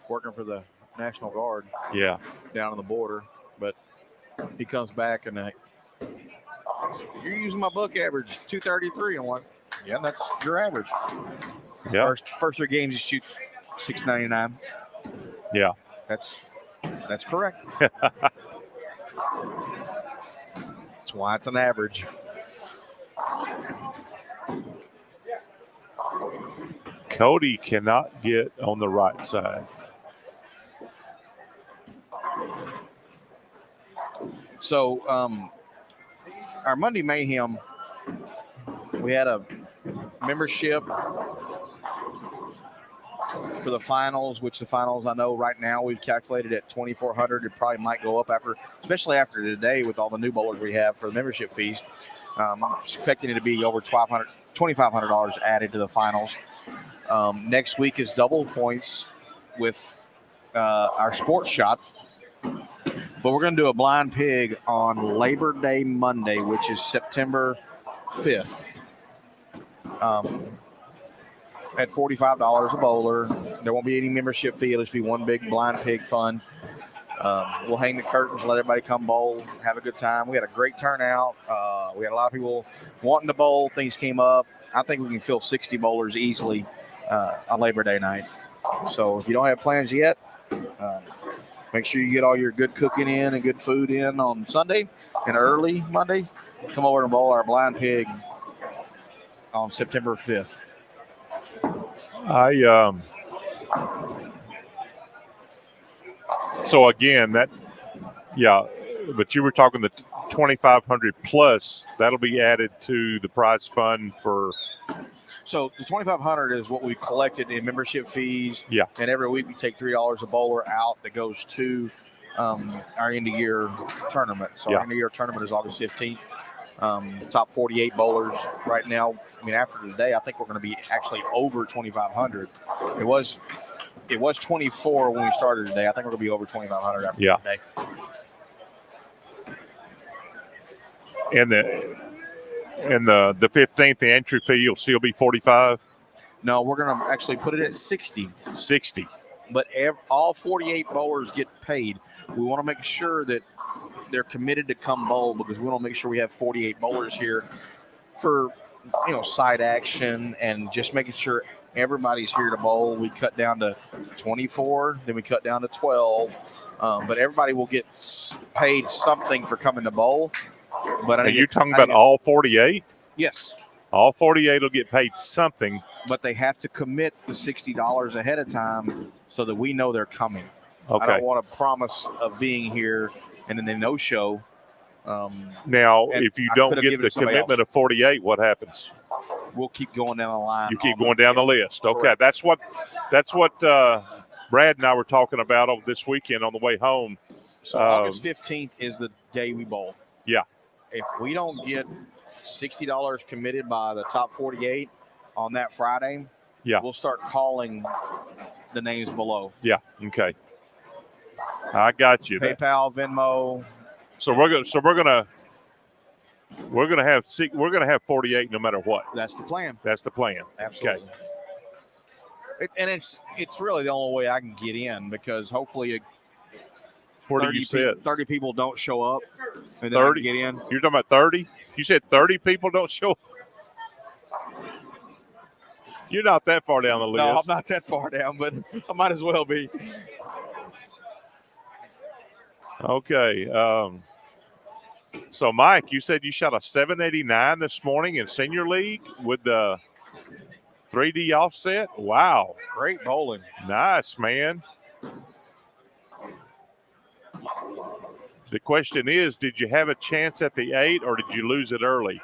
H: working for the National Guard.
B: Yeah.
H: Down on the border. But he comes back and you're using my book average, 233. I'm like, yeah, that's your average.
B: Yeah.
H: First 3 games, he shoots 699.
B: Yeah.
H: That's correct. That's why it's an average.
B: Cody cannot get on the right side.
H: So our Monday Mayhem, we had a membership for the finals, which the finals I know right now we've calculated at $2,400. It probably might go up especially after today with all the new bowlers we have for the membership fees. I'm expecting it to be over $2,500 added to the finals. Next week is double points with our sports shop. But we're going to do a blind pig on Labor Day Monday, which is September 5th. At $45 a bowler. There won't be any membership fee. It'll just be one big blind pig fun. We'll hang the curtains, let everybody come bowl, have a good time. We had a great turnout. We had a lot of people wanting to bowl. Things came up. I think we can fill 60 bowlers easily on Labor Day night. So if you don't have plans yet, make sure you get all your good cooking in and good food in on Sunday and early Monday. Come over and bowl our blind pig on September 5th.
B: So again, but you were talking the $2,500 plus, that'll be added to the prize fund for.
H: So the $2,500 is what we collected in membership fees.
B: Yeah.
H: And every week we take $3 a bowler out that goes to our end of year tournament. So our end of year tournament is August 15th. Top 48 bowlers right now. I mean, after today, I think we're going to be actually over 2,500. It was 24 when we started today. I think we're going to be over 2,500 after today.
B: And the 15th, the entry fee will still be 45.
H: No, we're going to actually put it at 60.
B: 60.
H: But all 48 bowlers get paid. We want to make sure that they're committed to come bowl because we want to make sure we have 48 bowlers here for, side action and just making sure everybody's here to bowl. We cut down to 24, then we cut down to 12. But everybody will get paid something for coming to bowl. But
B: are you talking about all 48?
H: Yes.
B: All 48 will get paid something.
H: But they have to commit the $60 ahead of time so that we know they're coming.
B: Okay.
H: I don't want a promise of being here and then they no-show.
B: Now, if you don't get the commitment of 48, what happens?
H: We'll keep going down the line.
B: You keep going down the list. Okay, that's what Brad and I were talking about over this weekend on the way home.
H: So August 15th is the day we bowl.
B: Yeah.
H: If we don't get $60 committed by the top 48 on that Friday, we'll start calling the names below.
B: Yeah. Okay. I got you.
H: PayPal, Venmo.
B: So we're gonna have 48 no matter what.
H: That's the plan.
B: That's the plan.
H: Absolutely. Okay. And it's really the only way I can get in because hopefully.
B: Where do you sit?
H: 30 people don't show up, and then
B: 30
H: I can get in.
B: You're talking about 30? You said 30 people don't show up. You're not that far down the list.
H: No, I'm not that far down, but I might as well be.
B: Okay. So, Mike, you said you shot a 789 this morning in senior league with the 3D offset. Wow.
H: Great bowling.
B: Nice, man. The question is, did you have a chance at the 8 or did you lose it early?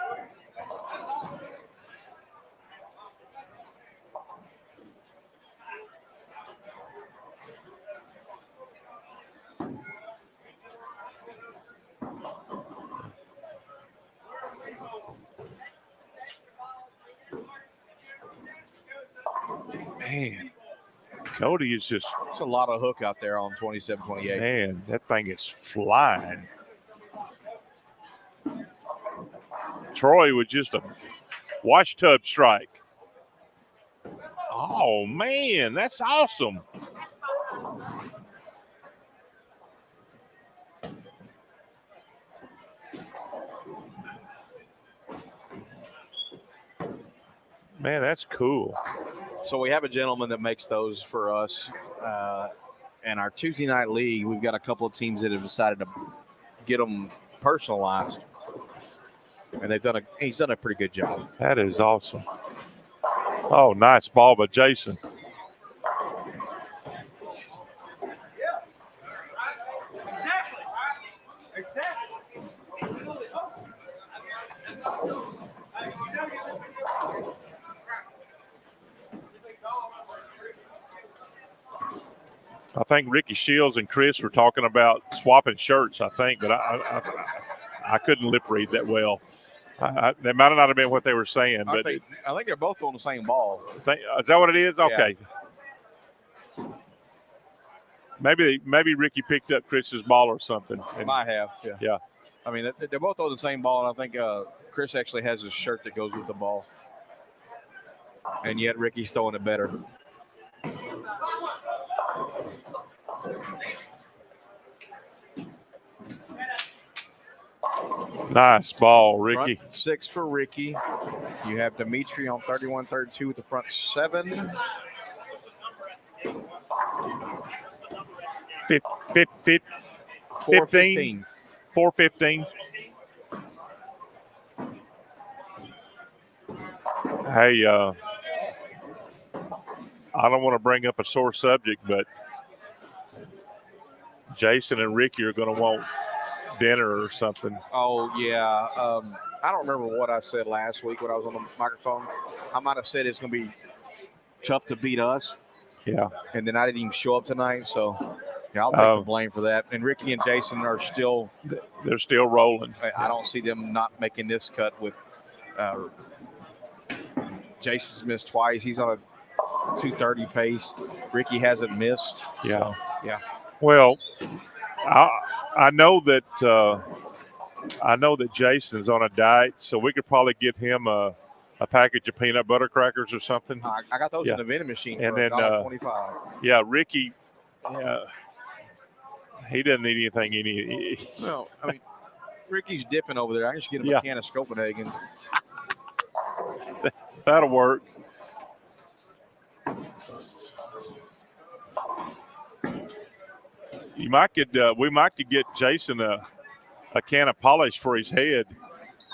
B: Man, Cody is just.
H: There's a lot of hook out there on 27, 28.
B: Man, that thing is flying. Troy with just a wash tub strike. Oh, man, that's awesome. Man, that's cool.
H: So we have a gentleman that makes those for us. And our Tuesday night league, we've got a couple of teams that have decided to get them personalized. And he's done a pretty good job.
B: That is awesome. Oh, nice ball by Jason. I think Ricky Shields and Chris were talking about swapping shirts, I think, but I couldn't lip read that well. That might not have been what they were saying.
H: I think they're both on the same ball.
B: Is that what it is? Okay. Yeah. Maybe Ricky picked up Chris's ball or something.
H: Might have,
B: yeah.
H: I mean, they're both on the same ball, and I think Chris actually has a shirt that goes with the ball. And yet Ricky's throwing it better.
B: Nice ball, Ricky.
H: Front 6 for Ricky. You have Dimitri on 31-32 with the front 7.
B: 415. 415. Hey, I don't want to bring up a sore subject, but Jason and Ricky are going to want dinner or something.
H: Oh, yeah. I don't remember what I said last week when I was on the microphone. I might have said it's going to be tough to beat us.
B: Yeah.
H: And then I didn't even show up tonight, so yeah, I'll take the blame for that. And Ricky and Jason are still –
B: they're still rolling.
H: I don't see them not making this cut with Jason's missed twice. He's on a 230 pace. Ricky hasn't missed.
B: Yeah.
H: So, yeah.
B: Well, I know that Jason's on a diet, so we could probably get him a package of peanut butter crackers or something.
H: I got those in the vending machine
B: and
H: for
B: then
H: $1.25.
B: Yeah, Ricky, he doesn't need anything.
H: No, I mean, Ricky's dipping over there. I can just get him a can of Copenhagen.
B: That'll work. We might could get Jason a can of polish for his head.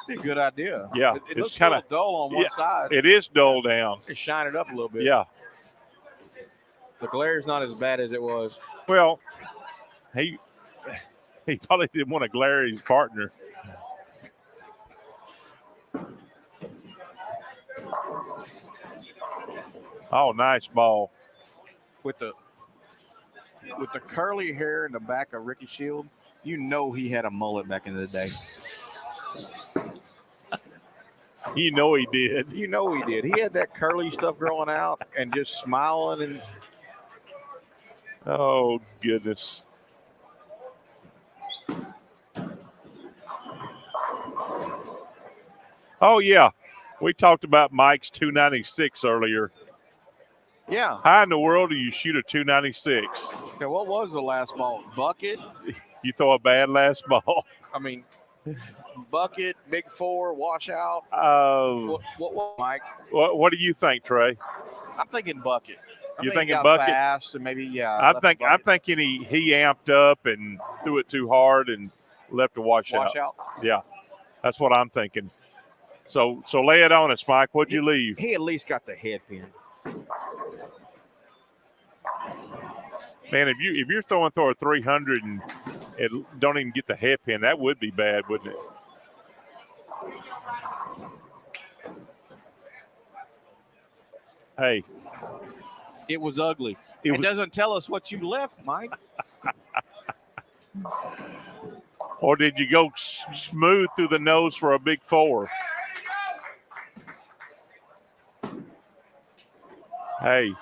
H: Be a good idea.
B: Yeah,
H: it looks kind of dull on one side.
B: It is dull down.
H: Just shine it up a little bit.
B: Yeah.
H: The glare is not as bad as it was.
B: Well, he probably didn't want to glare at his partner. Oh, nice ball.
H: With the curly hair in the back of Ricky Shield, you know he had a mullet back in the day.
B: You know he did.
H: You know he did. He had that curly stuff growing out and just smiling and.
B: Oh, goodness. Oh, yeah. We talked about Mike's 296 earlier.
H: Yeah.
B: How in the world do you shoot a 296?
H: Okay, what was the last ball? Bucket?
B: You throw a bad last ball.
H: I mean, bucket, big four, washout. What, Mike?
B: What do you think, Trey?
H: I'm thinking bucket.
B: You're thinking bucket?
H: Fast and maybe, yeah.
B: I'm thinking he amped up and threw it too hard and left a washout. Yeah, that's what I'm thinking. So lay it on us, Mike. What'd you leave?
H: He at least got the head pin.
B: Man, if you're throwing through a 300 and it don't even get the head pin, that would be bad, wouldn't it? Hey.
H: It was ugly. It doesn't tell us what you left, Mike.
B: Or did you go smooth through the nose for a big four? Hey,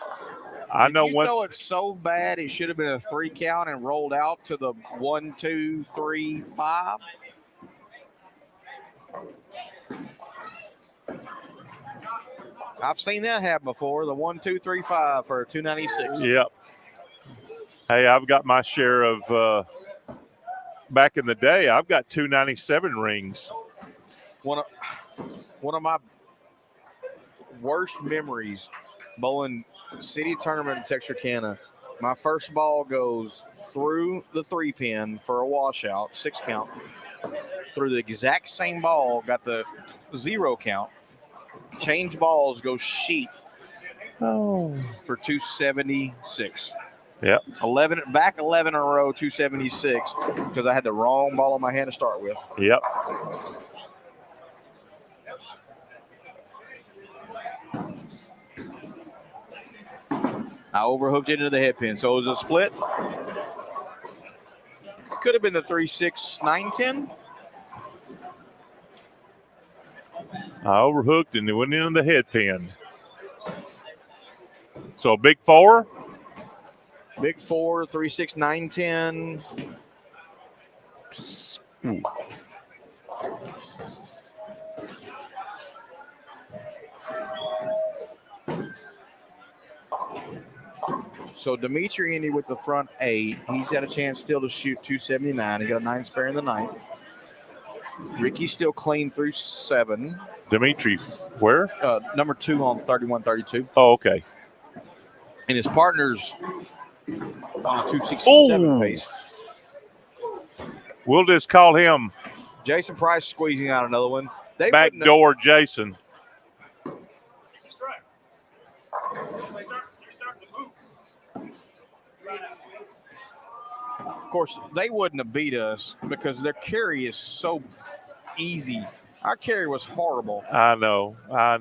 B: I know
H: you know it's so bad it should have been a 3 count and rolled out to the 1, 2, 3, 5. I've seen that happen before. The 1, 2, 3, 5 for a 296.
B: Yep. Hey, I've got my share of. Back in the day, I've got 297 rings.
H: One of my worst memories bowling city tournament in Texarkana. My first ball goes through the 3-pin for a washout, 6 count. Through the exact same ball, got the 0 count. Change balls, go sheet.
B: Oh.
H: For 276.
B: Yep.
H: 11 in a row, 276, because I had the wrong ball in my hand to start with.
B: Yep.
H: I overhooked it into the head pin, so it was a split. Could have been the 3-6, 9-10.
B: I overhooked and it went into the head pin. So a big four?
H: Big 4, 3-6, 9-10. So Dimitri ended with the front 8. He's got a chance still to shoot 279. He got a 9 spare in the 9th. Ricky's still clean through 7.
B: Dimitri, where?
H: Number 2 on 31-32.
B: Oh, okay.
H: And his partner's on a 267 pace.
B: We'll just call him
H: Jason Price squeezing out another one.
B: Backdoor Jason.
F: It's a strike. You're starting to move.
H: course, they wouldn't have beat us because their carry is so easy. Our carry was horrible.
B: I know.
H: I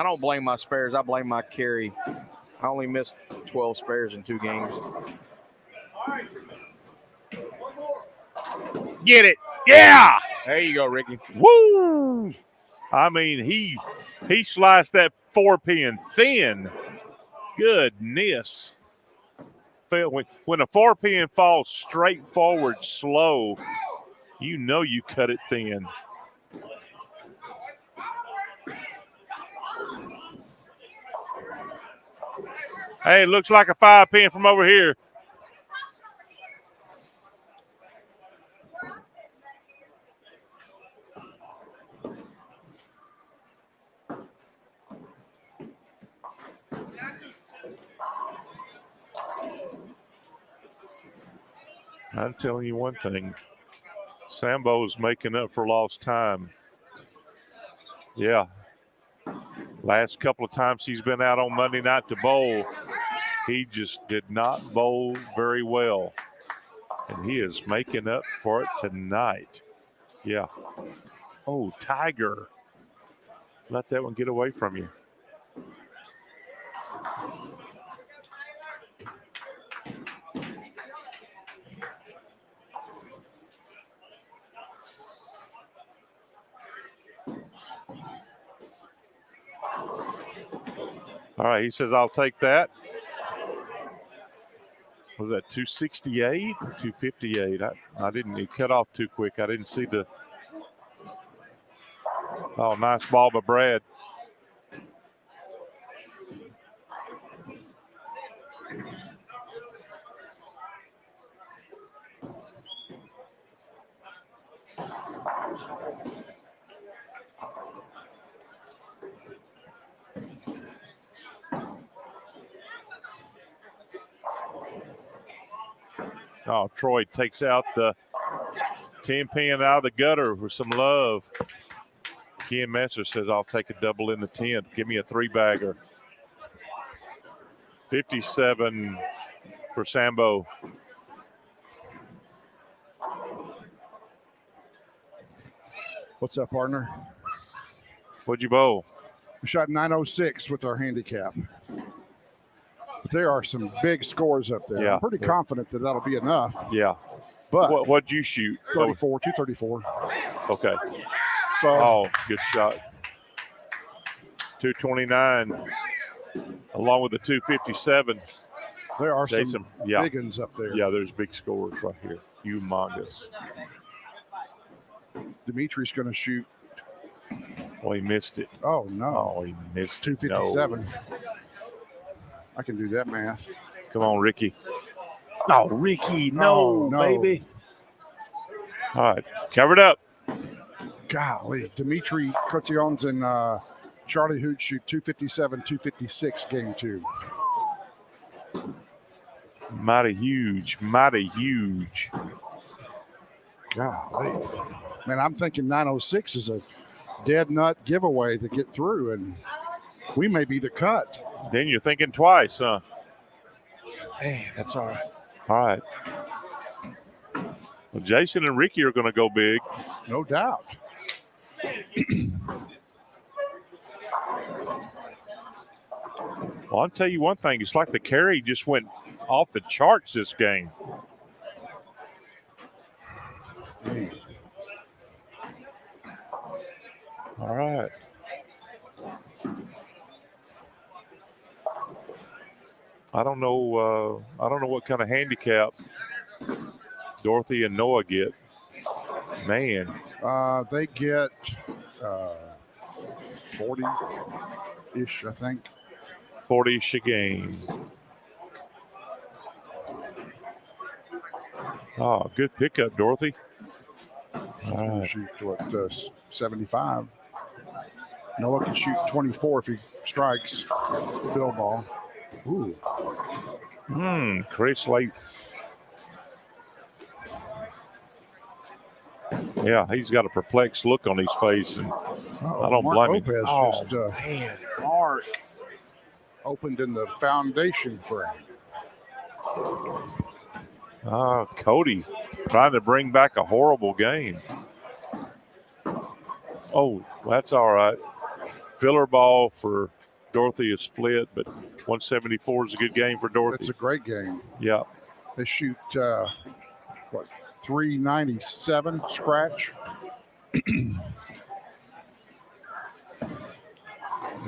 H: don't blame my spares. I blame my carry. I only missed 12 spares in 2 games.
B: Get it. Yeah.
H: There you go, Ricky.
B: Woo. I mean, he sliced that 4-pin thin. Goodness. When a 4-pin falls straight forward slow, you know you cut it thin. Hey, it looks like a 5-pin from over here. I'm telling you one thing. Sambo's making up for lost time. Yeah. Last couple of times he's been out on Monday night to bowl, he just did not bowl very well. And he is making up for it tonight. Yeah. Oh, Tiger. Let that one get away from you. All right, he says, I'll take that. Was that 268 or 258? I didn't, he cut off too quick. I didn't see the. Oh, nice ball by Brad. Oh, Troy takes out the 10-pin out of the gutter with some love. Ken Messer says, I'll take a double in the 10th. Give me a 3-bagger. 57 for Sambo.
A: What's up, partner?
B: What'd you bowl?
A: We shot 906 with our handicap. But there are some big scores up there.
B: Yeah.
A: I'm pretty confident that that'll be enough.
B: Yeah.
A: But
B: what'd you shoot?
A: 34, 234.
B: Okay.
A: So,
B: oh, good shot. 229 along with the 257.
A: There are
B: Jason,
A: some
B: yeah.
A: big ones up there.
B: Yeah, there's big scores right here. Humongous.
A: Dimitri's going to shoot.
B: Well, he missed it.
A: Oh, no.
B: Oh, he missed
A: 257.
B: No.
A: I can do that math.
B: Come on, Ricky. Oh, Ricky, no, baby. All right, covered up.
A: Golly, Dimitri Cotillones and Charlie Hoots shoot 257, 256 game 2.
B: Mighty huge, mighty huge.
A: Golly. Man, I'm thinking 906 is a dead nut giveaway to get through, and we may be the cut.
B: Then you're thinking twice, huh?
A: Man, that's all right.
B: All right. Well, Jason and Ricky are going to go big.
A: No doubt.
B: Well, I'll tell you one thing. It's like the carry just went off the charts this game.
A: Man.
B: All right. I don't know what kind of handicap Dorothy and Noah get. Man.
A: They get 40-ish, I think.
B: 40-ish a game. Oh, good pickup, Dorothy. All right.
A: Shoot what, 75. Noah can shoot 24 if he strikes. Field ball. Ooh.
B: Chris Lake. Yeah, he's got a perplexed look on his face, and I don't
A: Mark
B: blame
A: Lopez
B: him.
A: just,
B: man, Mark.
A: Opened in the foundation frame.
B: Cody trying to bring back a horrible game. Oh, that's all right. Filler ball for Dorothy is split, but 174 is a good game for Dorothy.
A: It's a great game.
B: Yeah.
A: They shoot, 397 scratch.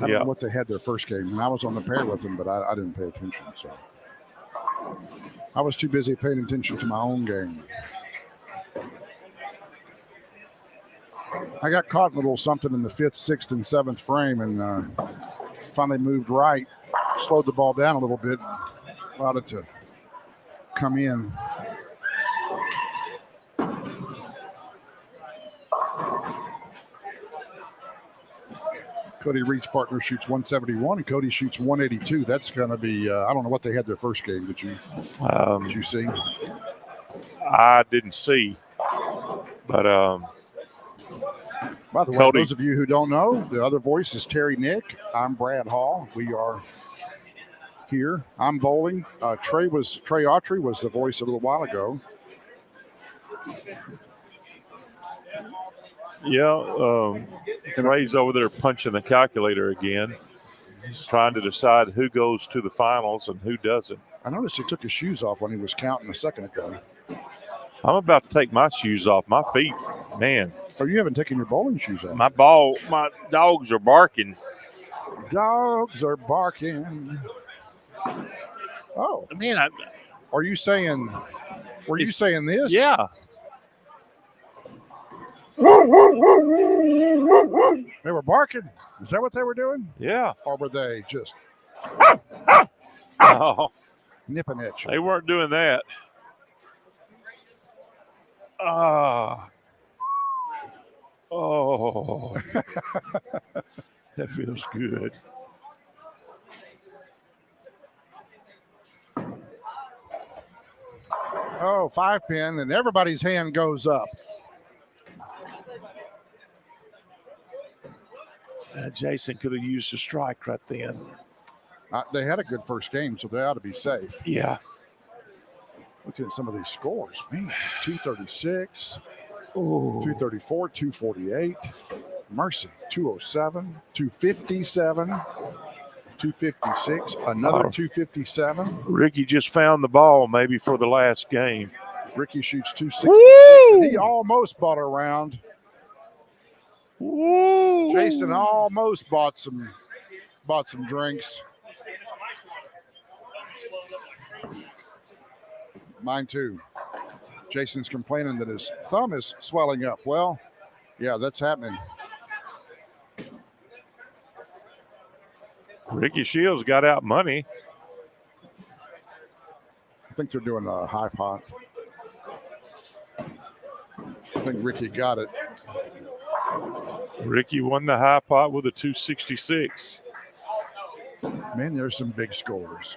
A: I don't know what they had their first game. And I was on the pair with them, but I didn't pay attention. So I was too busy paying attention to my own game. I got caught in a little something in the 5th, 6th, and 7th frame and finally moved right, slowed the ball down a little bit, allowed it to come in. Cody Reed's partner shoots 171, and Cody shoots 182. That's going to be, I don't know what they had their first game. Did you see?
B: I didn't see. But
A: by the way,
B: Cody,
A: those of you who don't know, the other voice is Terry Nick. I'm Brad Hall. We are here. I'm bowling. Trey Autry was the voice a little while ago.
B: Yeah, Trey's over there punching the calculator again. He's trying to decide who goes to the finals and who doesn't.
A: I noticed he took his shoes off when he was counting a second ago.
B: I'm about to take my shoes off. My feet, man.
A: Oh, you haven't taken your bowling shoes off?
B: My dogs are barking.
A: Dogs are barking. Oh.
B: Man,
A: were you saying this?
B: Yeah.
A: They were barking. Is that what they were doing?
B: Yeah.
A: Or were they just nipping at you?
B: They weren't doing that. Oh. That feels good.
A: Oh, 5-pin, and everybody's hand goes up.
B: Jason could have used a strike right then.
A: They had a good first game, so they ought to be safe.
B: Yeah.
A: Looking at some of these scores, man. 236,
B: Ooh.
A: 234, 248. Mercy, 207, 257, 256, another 257.
B: Ricky just found the ball maybe for the last game.
A: Ricky shoots 260. He almost bought a round.
B: Woo.
A: Jason almost bought some drinks. Mine too. Jason's complaining that his thumb is swelling up. Well, yeah, that's happening.
B: Ricky Shields got out money.
A: I think they're doing a high pot. I think Ricky got it.
B: Ricky won the high pot with a 266.
A: Man, there's some big scores.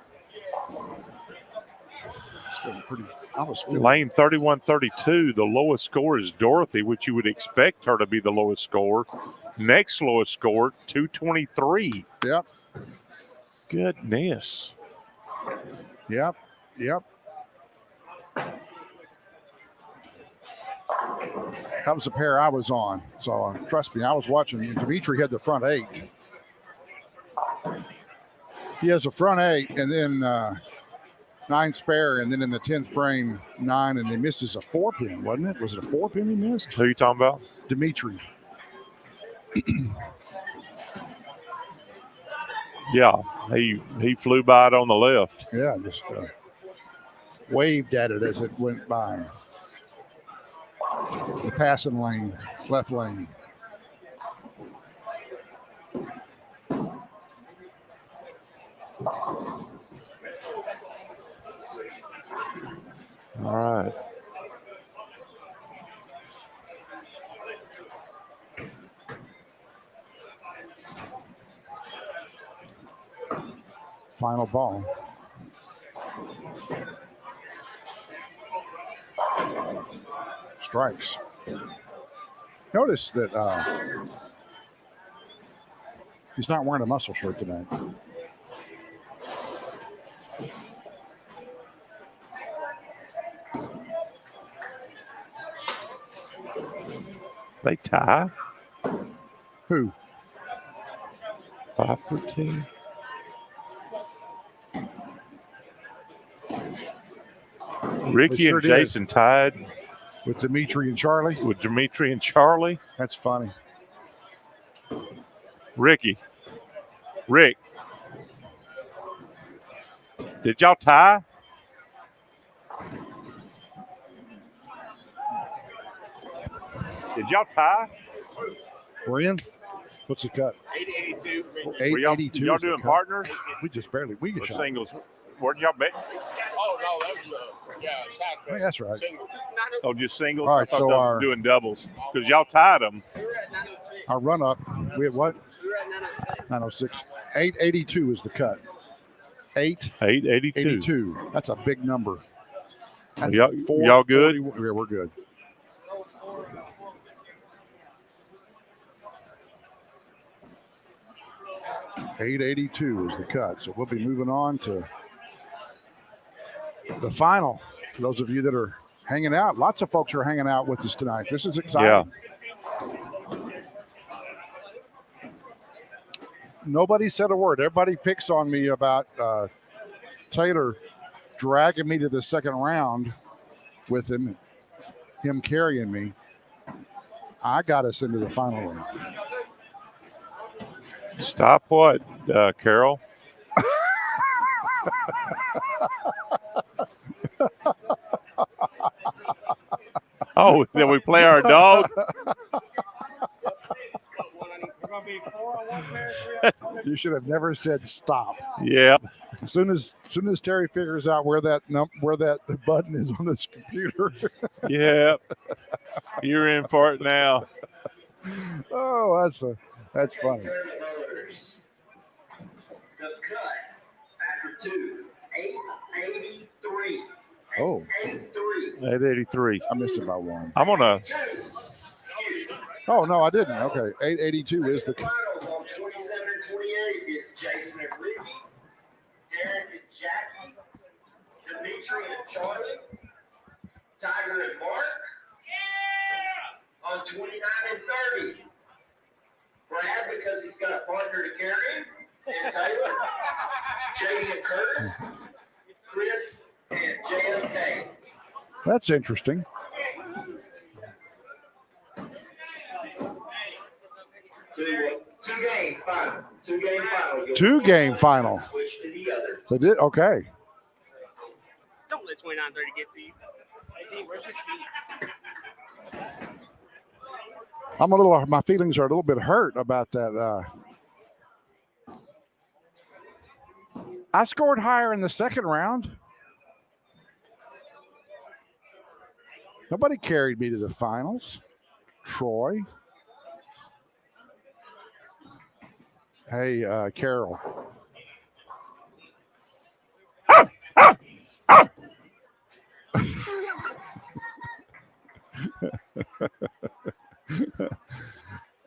B: Lane 31-32. The lowest score is Dorothy, which you would expect her to be the lowest score. Next lowest score, 223.
A: Yep.
B: Goodness.
A: Yep. That was the pair I was on. So trust me, I was watching. Dimitri had the front 8. He has a front 8 and then 9 spare, and then in the 10th frame, 9, and he misses a 4-pin, wasn't it? Was it a 4-pin he missed?
B: Who are you talking about?
A: Dimitri.
B: Yeah, he flew by it on the left.
A: Yeah, just waved at it as it went by. The passing lane, left lane.
B: All right.
A: Final ball. Strikes. Notice that he's not wearing a muscle shirt tonight.
B: They tie?
A: Who?
B: 5-13. Ricky
A: sure
B: and Jason tied
A: with Dimitri and Charlie.
B: With Dimitri and Charlie.
A: That's funny.
B: Rick, did y'all tie? Did y'all tie?
A: We're in. What's the cut?
G: 882.
A: 882.
B: Y'all doing partners?
A: We just barely. We
B: Or
A: shot.
B: singles. Where'd y'all bet?
G: Oh, no, that was, yeah,
A: I think that's right.
G: single.
B: Oh, just singles?
A: All right,
B: I thought
A: so
B: y'all
A: our-
B: were doing doubles. Because y'all tied them.
A: Our run up. We had what? 906. 882 is the cut.
B: 882.
A: 882. That's a big number. That's
B: Y'all good?
A: Yeah, we're good. $882 is the cut. So we'll be moving on to the final. For those of you that are hanging out, lots of folks are hanging out with us tonight. This is exciting. Nobody said a word. Everybody picks on me about Taylor dragging me to the second round with him carrying me. I got us into the final round.
B: Stop what, Carol? Oh, then we play our dog?
A: You should have never said stop.
B: Yeah.
A: As soon as Terry figures out where that button is on this computer.
B: Yeah. You're in for it now.
A: Oh, that's funny.
E: The cut after 2, 883.
A: Oh.
B: 883.
A: I missed it by one.
B: I'm gonna.
A: Oh no, I didn't. Okay, 882 is the.
E: Finals on 27 and 28 is Jason and Ricky, Derek and Jackie, Dimitri and Charlie, Tiger and Mark. On 29 and 30, Brad because he's got a partner to carry him, and Taylor, JD and Curtis, Chris, and JFK.
A: That's interesting.
E: Two-game final. Two-game final.
A: Two game final.
E: Switch to the other.
A: They did okay.
F: Don't let 29-30 get to you. Hey, where's your keys?
A: My feelings are a little bit hurt about that. I scored higher in the second round. Nobody carried me to the finals. Troy. Hey, Carol.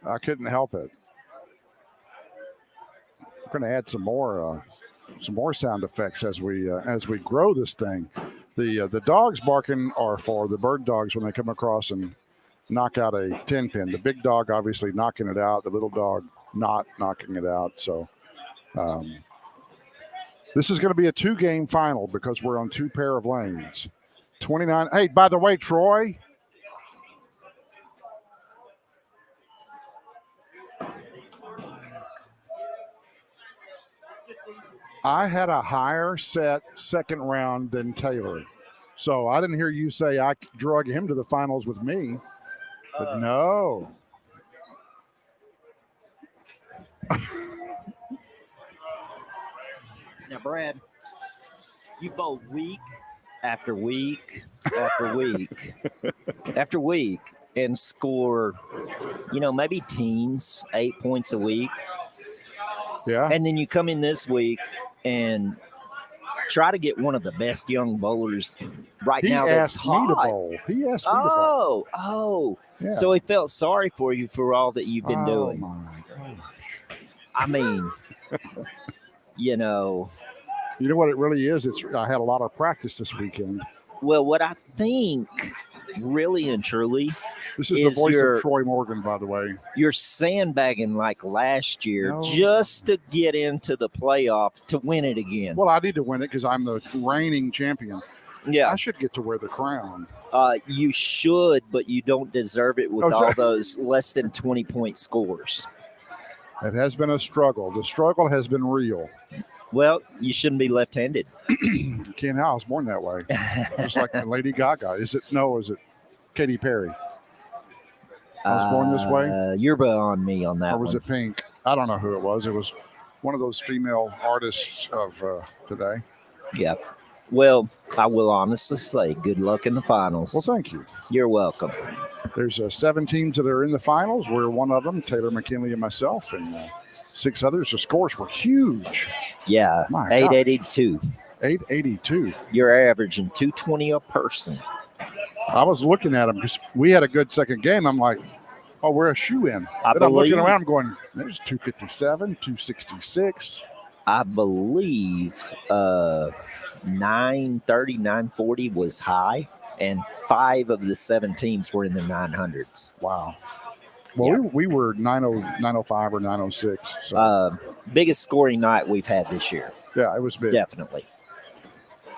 A: I couldn't help it. We're going to add some more sound effects as we grow this thing. The dogs barking are for the bird dogs when they come across and knock out a 10 pin. The big dog obviously knocking it out. The little dog not knocking it out. So this is going to be a 2-game final because we're on 2 pair of lanes. 29. Hey, by the way, Troy. I had a higher set second round than Taylor. So I didn't hear you say I drug him to the finals with me. But no.
I: Now, Brad, you bowl week after week after week after week and score, maybe teens, 8 points a week.
A: Yeah.
I: And then you come in this week and try to get one of the best young bowlers now that's hot.
A: Me to bowl. He asked me to bowl.
I: Oh.
A: Yeah.
I: So he felt sorry for you for all that you've been doing.
A: My gosh.
I: I mean,
A: You know what it really is? I had a lot of practice this weekend.
I: Well, what I think really and truly
A: This is the voice of Troy Morgan, by the way.
I: You're sandbagging like last year just to get into the playoff to win it again.
A: Well, I need to win it because I'm the reigning champion.
I: Yeah.
A: I should get to wear the crown.
I: You should, but you don't deserve it with all those less than 20-point scores.
A: It has been a struggle. The struggle has been real.
I: Well, you shouldn't be left-handed.
A: You can't. I was born that way. Just like Lady Gaga. Is it Katy Perry? I was born this way.
I: You're on me on that.
A: Or was it Pink? I don't know who it was. It was one of those female artists of today.
I: Yeah. Well, I will honestly say good luck in the finals.
A: Well, thank you.
I: You're welcome.
A: There's 7 teams that are in the finals. We're one of them, Taylor McKinley and myself, and 6 others. The scores were huge.
I: Yeah, 882.
A: 882.
I: You're averaging 220 a person.
A: I was looking at them because we had a good second game. I'm like, oh, we're a shoe-in. Then I'm looking around going, there's 257, 266.
I: I believe 930, 940 was high, and 5 of the 7 teams were in the 900s.
A: Wow. Well, we were 905 or 906. So.
I: Biggest scoring night we've had this year.
A: Yeah, it was big.
I: Definitely.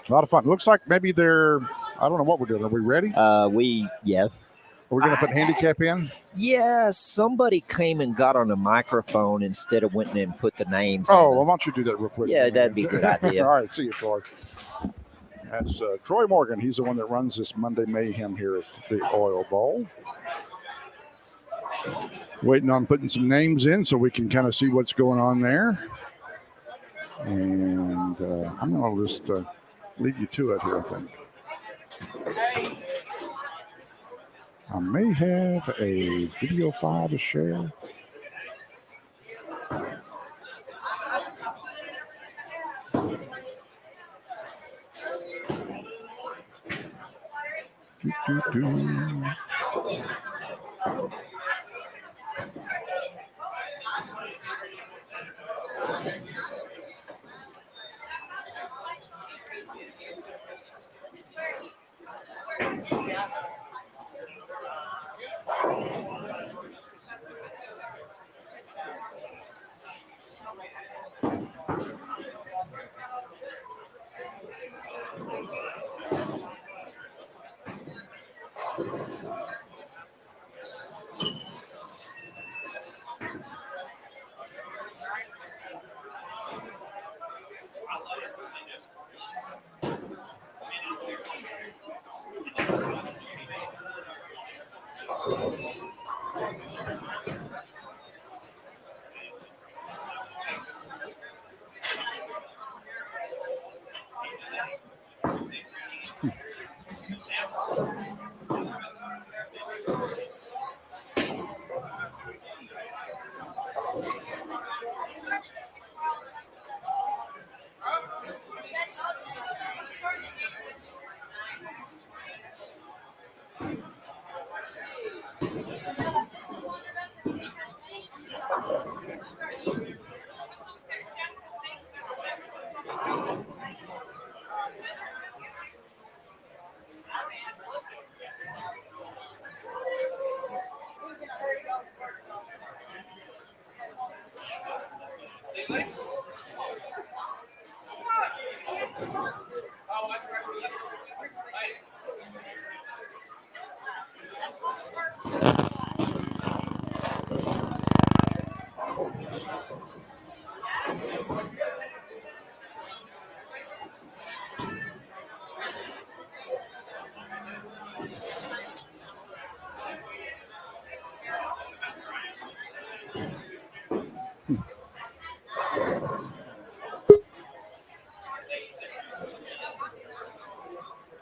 A: A lot of fun. Looks like maybe they're, I don't know what we're doing. Are we ready?
I: Yeah.
A: Are we going to put handicap in?
I: Yeah, somebody came and got on a microphone instead of went and put the names.
A: Oh, well, why don't you do that real quick?
I: Yeah, that'd be a good idea.
A: All right, see you, Troy. That's Troy Morgan. He's the one that runs this Monday Mayhem here at the Oil Bowl. Waiting on putting some names in so we can kind of see what's going on there. And I'm going to just leave you to it here, I think. I may have a video file to share.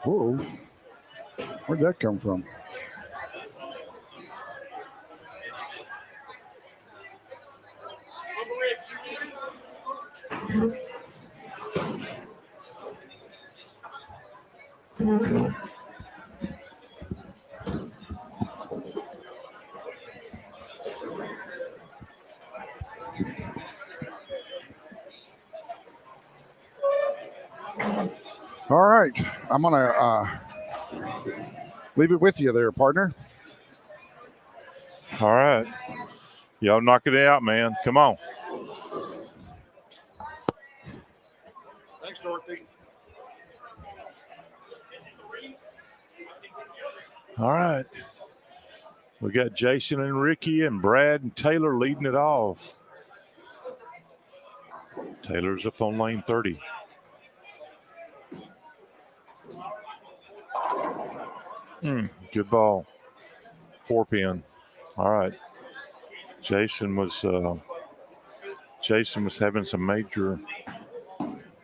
A: Whoa. Where'd that come from? All right, I'm going to leave it with you there, partner.
B: All right. Y'all knock it out, man. Come on.
A: Thanks, Dorothy.
B: All right. We got Jason and Ricky and Brad and Taylor leading it off. Taylor's up on lane 30. Good ball. 4-pin. All right. Jason was having some major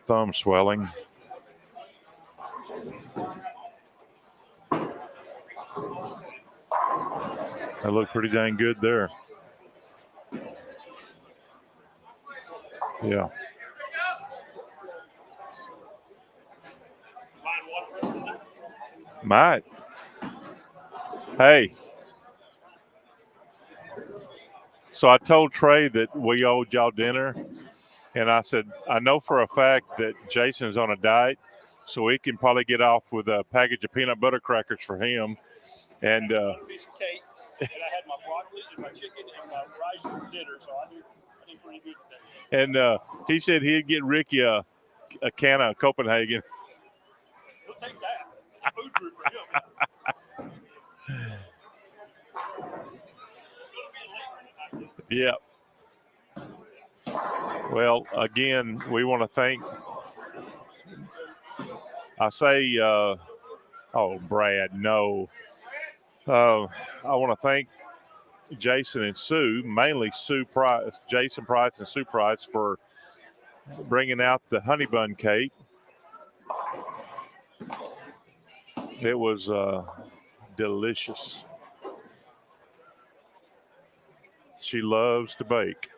B: thumb swelling. That looked pretty dang good there. Yeah. Might. Hey. So I told Trey that we owed y'all dinner. And I said, I know for a fact that Jason's on a diet, so we can probably get off with a package of peanut butter crackers for him. And
F: piece of cake, and I had my broccoli and my chicken and my rice for dinner, so I did pretty good today.
B: And he said he'd get Ricky a can of Copenhagen.
F: We'll take that. It's a food group for him. It's going to be a late one tonight.
B: Yeah. Well, again, we want to thank. Brad, no. I want to thank Jason and Sue, mainly Sue Price, Jason Price and Sue Price, for bringing out the honey bun cake. It was delicious. She loves to bake,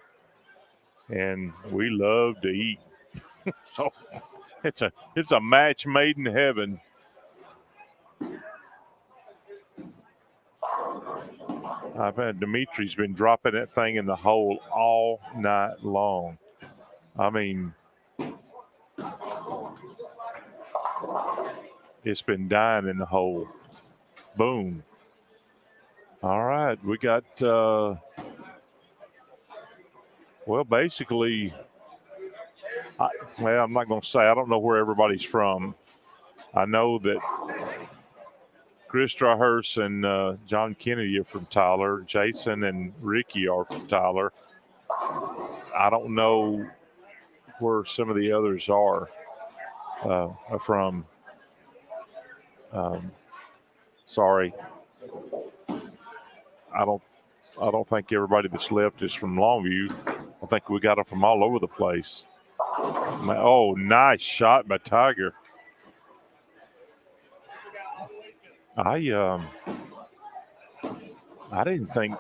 B: and we love to eat. So it's a match made in heaven. I've had Dimitri's been dropping that thing in the hole all night long. I mean, it's been dying in the hole. Boom. All right, we got, basically, I'm not going to say, I don't know where everybody's from. I know that Chris Strahurst and John Kennedy are from Tyler. Jason and Ricky are from Tyler. I don't know where some of the others are from. Sorry. I don't think everybody that's left is from Longview. I think we got them from all over the place. Oh, nice shot by Tiger. I didn't think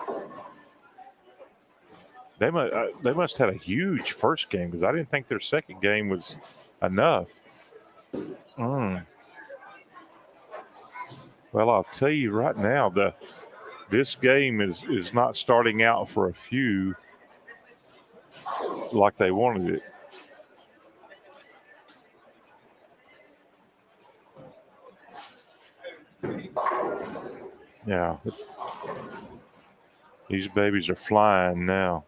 B: they must have had a huge first game, because I didn't think their second game was enough. Well, I'll tell you right now, this game is not starting out for a few like they wanted it. Yeah. These babies are flying now.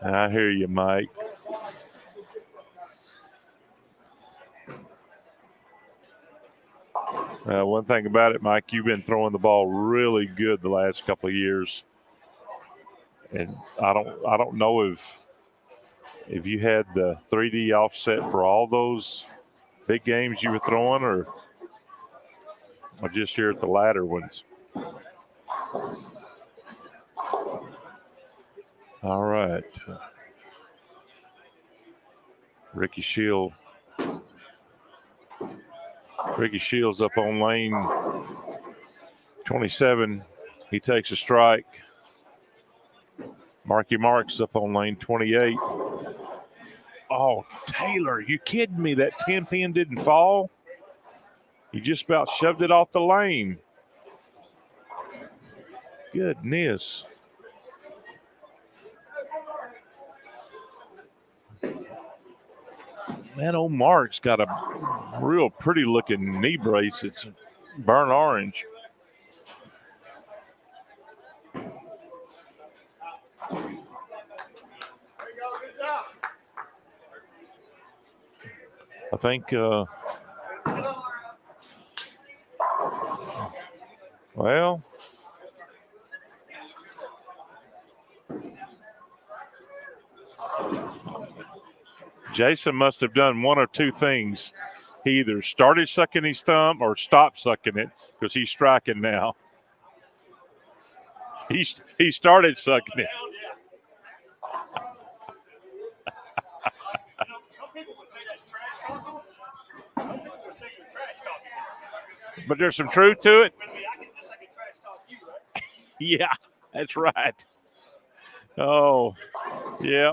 B: I hear you, Mike. One thing about it, Mike, you've been throwing the ball really good the last couple of years. And I don't know if you had the 3D offset for all those big games you were throwing, or just here at the latter ones. All right. Ricky Shields up on lane 27. He takes a strike. Marky Mark's up on lane 28. Oh, Taylor, you kidding me? That 10-pin didn't fall? He just about shoved it off the lane. Goodness. That old Mark's got a real pretty looking knee brace. It's burnt orange. I think, well, Jason must have done one or two things. He either started sucking his thumb or stopped sucking it because he's striking now. He started sucking it.
F: Some people would say that's trash talking. Some people would say you're trash talking.
B: But there's some truth to it.
F: I can trash talk you, right?
B: Yeah, that's right. Oh, yeah.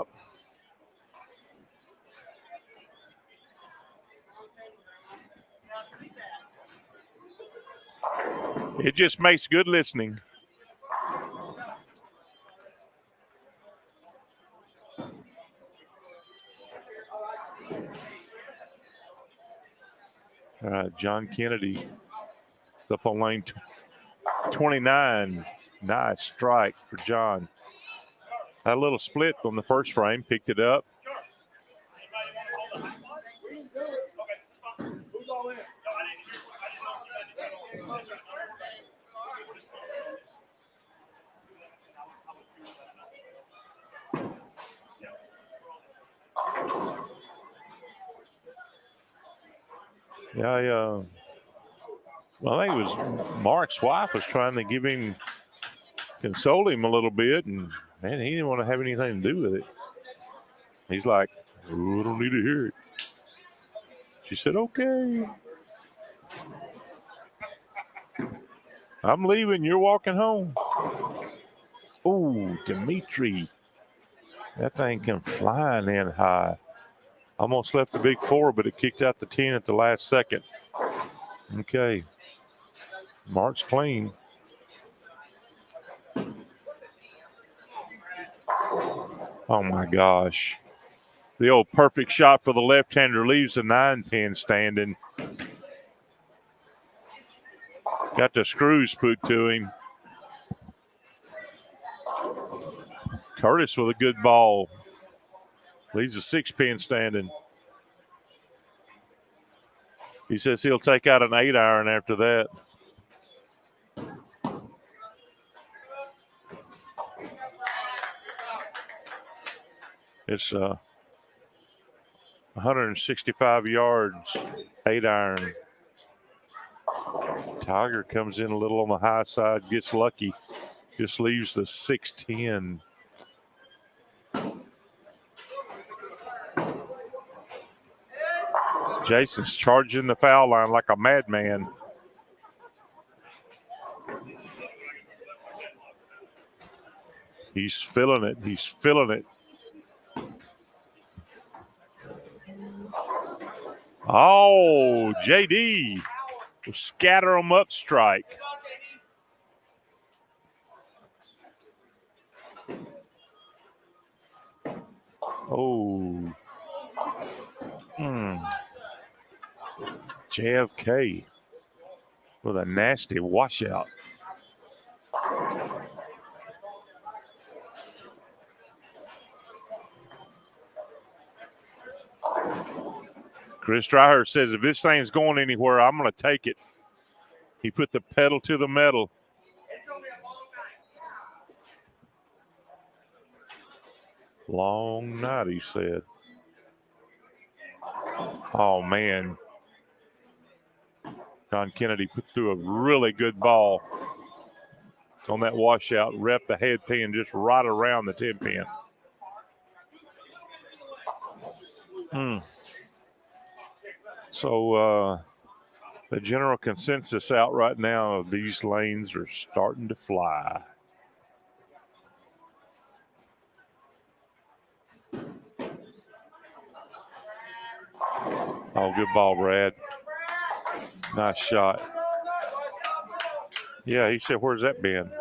B: It just makes good listening. All right, John Kennedy is up on lane 29. Nice strike for John. Had a little split on the first frame, picked it up. Yeah, well, I think it was Mark's wife was trying to give him, console him a little bit, and man, he didn't want to have anything to do with it. He's like, oh, I don't need to hear it. She said, okay. I'm leaving. You're walking home. Oh, Dimitri. That thing came flying in high. Almost left the big four, but it kicked out the 10 at the last second. Okay. Mark's clean. Oh, my gosh. The old perfect shot for the left-hander leaves the 9-pin standing. Got the screws put to him. Curtis with a good ball. Leaves a 6-pin standing. He says he'll take out an 8-iron after that. It's 165 yards, 8-iron. Tiger comes in a little on the high side, gets lucky, just leaves the 6-10. Jason's charging the foul line like a madman. He's feeling it. He's feeling it. Oh, JD will scatter them up strike. Oh. JFK with a nasty washout. Chris Dryher says, if this thing's going anywhere, I'm going to take it. He put the pedal to the metal. Long night, he said. Oh, man. John Kennedy put through a really good ball on that washout, rep the head pin just right around the 10-pin. So the general consensus out right now of these lanes are starting to fly. Oh, good ball, Brad. Nice shot. Yeah, he said, where's that been?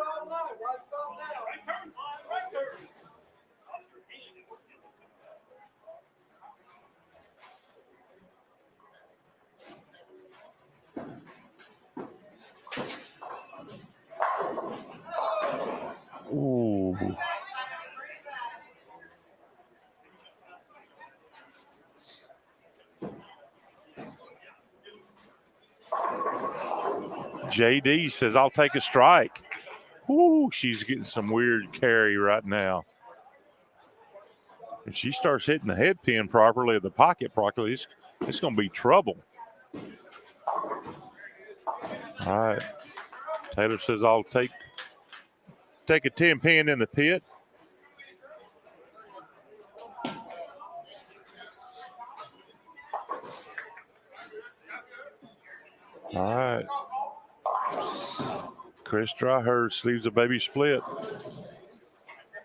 B: JD says, I'll take a strike. Woo, she's getting some weird carry right now. If she starts hitting the head pin properly, or the pocket properly, it's going to be trouble. All right. Taylor says, I'll take a 10 pin in the pit. All right. Chris Dryhurst leaves a baby split.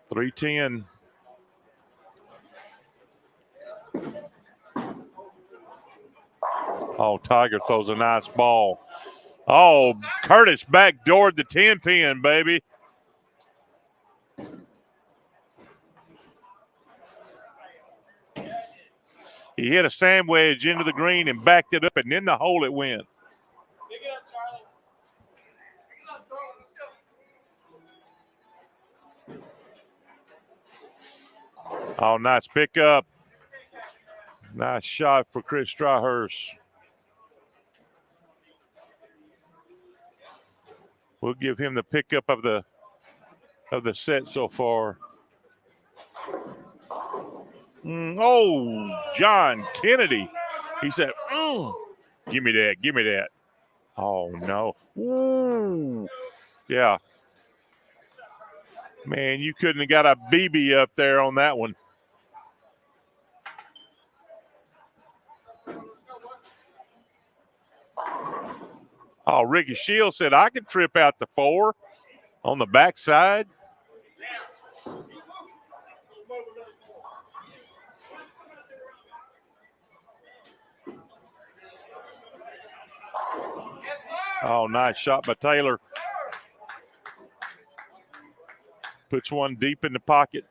B: 310. Oh, Tiger throws a nice ball. Oh, Curtis backdoored the 10 pin, baby. He hit a sand wedge into the green and backed it up, and in the hole it went.
F: Pick it up, Charlie.
B: Oh, nice pickup. Nice shot for Chris Dryhurst. We'll give him the pickup of the set so far. Oh, John Kennedy. He said, give me that, give me that. Oh, no. Ooh. Yeah. Man, you couldn't have got a BB up there on that one. Oh, Ricky Shields said, I could trip out the 4 on the backside. Oh, nice shot by Taylor. Puts one deep in the pocket.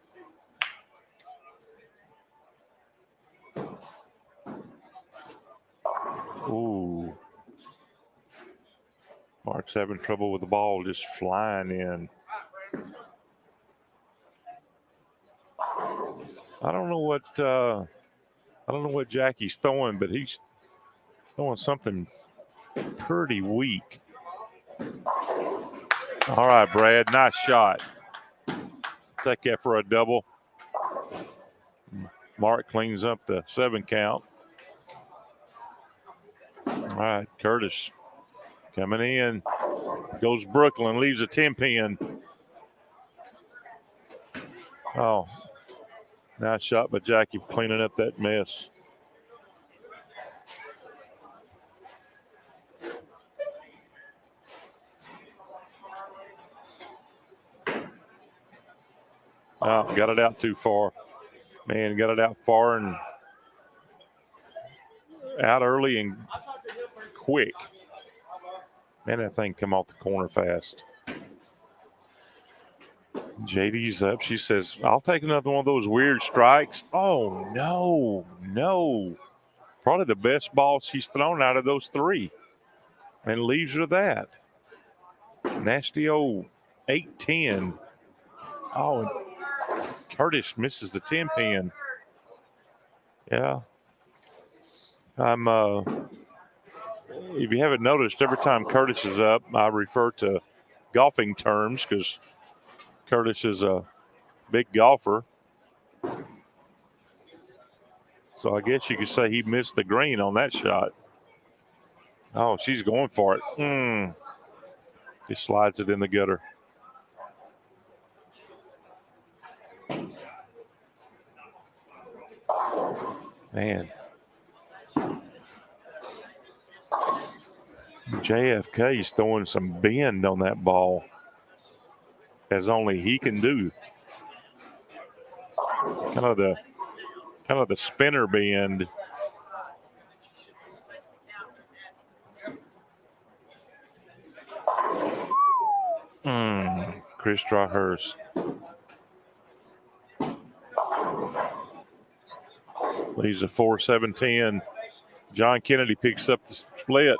B: Ooh. Mark's having trouble with the ball just flying in. I don't know what Jackie's throwing, but he's throwing something pretty weak. All right, Brad, nice shot. Take that for a double. Mark cleans up the 7 count. All right, Curtis coming in. Goes Brooklyn, leaves a 10 pin. Oh, nice shot by Jackie cleaning up that mess. Oh, got it out too far. Man, got it out far and out early and quick. Man, that thing come off the corner fast. JD's up. She says, I'll take another one of those weird strikes. Oh, no. Probably the best ball she's thrown out of those 3. And leaves her that. Nasty old 8-10. Oh, and Curtis misses the 10 pin. Yeah. If you haven't noticed, every time Curtis is up, I refer to golfing terms because Curtis is a big golfer. So I guess you could say he missed the green on that shot. Oh, she's going for it. He slides it in the gutter. Man. JFK's throwing some bend on that ball, as only he can do. Kind of the spinner bend. Chris Dryhurst. Leaves a 4-7-10. John Kennedy picks up the split.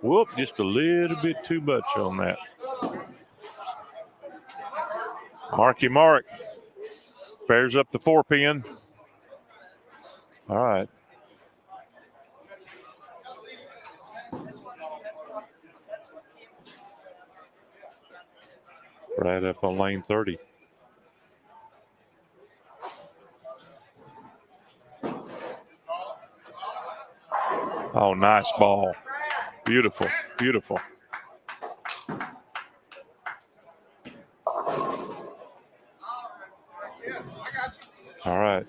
B: Whoop, just a little bit too much on that. Marky Mark bears up the 4-pin. All right. Right up on lane 30. Oh, nice ball. Beautiful, beautiful. All right.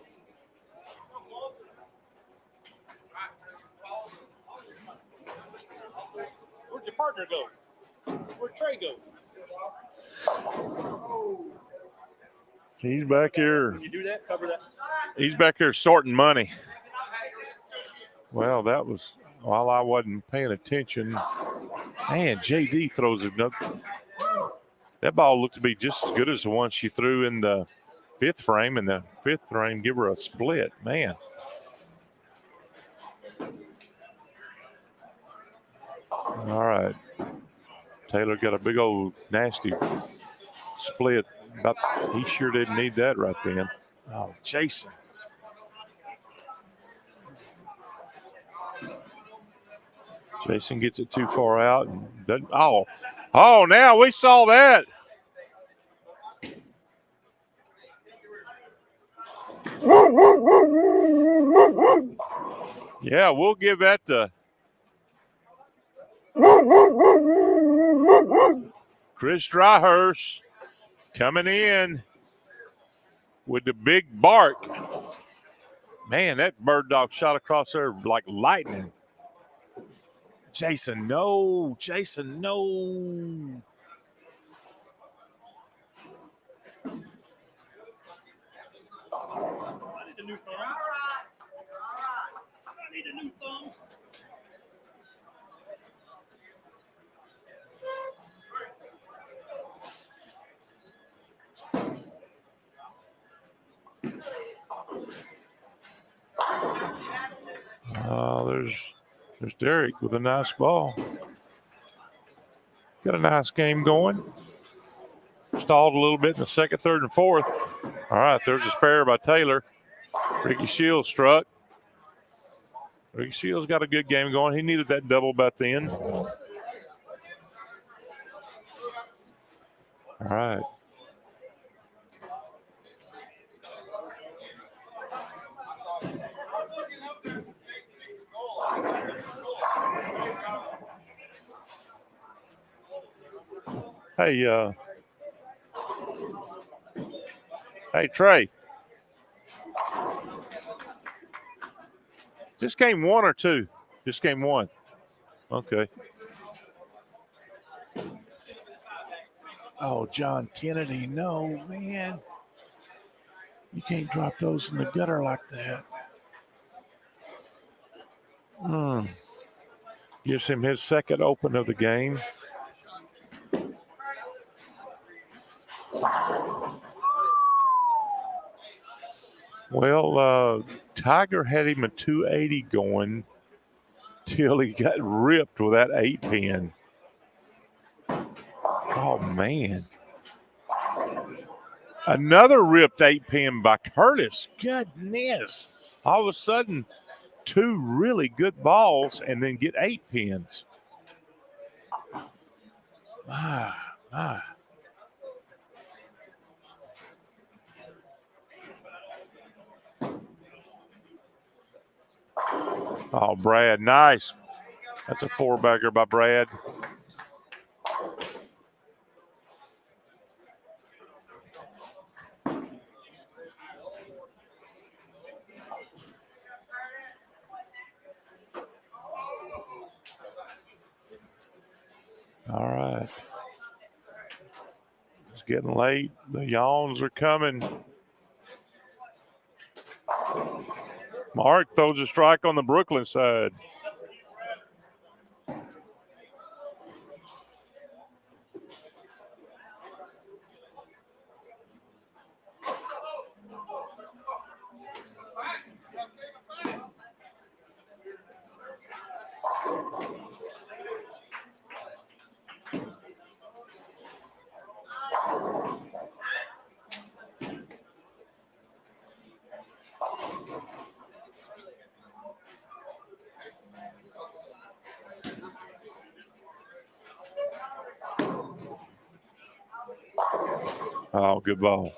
F: Where'd your partner go? Where'd Trey go?
B: He's back here.
F: Can you do that? Cover that.
B: He's back here sorting money. Well, that was while I wasn't paying attention. Man, JD throws it. That ball looked to be just as good as the one she threw in the 5th frame. And the 5th frame give her a split. Man. All right. Taylor got a big old nasty split. He sure didn't need that right then. Oh, Jason. Jason gets it too far out. And doesn't, oh, now we saw that. Yeah, we'll give that to Chris Dryhurst coming in with the big bark. Man, that bird dog shot across there like lightning. Jason, no. Jason, no.
F: I need a new thumb. I need a new thumb.
B: There's Derek with a nice ball. Got a nice game going. Stalled a little bit in the 2nd, 3rd, and 4th. All right, there's a spare by Taylor. Ricky Shields struck. Ricky Shields got a good game going. He needed that double about then. All right. Hey, Trey. Just game 1 or 2? Just game 1. Okay. Oh, John Kennedy, no, man. You can't drop those in the gutter like that. Gives him his 2nd open of the game. Well, Tiger had him a 280 going till he got ripped with that 8-pin. Oh, man. Another ripped 8-pin by Curtis. Goodness. All of a sudden, 2 really good balls and then get 8 pins. My. Oh, Brad, nice. That's a 4-bagger by Brad. All right. It's getting late. The yawns are coming. Mark throws a strike on the Brooklyn side. Oh, good ball.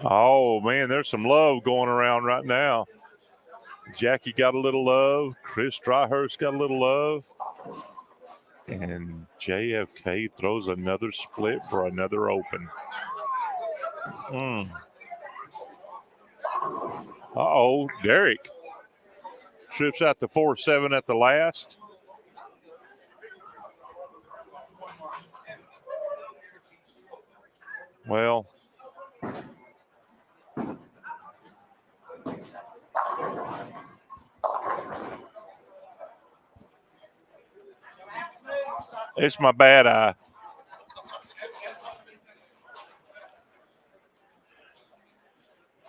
B: Oh, man, there's some love going around right now. Jackie got a little love. Chris Dryhurst got a little love. And JFK throws another split for another open. Uh-oh, Derek trips out the 4-7 at the last. Well, it's my bad eye.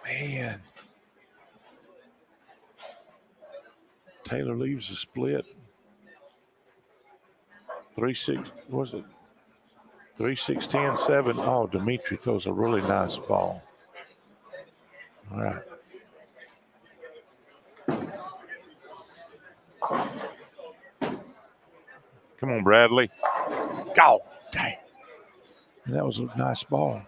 B: Man. Taylor leaves the split. 3-6, was it? 3-6-10-7. Oh, Dimitri throws a really nice ball. All right. Come on, Bradley. Go. Dang. That was a nice ball.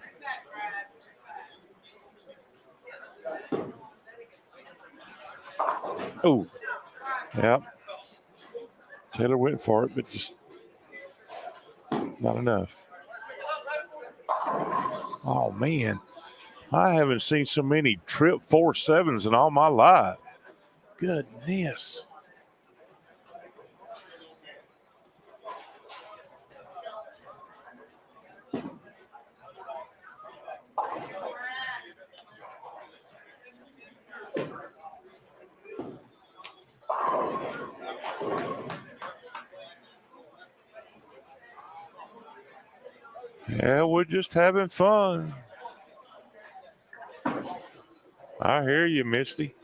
B: Oh. Yep. Taylor went for it, but just not enough. Oh, man. I haven't seen so many trip 4-7s in all my life. Goodness. Yeah, we're just having fun. I hear you, Misty.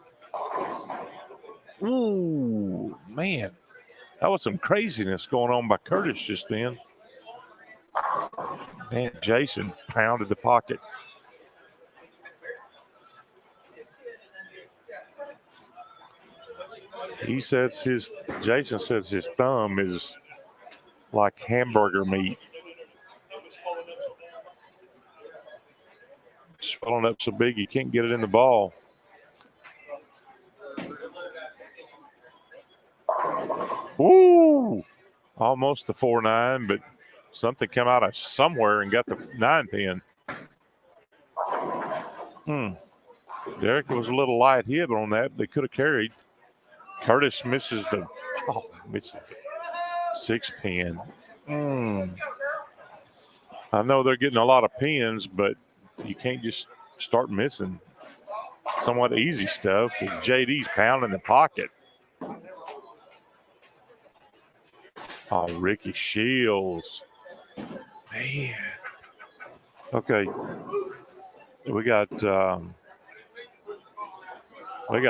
B: Ooh, man. That was some craziness going on by Curtis just then. Man, Jason pounded the pocket. Jason says his thumb is like hamburger meat. Swelling up so big you can't get it in the ball. Woo! Almost the 4-9, but something came out of somewhere and got the 9 pin. Derek was a little light hit on that. They could have carried. Curtis misses the 6 pin. I know they're getting a lot of pins, but you can't just start missing somewhat easy stuff because JD's pounding the pocket. Oh, Ricky Shields. Man. Okay. We got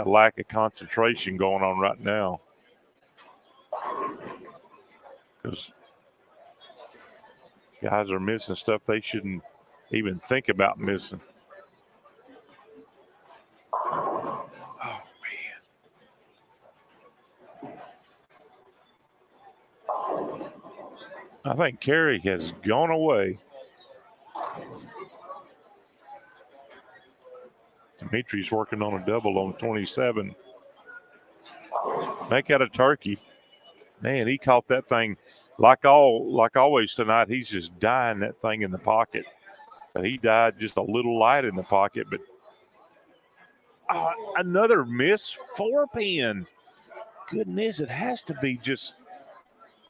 B: lack of concentration going on right now. Because guys are missing stuff they shouldn't even think about missing. Oh, man. I think Kerry has gone away. Dimitri's working on a double on 27. Make out a turkey. Man, he caught that thing like always tonight. He's just dying that thing in the pocket. But he died just a little light in the pocket. But another miss 4 pin. Goodness, it has to be just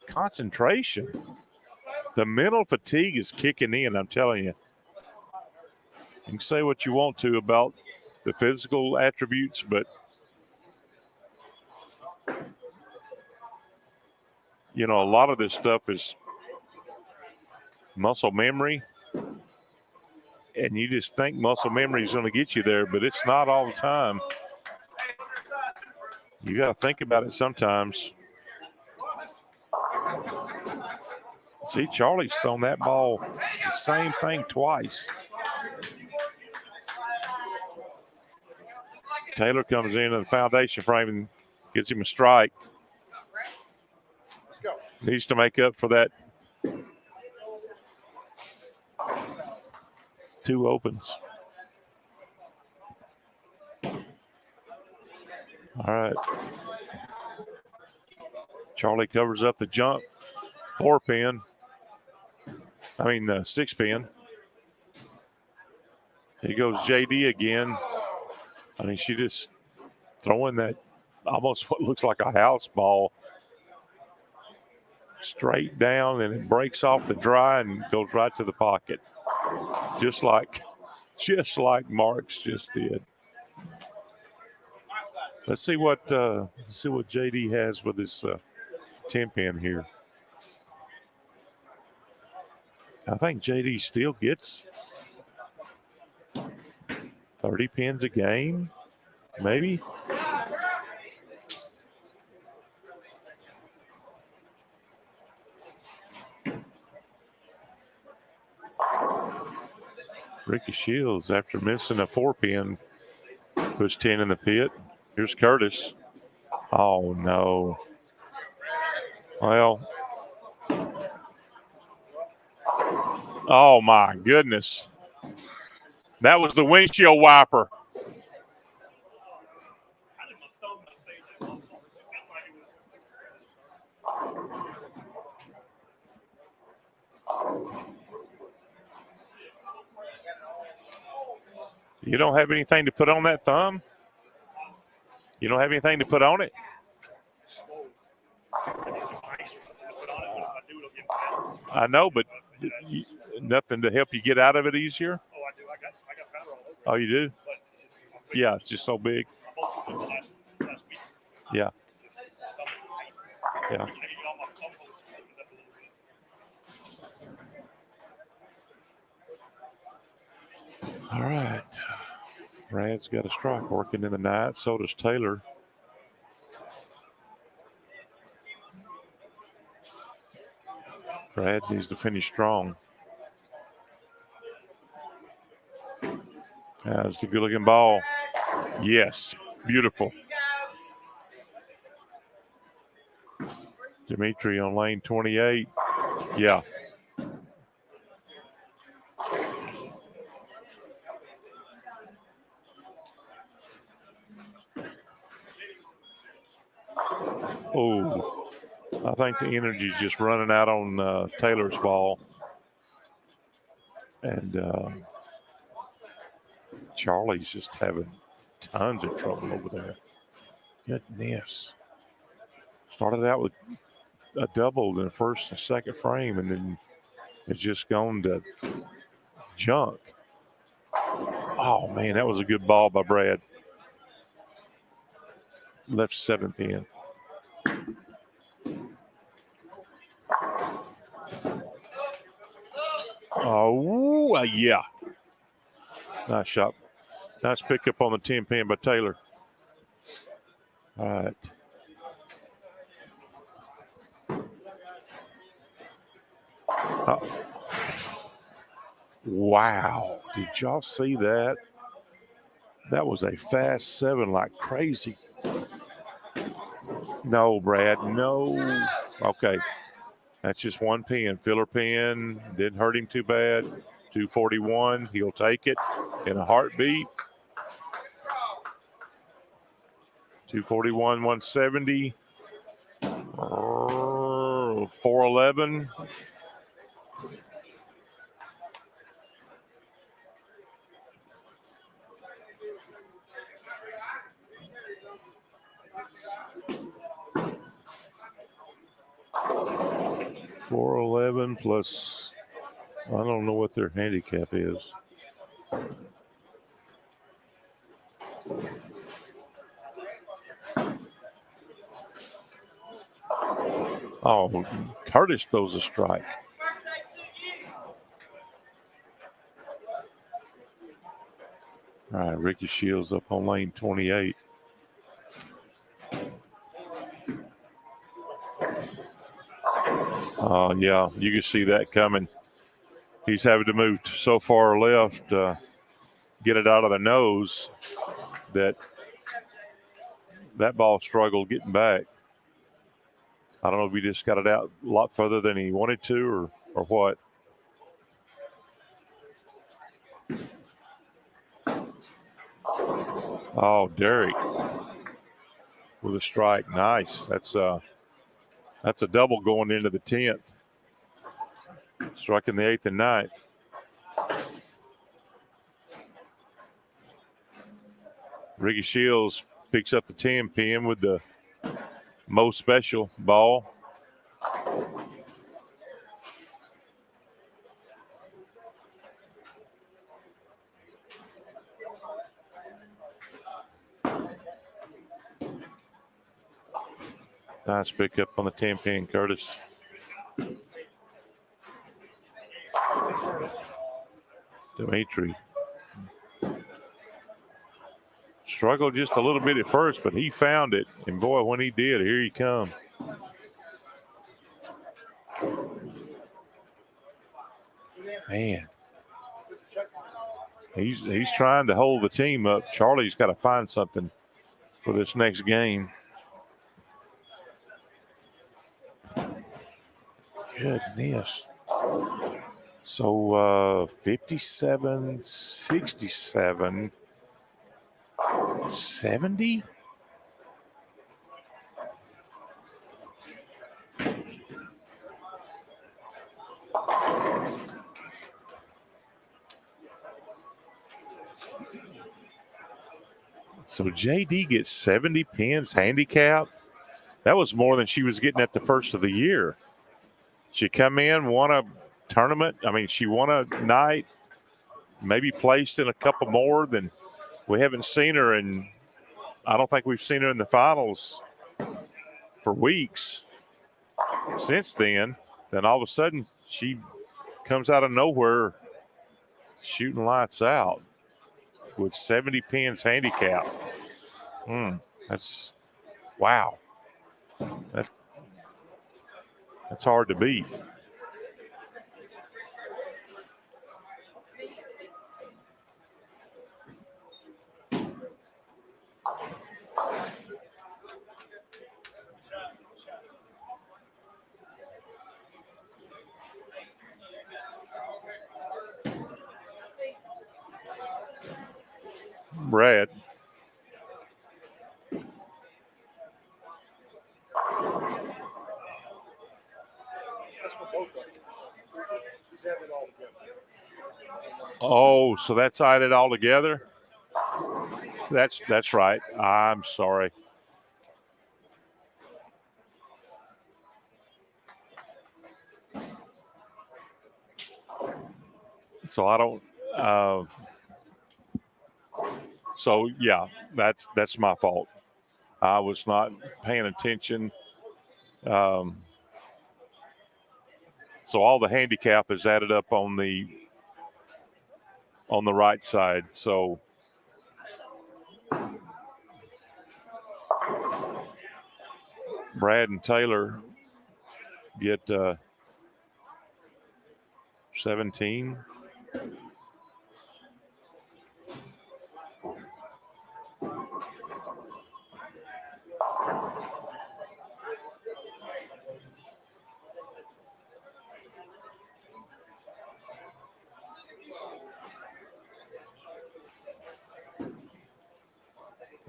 B: concentration. The mental fatigue is kicking in, I'm telling you. You can say what you want to about the physical attributes, but you know, a lot of this stuff is muscle memory, and you just think muscle memory is going to get you there, but it's not all the time. You got to think about it sometimes. See, Charlie's thrown that ball the same thing twice. Taylor comes in the foundation frame and gets him a strike. Needs to make up for that. 2 opens. All right. Charlie covers up the jump. 4-pin. I mean, the 6-pin. Here goes JD again. I mean, she just throwing that almost what looks like a house ball straight down, and it breaks off the dry and goes right to the pocket, just like Marks just did. Let's see what JD has with this 10-pin here. I think JD still gets 30 pins a game, maybe. Ricky Shields, after missing a 4-pin, puts 10 in the pit. Here's Curtis. Oh, no. Well, oh, my goodness. That was the windshield wiper. You don't have anything to put on that thumb? You don't have anything to put on it? I know, but nothing to help you get out of it easier?
F: Oh, I do. I got powder all over it.
B: Oh, you do?
F: But it's just
B: yeah, it's just so big.
F: last week.
B: Yeah. Yeah. All right. Brad's got a strike working in the night. So does Taylor. Brad needs to finish strong. That's a good-looking ball. Yes, beautiful. Dimitri on lane 28. Yeah. Oh, I think the energy is just running out on Taylor's ball. And Charlie's just having tons of trouble over there. Goodness. Started out with a double in the first and second frame, and then it's just gone to junk. Oh, man, that was a good ball by Brad. Left 7-pin. Oh, yeah. Nice shot. Nice pickup on the 10-pin by Taylor. All right. Wow. Did y'all see that? That was a fast 7 like crazy. No, Brad, no. Okay. That's just 1 pin. Filler pin. Didn't hurt him too bad. 241. He'll take it in a heartbeat. 241, 170. 411. $411 plus, I don't know what their handicap is. Oh, Curtis throws a strike. All right, Ricky Shields up on lane 28. Yeah, you can see that coming. He's having to move so far left, get it out of the nose that that ball struggled getting back. I don't know if he just got it out a lot further than he wanted to or what. Oh, Derek with a strike. Nice. That's a double going into the 10th. Struck in the 8th and 9th. Ricky Shields picks up the 10 pin with the most special ball. Nice pick up on the 10 pin, Curtis. Dimitri struggled just a little bit at first, but he found it. And boy, when he did, here he comes. Man, he's trying to hold the team up. Charlie's got to find something for this next game. Goodness. So 57, 67, 70? So JD gets 70 pins handicap. That was more than she was getting at the first of the year. She come in, won a tournament. I mean, she won a night, maybe placed in a couple more than we haven't seen her. And I don't think we've seen her in the finals for weeks since then. Then all of a sudden she comes out of nowhere shooting lights out with 70 pins handicap. That's wow. That's hard to beat. Brad. Oh, so that's added all together? That's right. I'm sorry. So I don't so yeah, that's my fault. I was not paying attention. So all the handicap is added up on the right side. So Brad and Taylor get 17.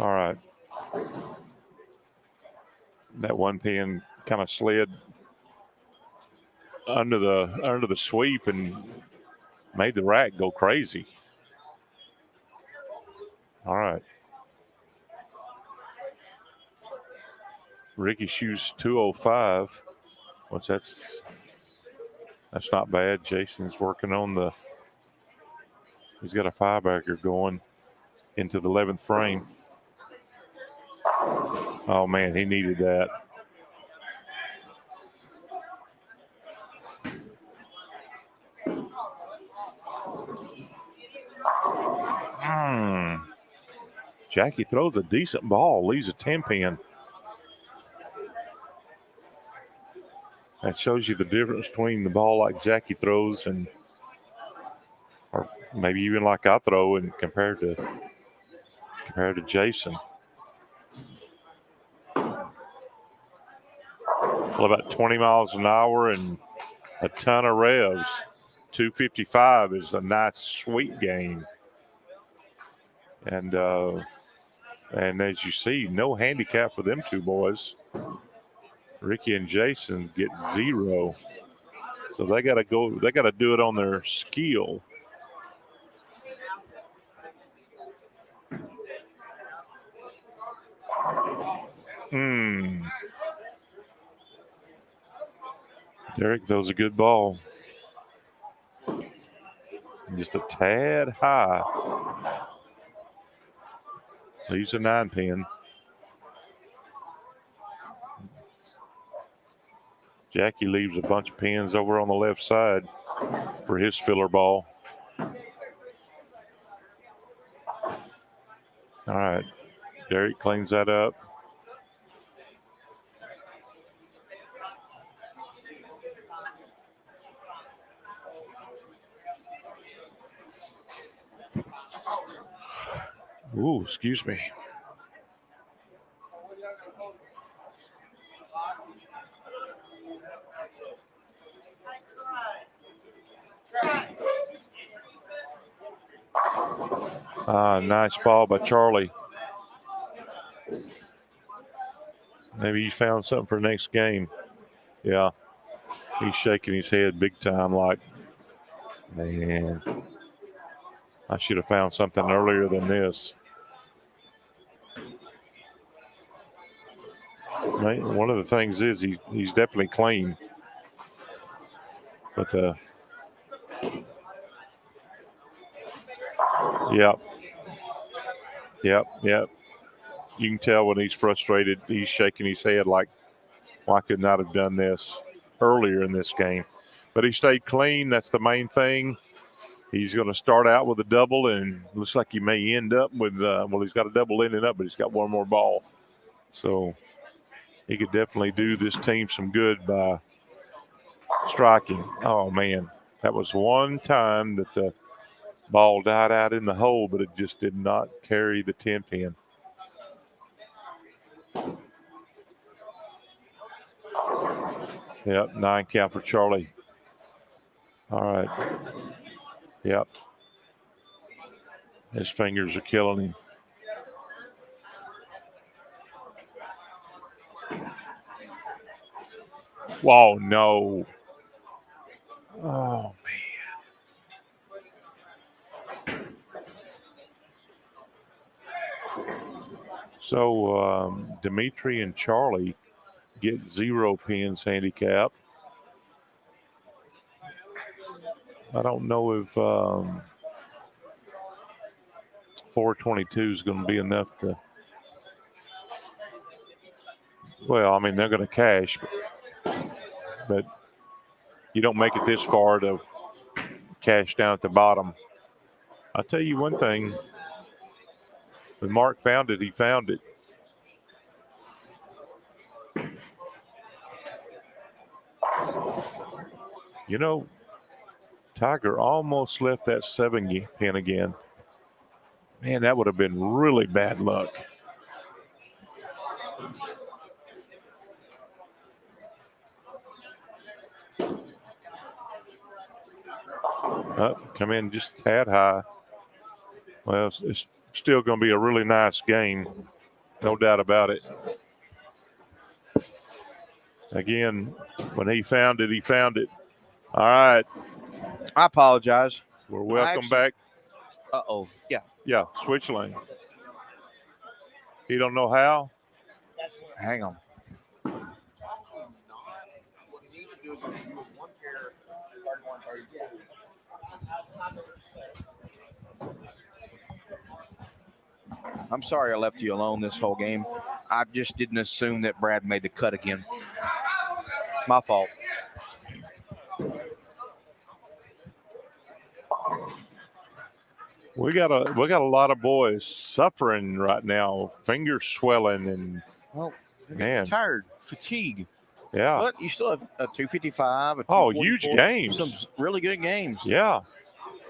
B: All right. That one pin kind of slid under the sweep and made the rack go crazy. All right. Ricky shoots 205. Which that's not bad. Jason's working on he's got a 5-bagger going into the 11th frame. Oh man, he needed that. Jackie throws a decent ball, leaves a 10 pin. That shows you the difference between the ball like Jackie throws or maybe even like I throw and compared to Jason. Well, about 20 miles an hour and a ton of revs. 255 is a nice, sweet game. And as you see, no handicap for them two boys. Ricky and Jason get 0. So they got to go. They got to do it on their skill. Derek, that was a good ball. Just a tad high. Leaves a 9-pin. Jackie leaves a bunch of pins over on the left side for his filler ball. All right. Derek cleans that up. Ooh, excuse me. Nice ball by Charlie. Maybe he found something for next game. Yeah. He's shaking his head big time like, man, I should have found something earlier than this. One of the things is he's definitely clean. But Yep. You can tell when he's frustrated, he's shaking his head like, well, I could not have done this earlier in this game. But he stayed clean. That's the main thing. He's going to start out with a double, and looks like he may end up with, he's got a double ending up, but he's got one more ball. So he could definitely do this team some good by striking. Oh, man. That was one time that the ball died out in the hole, but it just did not carry the 10-pin. Yep, 9 count for Charlie. All right. Yep. His fingers are killing him. Whoa, no. Oh, man. So Dimitri and Charlie get 0 pins handicap. I don't know if 422 is going to be enough to. Well, I mean, they're going to cash, but you don't make it this far to cash down at the bottom. I'll tell you one thing. When Mark found it, he found it. You know, Tiger almost left that 7 pin again. Man, that would have been really bad luck. Come in just a tad high. Well, it's still going to be a really nice game. No doubt about it. Again, when he found it, he found it. All right.
H: I apologize.
B: We're welcome back.
H: Uh-oh. Yeah.
B: Yeah, switch lane. He don't know how?
H: Hang on. I'm sorry I left you alone this whole game. I just didn't assume that Brad made the cut again. My fault.
B: We got a lot of boys suffering right now, fingers swelling, and man,
H: tired, fatigue.
B: Yeah,
H: but you still have a 255.
B: Huge games,
H: some really good games.
B: Yeah,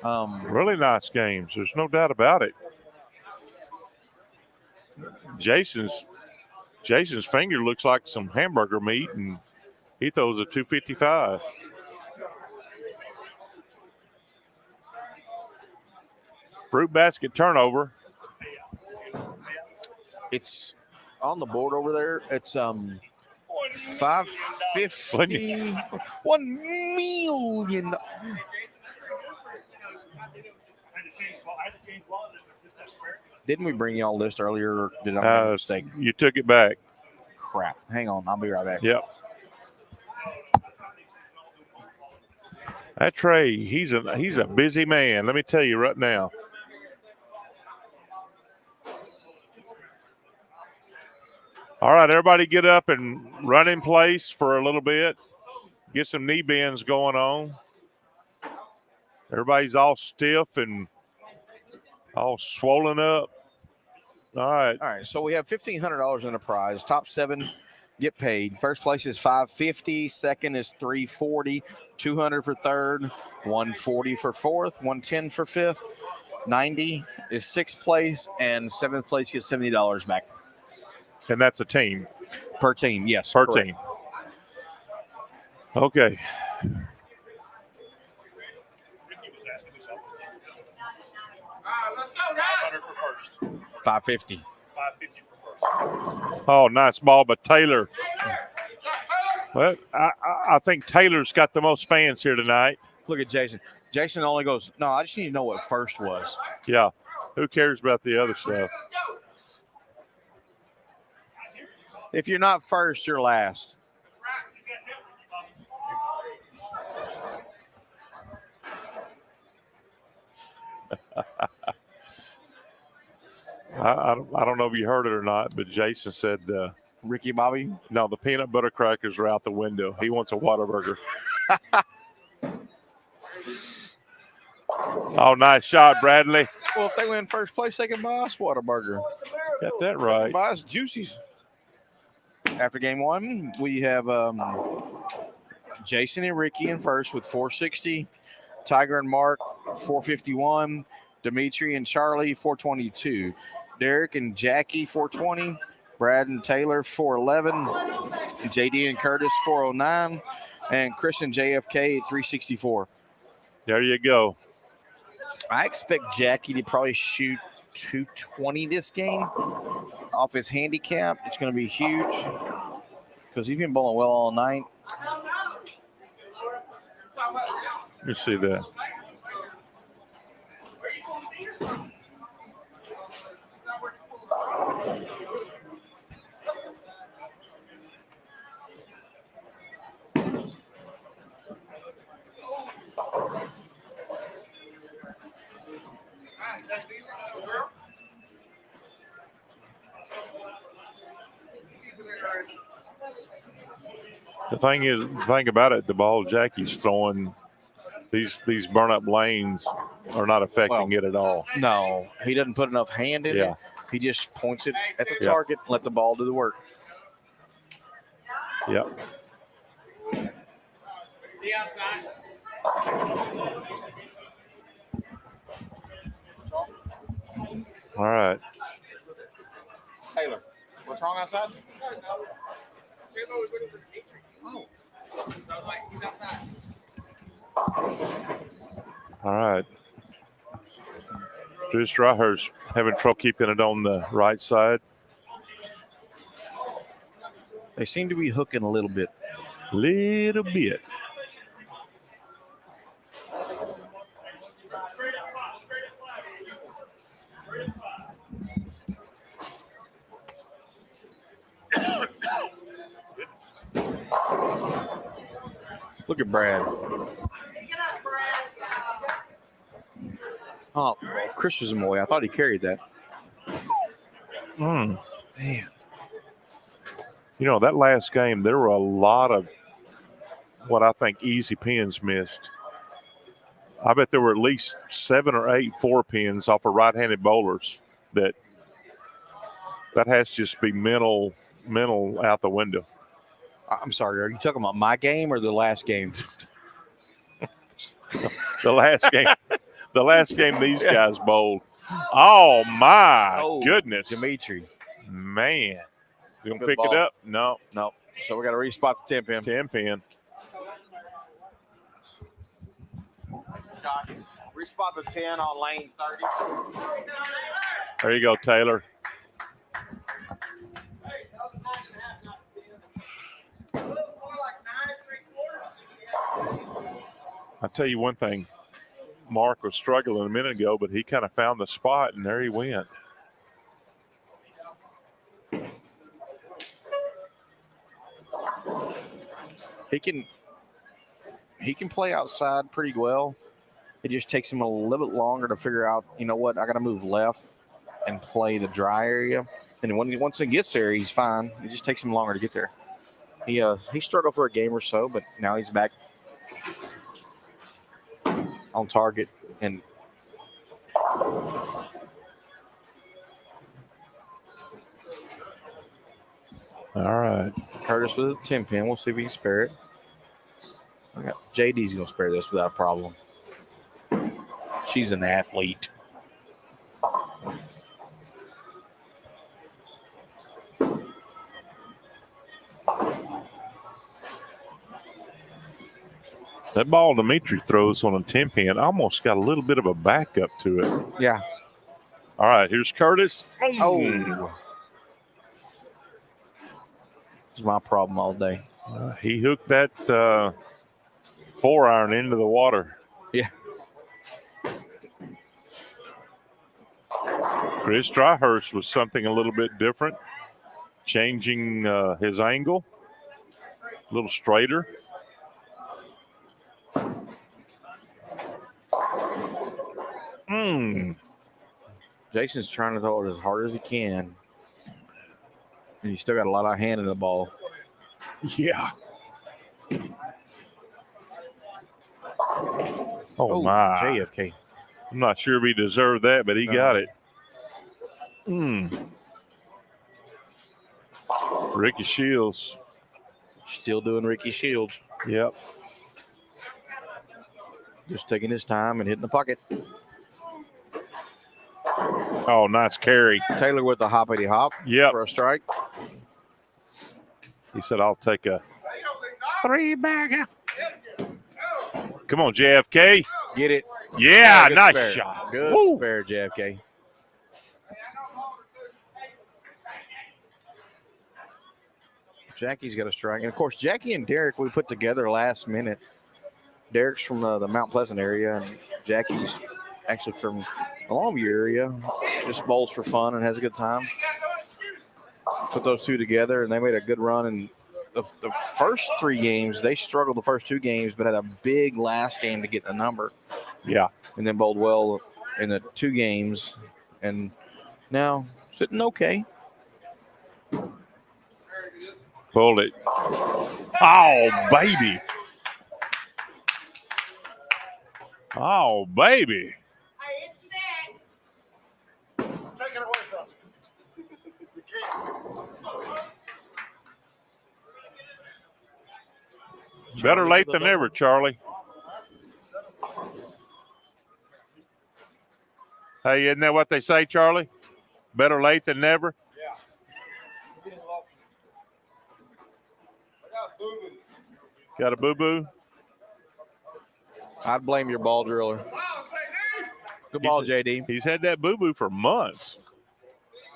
B: really nice games. There's no doubt about it. Jason's finger looks like some hamburger meat, and He throws a 255. Fruit basket turnover.
H: It's on the board over there. It's 550. 1 million. Didn't we bring y'all a list earlier? Or did I make a mistake?
B: You took it back.
H: Crap. Hang on. I'll be right back.
B: Yep. That Trey, he's a busy man. Let me tell you right now. All right, everybody get up and run in place for a little bit. Get some knee bends going on. Everybody's all stiff and all swollen up. All right.
H: All right. So we have $1,500 in a prize. Top 7 get paid. First place is $550. Second is $340. $200 for third. $140 for fourth. $110 for fifth. $90 is sixth place, and seventh place gets $70 back.
B: And that's a team.
H: Per team, yes.
B: Per
H: correct.
B: team. Okay.
F: Let's go, guys.
G: For first.
H: 550.
G: 550 for first.
B: Oh, nice ball by Taylor. Well, I think Taylor's got the most fans here tonight.
H: Look at Jason. Jason only goes, no, I just need to know what first was.
B: Yeah. Who cares about the other stuff?
H: If you're not first, you're last.
B: I don't know if you heard it or not, but Jason said
H: Ricky Bobby?
B: No, the peanut butter crackers are out the window. He wants a Whataburger. Oh, nice shot, Bradley.
H: Well, if they win first place, they can buy us Whataburger.
B: Got that right.
H: Buy us Juicy's. After game 1, we have Jason and Ricky in first with 460. Tiger and Mark, 451. Dimitri and Charlie, 422. Derek and Jackie, 420. Brad and Taylor, 411. JD and Curtis, 409. And Chris and JFK at 364.
B: There you go.
H: I expect Jackie to probably shoot 220 this game off his handicap. It's going to be huge because he's been bowling well all night.
B: Let me see that. The thing about it, the ball Jackie's throwing, these burn up lanes are not affecting it at all.
H: No, he doesn't put enough hand in it. He just points it at the target and let the ball do the work.
B: Yep. All right.
G: Taylor, what's wrong outside?
B: All right. Drew Straher's having trouble keeping it on the right side.
H: They seem to be hooking a little bit.
B: Little bit.
H: Look at Brad. Oh, Chris was away. I thought he carried that.
B: Man. You know, that last game, there were a lot of what I think easy pins missed. I bet there were at least 7 or 8 4 pins off of right-handed bowlers that has to just be mental out the window.
H: I'm sorry, are you talking about my game or the last game?
B: The last game. The last game these guys bowled. Oh, my goodness.
H: Dimitri.
B: Man. You going to
H: Good
B: pick
H: ball.
B: it up? No.
H: So we got to respot the 10 pin.
B: 10 pin.
H: Respot the 10 on lane 30.
B: There you go, Taylor. I'll tell you one thing. Mark was struggling a minute ago, but he kind of found the spot, and there he went.
H: He can play outside pretty well. It just takes him a little bit longer to figure out, you know what, I got to move left and play the dry area. And once he gets there, he's fine. It just takes him longer to get there. He struggled for a game or so, but now he's back on target. And
B: all right.
H: Curtis with a 10 pin. We'll see if he can spare it. JD's going to spare this without a problem. She's an athlete.
B: That ball Dimitri throws on a 10 pin almost got a little bit of a backup to it.
H: Yeah.
B: All right, here's Curtis.
H: Oh. It's my problem all day.
B: He hooked that 4-iron into the water.
H: Yeah.
B: Chris Dryhurst was something a little bit different, changing his angle, a little straighter.
H: Jason's trying to throw it as hard as he can. And he's still got a lot of hand in the ball.
B: Yeah. Oh my.
H: JFK.
B: I'm not sure if he deserved that, but he got it. Ricky Shields.
H: Still doing Ricky Shields.
B: Yep.
H: Just taking his time and hitting the pocket.
B: Oh, nice carry.
H: Taylor with the hoppity hop for a strike.
B: He said, I'll take a 3-bagger. Come on, JFK.
H: Get it.
B: Yeah, nice
H: spare.
B: shot.
H: Good spare, JFK. Jackie's got a strike. And, of course, Jackie and Derek we put together last minute. Derek's from the Mount Pleasant area, and Jackie's actually from the Longview area. Just bowls for fun and has a good time. Put those two together, and they made a good run. And the first 3 games, they struggled the first 2 games, but had a big last game to get the number.
B: Yeah.
H: And then bowled well in the 2 games. And now sitting okay.
B: Pulled it. Oh, baby. Oh, baby.
G: Hey, it's next. Take it away from me. You can't.
B: Better late than never, Charlie. Hey, isn't that what they say, Charlie? Better late than never?
G: Yeah.
B: Got a boo-boo?
H: I'd blame your ball driller. Good ball, JD.
B: He's had that boo-boo for months.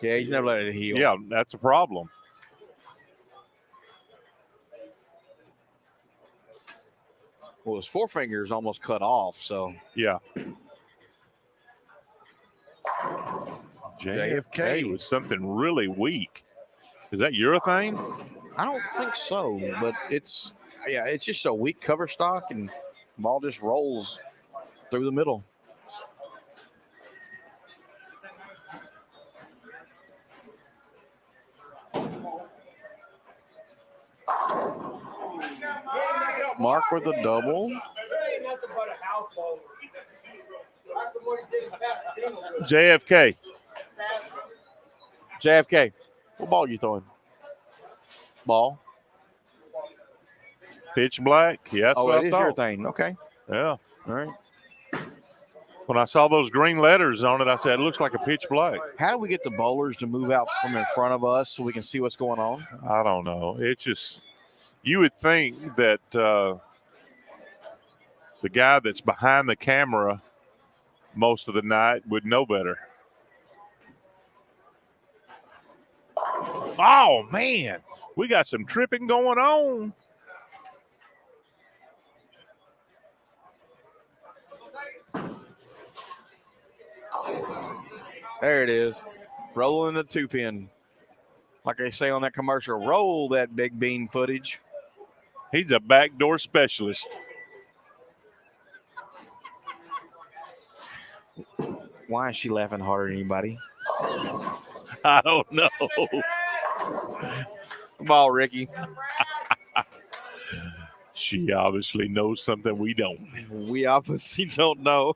H: Yeah, he's never let it heal.
B: Yeah, that's a problem.
H: Well, his forefinger is almost cut off, so.
B: Yeah. JFK was something really weak. Is that urethane?
H: I don't think so, but it's just a weak cover stock, and the ball just rolls through the middle. Mark with a double.
B: JFK.
H: JFK, what ball are you throwing? Ball.
B: Pitch black. Yeah, that's what
H: it
B: I
H: is
B: thought.
H: your thing. Okay.
B: Yeah.
H: All right.
B: When I saw those green letters on it, I said, it looks like a pitch black.
H: How do we get the bowlers to move out from in front of us so we can see what's going on?
B: I don't know. It's just You would think that the guy that's behind the camera most of the night would know better. Oh, man. We got some tripping going on.
H: There it is. Rolling the 2-pin. Like they say on that commercial, roll that big bean footage.
B: He's a backdoor specialist.
H: Why is she laughing harder than anybody?
B: I don't know.
H: Ball, Ricky.
B: She obviously knows something we don't.
H: We obviously don't know.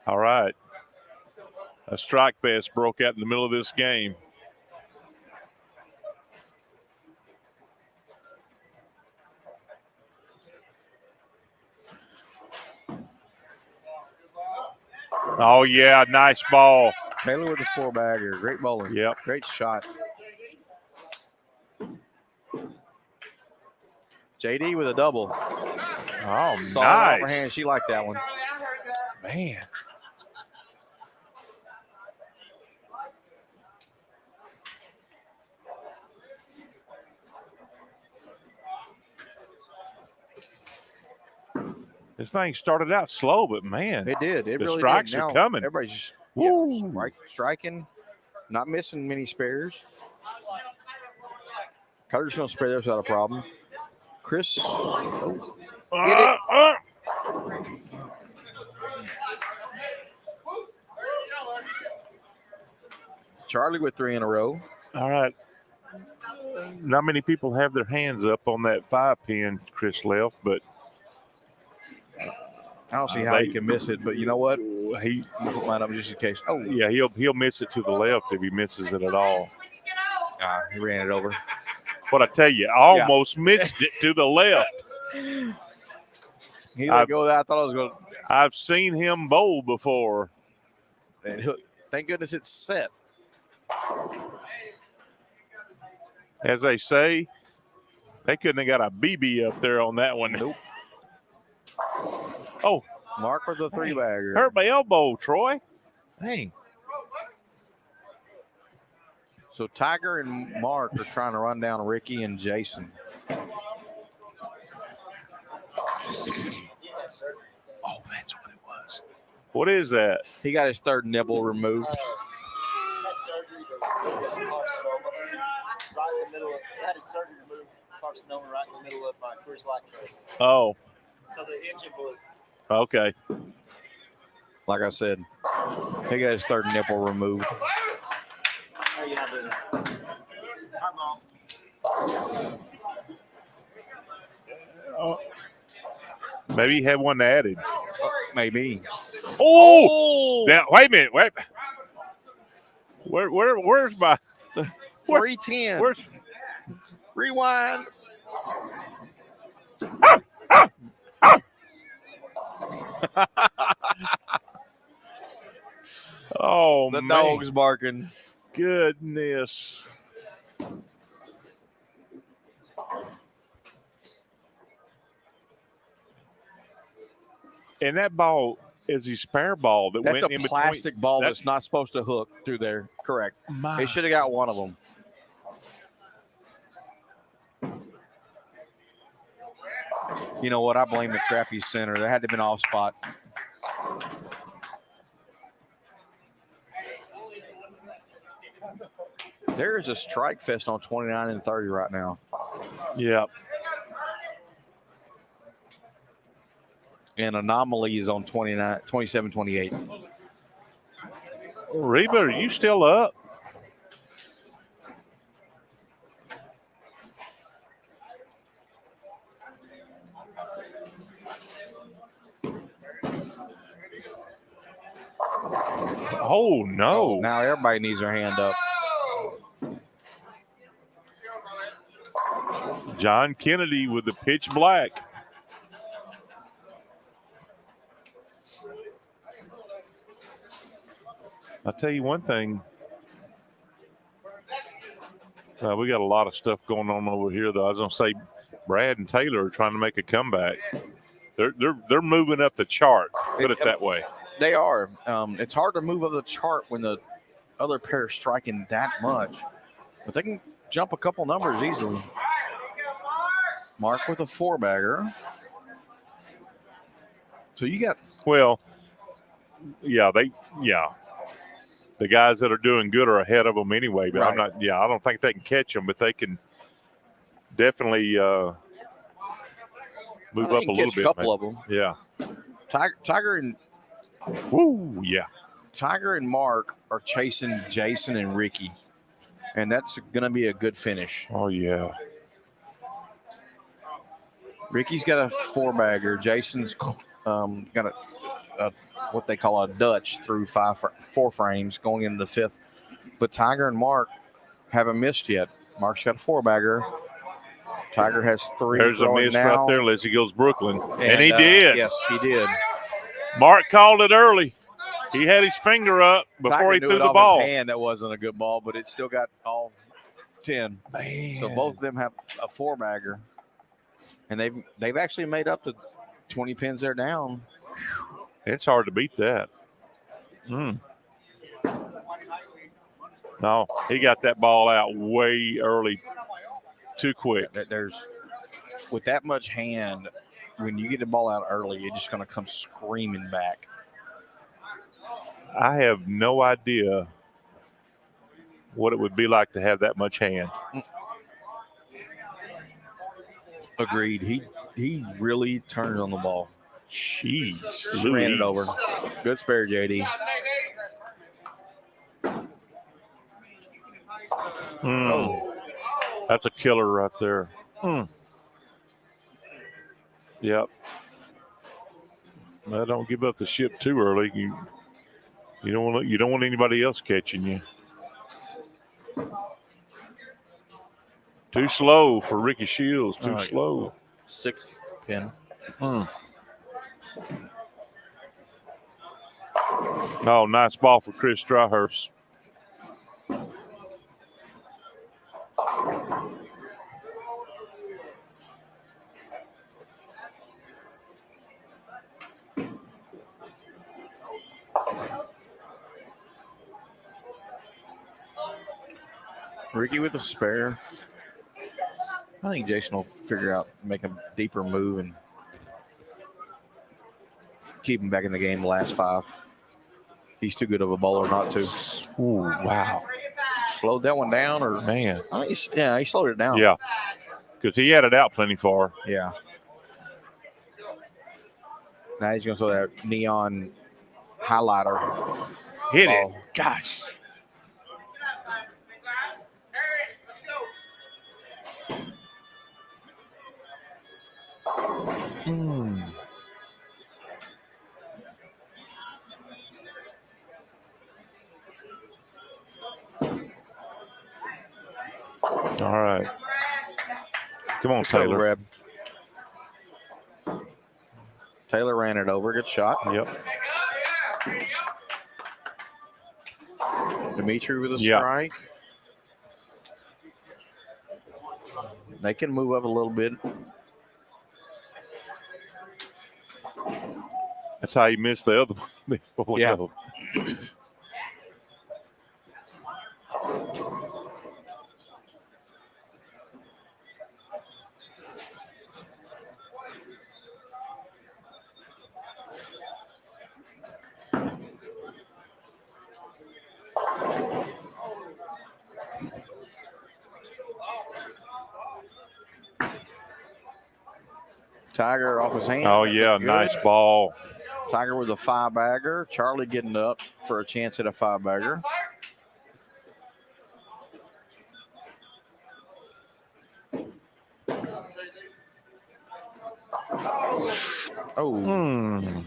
B: All right. A strike fest broke out in the middle of this game. Oh, yeah, nice ball.
H: Taylor with the 4-bagger. Great bowling.
B: Yep.
H: Great shot. JD with a double.
B: Oh,
H: Solid
B: nice.
H: overhand. She liked that one.
B: Man. This thing started out slow, but man,
H: It did. It
B: the
H: really
B: strikes
H: did.
B: are
H: Now,
B: coming.
H: Everybody's just striking, not missing many spares. Cutter's going to spare those without a problem. Chris. Charlie with 3 in a row.
B: All right. Not many people have their hands up on that 5-pin Chris left, but
H: I don't see how he can miss it, but you know what?
B: He
H: put mine up just in case. Oh,
B: yeah, he'll miss it to the left if he misses it at all.
H: He ran it over.
B: But I tell you, I almost missed it to the left.
H: He let go of that. I thought I was going to.
B: I've seen him bowl before.
H: And thank goodness it's set.
B: As they say, they couldn't have got a BB up there on that one.
H: Nope.
B: Oh.
H: Mark with the 3-bagger.
B: Hurt my elbow, Troy.
H: Hey. So Tiger and Mark are trying to run down Ricky and Jason.
B: Oh, that's what it was. What is that?
H: He got his 3rd nipple removed.
J: Had surgery to carcinoma right in the middle of. Had surgery to remove carcinoma right in the middle of my Coors Light tray.
B: Oh.
J: So the engine blew.
B: Okay.
H: Like I said, he got his 3rd nipple removed.
J: How you not doing? Hi, Mom.
B: Oh. Maybe he had one added.
H: Maybe.
B: Oh! Now, wait a minute. Wait. Where's my
H: 310?
B: Where's
H: rewind?
B: Oh,
H: the
B: man.
H: dog's barking.
B: Goodness. And that ball is a spare ball that
H: That's
B: went
H: a
B: in
H: plastic
B: between.
H: ball that's not supposed to hook through there. Correct. They should have got one of them. You know what? I blame the crappy center. That had to have been off spot. There is a strike fest on 29 and 30 right now.
B: Yeah.
H: And Anomaly is on 29, 27, 28.
B: Reba, are you still up? Oh, no.
H: Now everybody needs their hand up.
B: John Kennedy with the pitch black. I'll tell you one thing. We got a lot of stuff going on over here, though. I was going to say Brad and Taylor are trying to make a comeback. They're moving up the chart. Put it that way.
H: They are. It's hard to move up the chart when the other pair is striking that much, but they can jump a couple numbers easily. Mark with a 4-bagger. So you got the guys that are doing good are ahead of them anyway. But right.
B: I don't think they can catch them, but they can definitely move up a little bit.
H: A couple of them.
B: Yeah.
H: Tiger and Tiger and Mark are chasing Jason and Ricky, and that's going to be a good finish.
B: Oh yeah.
H: Ricky's got a 4-bagger. Jason's got a what they call a Dutch through 4 frames going into the 5th. But Tiger and Mark haven't missed yet. Mark's got a 4-bagger. Tiger has 3.
B: There's a miss right there. Lizzie goes Brooklyn. And he
H: did. Yes, he did.
B: Mark called it early. He had his finger up before
H: Tiger
B: he
H: knew
B: threw
H: it
B: the
H: off
B: ball.
H: His hand. That wasn't a good ball, but it still got all 10.
B: Man.
H: So both of them have a 4-bagger. And they've actually made up the 20 pins they're down.
B: It's hard to beat that. No, he got that ball out way early, too quick.
H: With that much hand, when you get the ball out early, you're just going to come screaming back.
B: I have no idea what it would be like to have that much hand.
H: Agreed. He really turned on the ball.
B: Jeez.
H: Just ran it over. Good spare, JD.
B: Oh, that's a killer right there. Yep. Well, don't give up the ship too early. You don't want anybody else catching you. Too slow for Ricky Shields. Too slow.
H: 6 pin.
B: Oh, nice ball for Chris Stryhurst.
H: Ricky with a spare. I think Jason will figure out, make a deeper move and keep him back in the game the last 5. He's too good of a bowler not to.
B: Ooh, wow.
H: Slowed that one down, or
B: man?
H: He slowed it down.
B: Yeah, because he had it out plenty far.
H: Yeah. Now he's going to throw that neon highlighter.
B: Hit it. Gosh. All right. Come on, Taylor.
H: Taylor ran it over. Good shot.
B: Yep.
H: Dimitri with a strike. They can move up a little bit.
B: That's how you missed the other one.
H: Yeah. Tiger off his hand.
B: Oh, yeah, nice ball.
H: Tiger with a 5-bagger. Charlie getting up for a chance at a 5-bagger. Oh.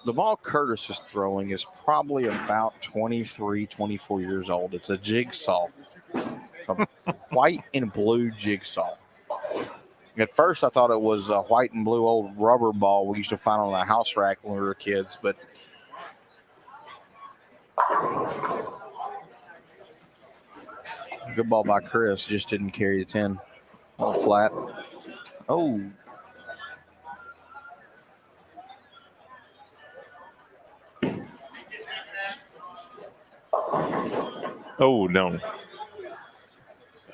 H: The ball Curtis is throwing is probably about 23, 24 years old. It's a jigsaw, a white and blue jigsaw. At first, I thought it was a white and blue old rubber ball we used to find on the house rack when we were kids, but good ball by Chris. Just didn't carry the 10. All flat. Oh.
B: Oh, no.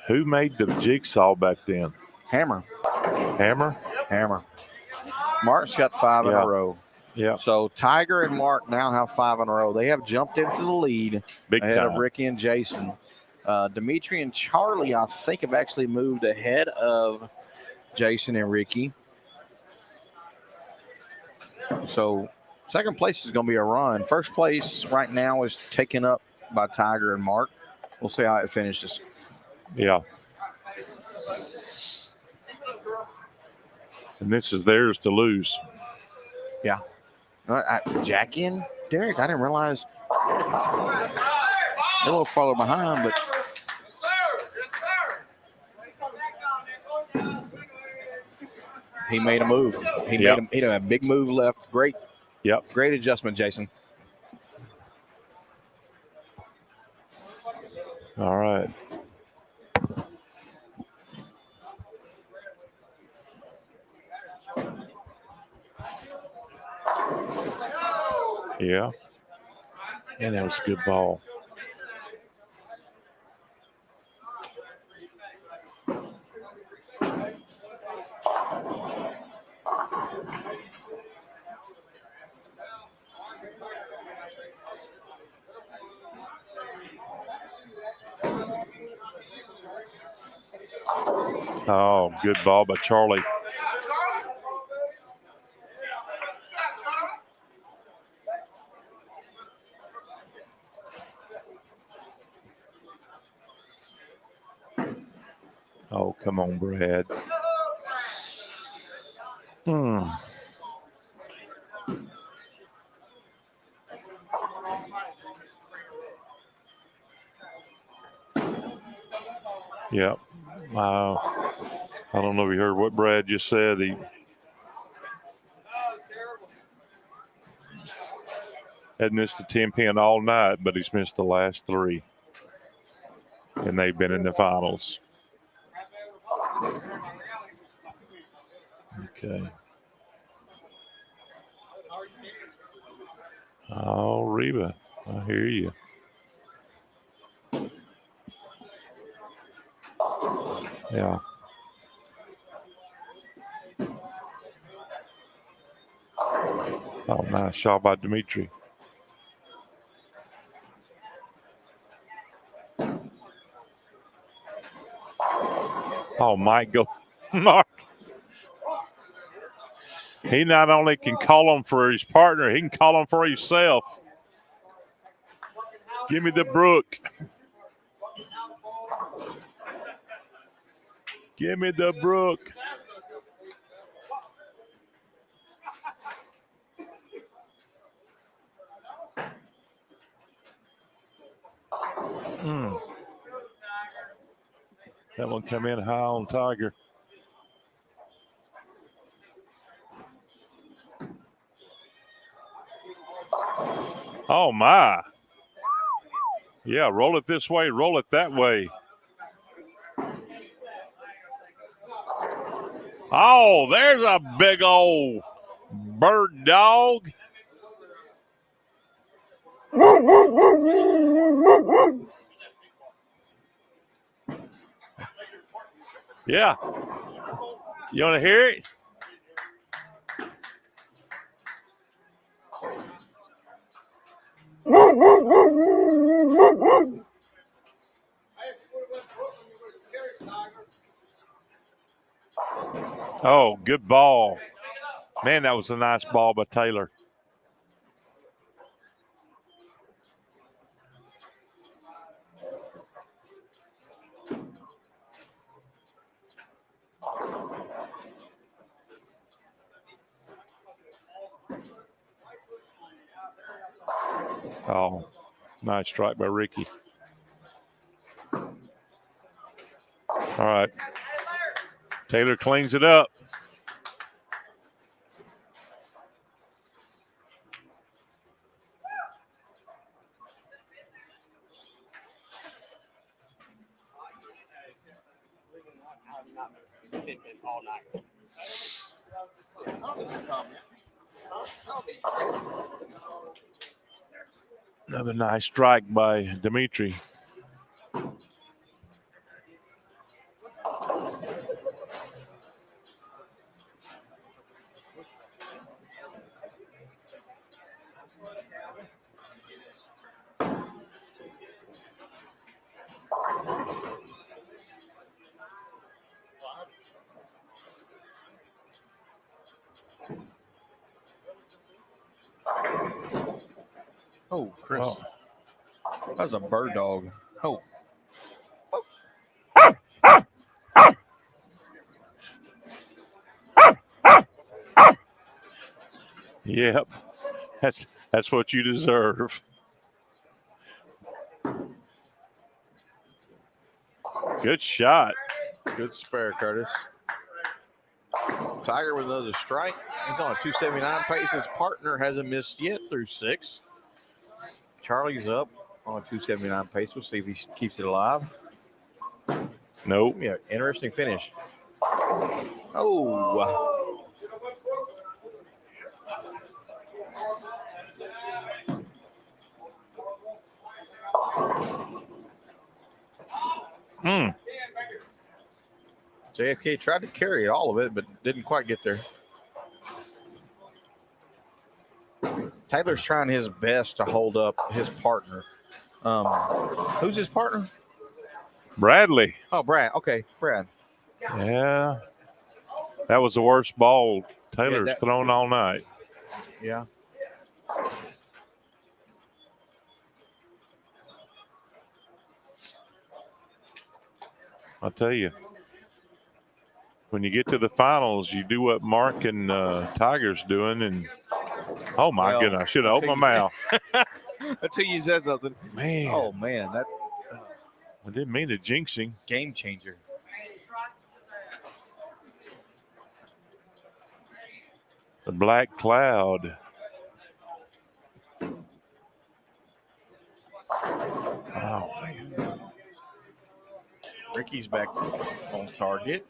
B: Who made the jigsaw back then?
H: Hammer.
B: Hammer?
H: Hammer. Mark's got 5 in a row.
B: Yeah.
H: So Tiger and Mark now have 5 in a row. They have jumped into the lead
B: Big
H: ahead
B: time.
H: of Ricky and Jason. Dimitri and Charlie, I think, have actually moved ahead of Jason and Ricky. So second place is going to be a run. First place right now is taken up by Tiger and Mark. We'll see how it finishes.
B: Yeah. And this is theirs to lose.
H: Yeah. Jack in, Derek. I didn't realize they're a little farther behind, but he made a move. He made a big move left. Great.
B: Yep.
H: Great adjustment, Jason.
B: All right. Yeah. And that was a good ball. Oh, good ball by Charlie. Oh, come on, Brad. Yep. Wow. I don't know if you heard what Brad just said. He had missed the 10-pin all night, but he's missed the last 3. And they've been in the finals. Okay. Oh, Reba, I hear you. Yeah. Oh, nice shot by Dimitri. Oh, Mike, go. Mark. He not only can call him for his partner, he can call him for himself. Give me the brook. Give me the brook. That one come in high on Tiger. Oh, my. Yeah, roll it this way, roll it that way. Oh, there's a big old bird dog. Yeah. You want to hear it? Oh, good ball. Man, that was a nice ball by Taylor. Oh, nice strike by Ricky. All right. Taylor cleans it up. Another nice strike by Dimitri.
H: Oh, Chris. Oh. That was a bird dog. Oh.
B: Yep. That's what you deserve. Good shot.
H: Good spare, Curtis. Tiger with another strike. He's on a 279 pace. His partner hasn't missed yet through 6. Charlie's up on a 279 pace. We'll see if he keeps it alive.
B: Nope.
H: Yeah, interesting finish. Oh. JFK tried to carry all of it, but didn't quite get there. Taylor's trying his best to hold up his partner. Who's his partner?
B: Bradley.
H: Oh, Brad. Okay, Brad.
B: Yeah. That was the worst ball Taylor's thrown all night.
H: Yeah.
B: I'll tell you, when you get to the finals, you do what Mark and Tiger's doing, and oh my goodness, I should have opened my mouth.
H: Until you said something.
B: Man.
H: Oh, man. That
B: I didn't mean to jinx him.
H: Game changer.
B: The black cloud. Oh, man.
H: Ricky's back on target.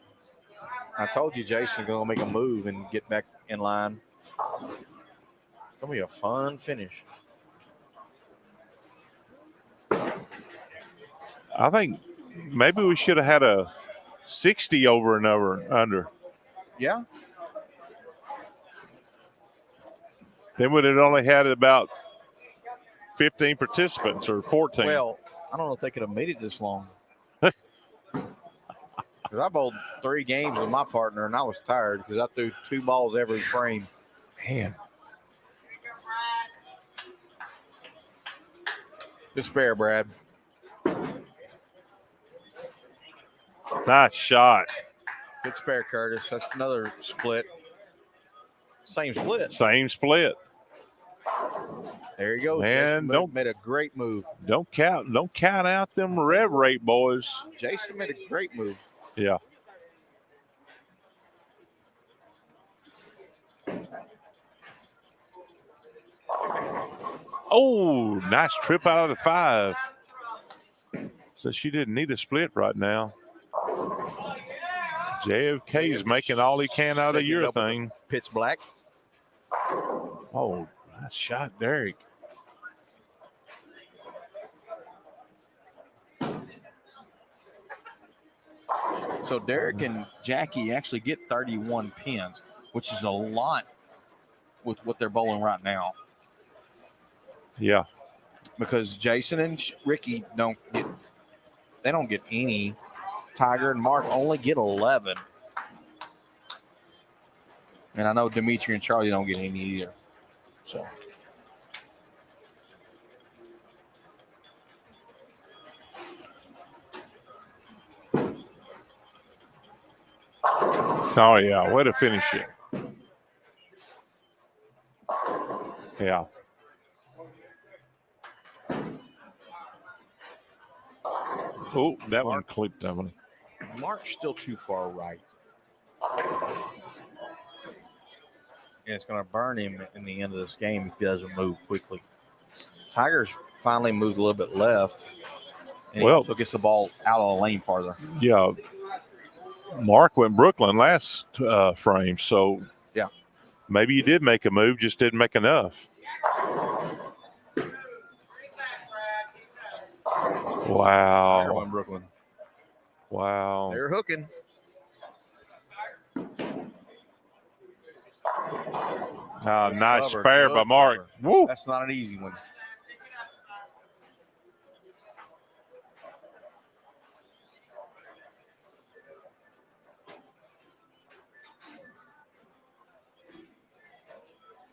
H: I told you Jason's going to make a move and get back in line. It's going to be a fun finish.
B: I think maybe we should have had a 60 over and under.
H: Yeah.
B: Then we'd have only had about 15 participants or 14.
H: Well, I don't know if they could have made it this long. Because I bowled 3 games with my partner, and I was tired because I threw 2 balls every frame.
B: Man.
H: Good spare, Brad.
B: Nice shot.
H: Good spare, Curtis. That's another split. Same split.
B: Same split.
H: There you go.
B: Man,
H: Jason made a great move.
B: Don't count out them rev rate, boys.
H: Jason made a great move.
B: Yeah. Oh, nice trip out of the 5. So she didn't need a split right now. JFK is making all he can out of your thing.
H: Pitch black.
B: Oh, nice shot, Derek.
H: So Derek and Jackie actually get 31 pins, which is a lot with what they're bowling right now.
B: Yeah.
H: Because Jason and Ricky don't get any. Tiger and Mark only get 11. And I know Dimitri and Charlie don't get any either. So.
B: Oh, yeah. Way to finish it. Yeah. Oh, that one clipped that one.
H: Mark's still too far right. And it's going to burn him in the end of this game if he doesn't move quickly. Tigers finally moved a little bit left. And he also gets the ball out of the lane farther.
B: Yeah. Mark went Brooklyn last frame, so
H: yeah,
B: maybe he did make a move, just didn't make enough. Wow.
H: Tiger went Brooklyn.
B: Wow.
H: They're hooking.
B: Nice spare by Mark. Woo.
H: That's not an easy one.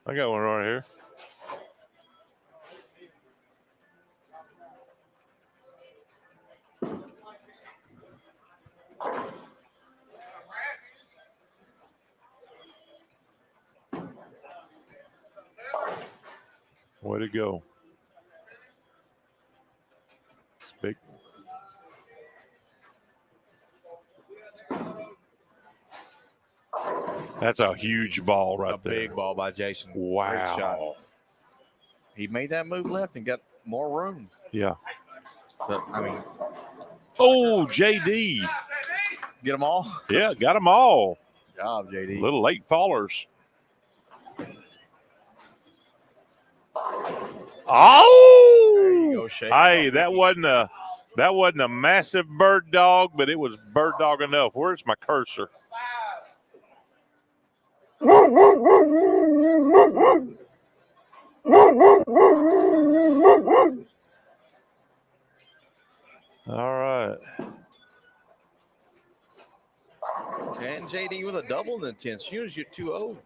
B: I got one right here. Way to go. It's big. That's a huge ball right there.
H: A big ball by Jason.
B: Wow.
H: Great shot. He made that move left and got more room.
B: Yeah.
H: But, I mean.
B: Oh, JD.
H: Get them all?
B: Yeah, got them all.
H: Good job, JD.
B: Little late fallers. Oh!
H: There you go, Shane.
B: Hey, that wasn't a massive bird dog, but it was bird dog enough. Where's my cursor? All right.
H: And JD with a double in the 10th. She was your 2-0.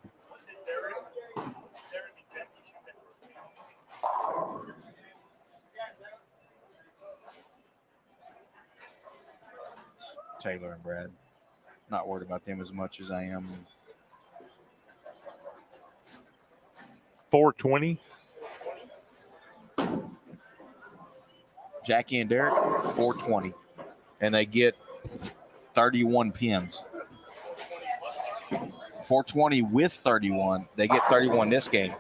H: Taylor and Brad. Not worried about them as much as I am.
B: 420.
H: Jackie and Derek, 420. And they get 31 pins. 420 with 31. They get 31 this game.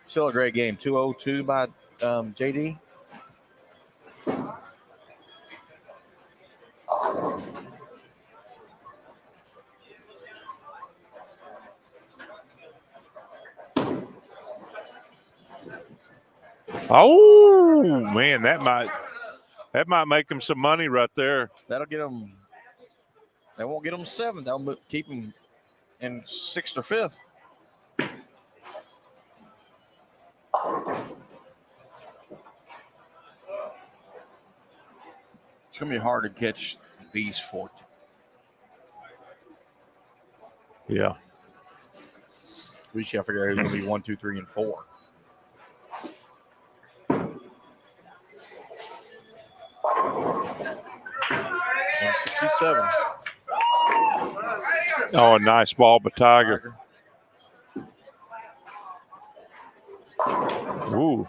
H: Still a great game. 202 by JD.
B: Oh man, that might make them some money right there.
H: That'll get them. They won't get them 7th. They'll keep them in 6th or 5th. It's gonna be hard to catch these 4.
B: Yeah.
H: We should figure out who's gonna be 1, 2, 3, and 4. And 67.
B: Oh, a nice ball by Tiger. Ooh.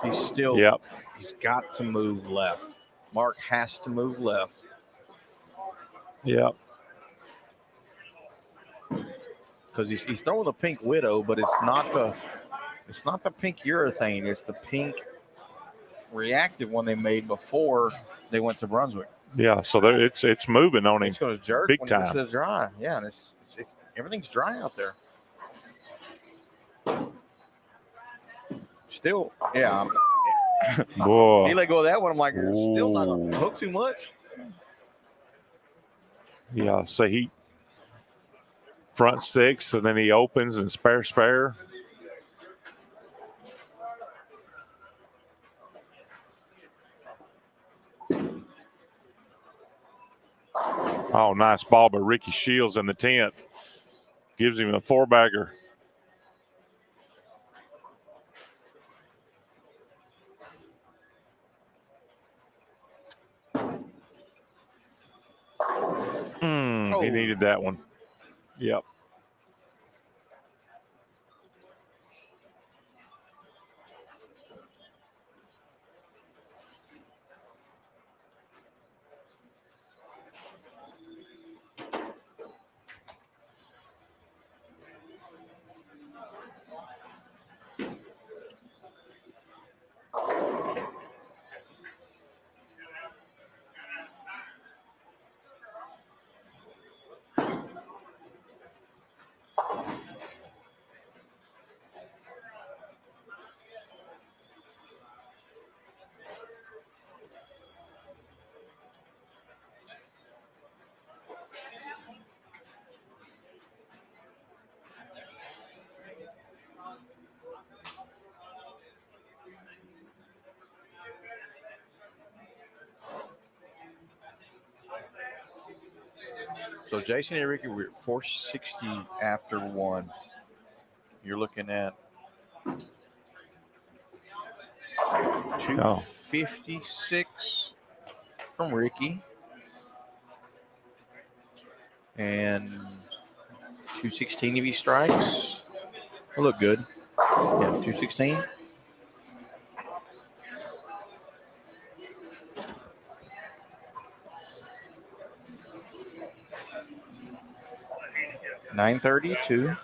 H: He's still.
B: Yep.
H: He's got to move left. Mark has to move left.
B: Yep.
H: Because he's throwing the pink widow, but it's not the pink urethane. It's the pink reactive one they made before they went to Brunswick.
B: Yeah, so there, it's moving on him.
H: It's going to jerk
B: big
H: when
B: time.
H: it gets dry. Yeah, and it's everything's dry out there. Still, yeah.
B: Boy.
H: He let go of that one. I'm like, still not going to hook too much.
B: Yeah, so he front 6, and then he opens and spare. Oh, nice ball by Ricky Shields in the 10th. Gives him a 4-bagger. He needed that one. Yep.
H: So Jason and Ricky, we're at 460 after 1. You're looking at 256 from Ricky and 216 if he strikes. Will look good. Yeah, 216. $932.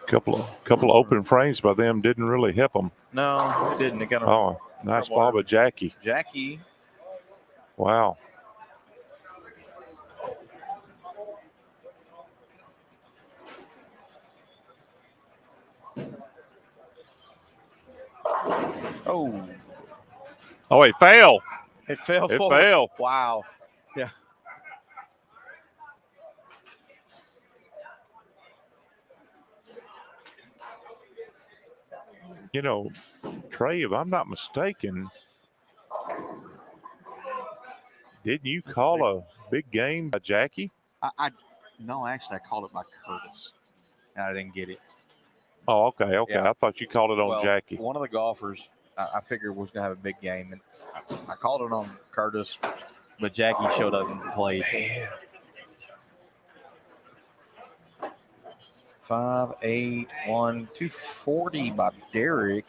B: Couple of open frames by them didn't really help them.
H: No, it didn't. It got
B: nice ball by Jackie.
H: Jackie.
B: Wow. Oh, it fell.
H: It fell
B: It
H: forward.
B: fell.
H: Wow. Yeah.
B: You know, Trey, if I'm not mistaken, didn't you call a big game by Jackie?
H: No, actually, I called it by Curtis, and I didn't get it.
B: Oh, okay. Yeah. I thought you called it on Jackie.
H: One of the golfers, I figured was going to have a big game, and I called it on Curtis, but Jackie showed up and played.
B: Man.
H: 5-8-1, 240 by Derek.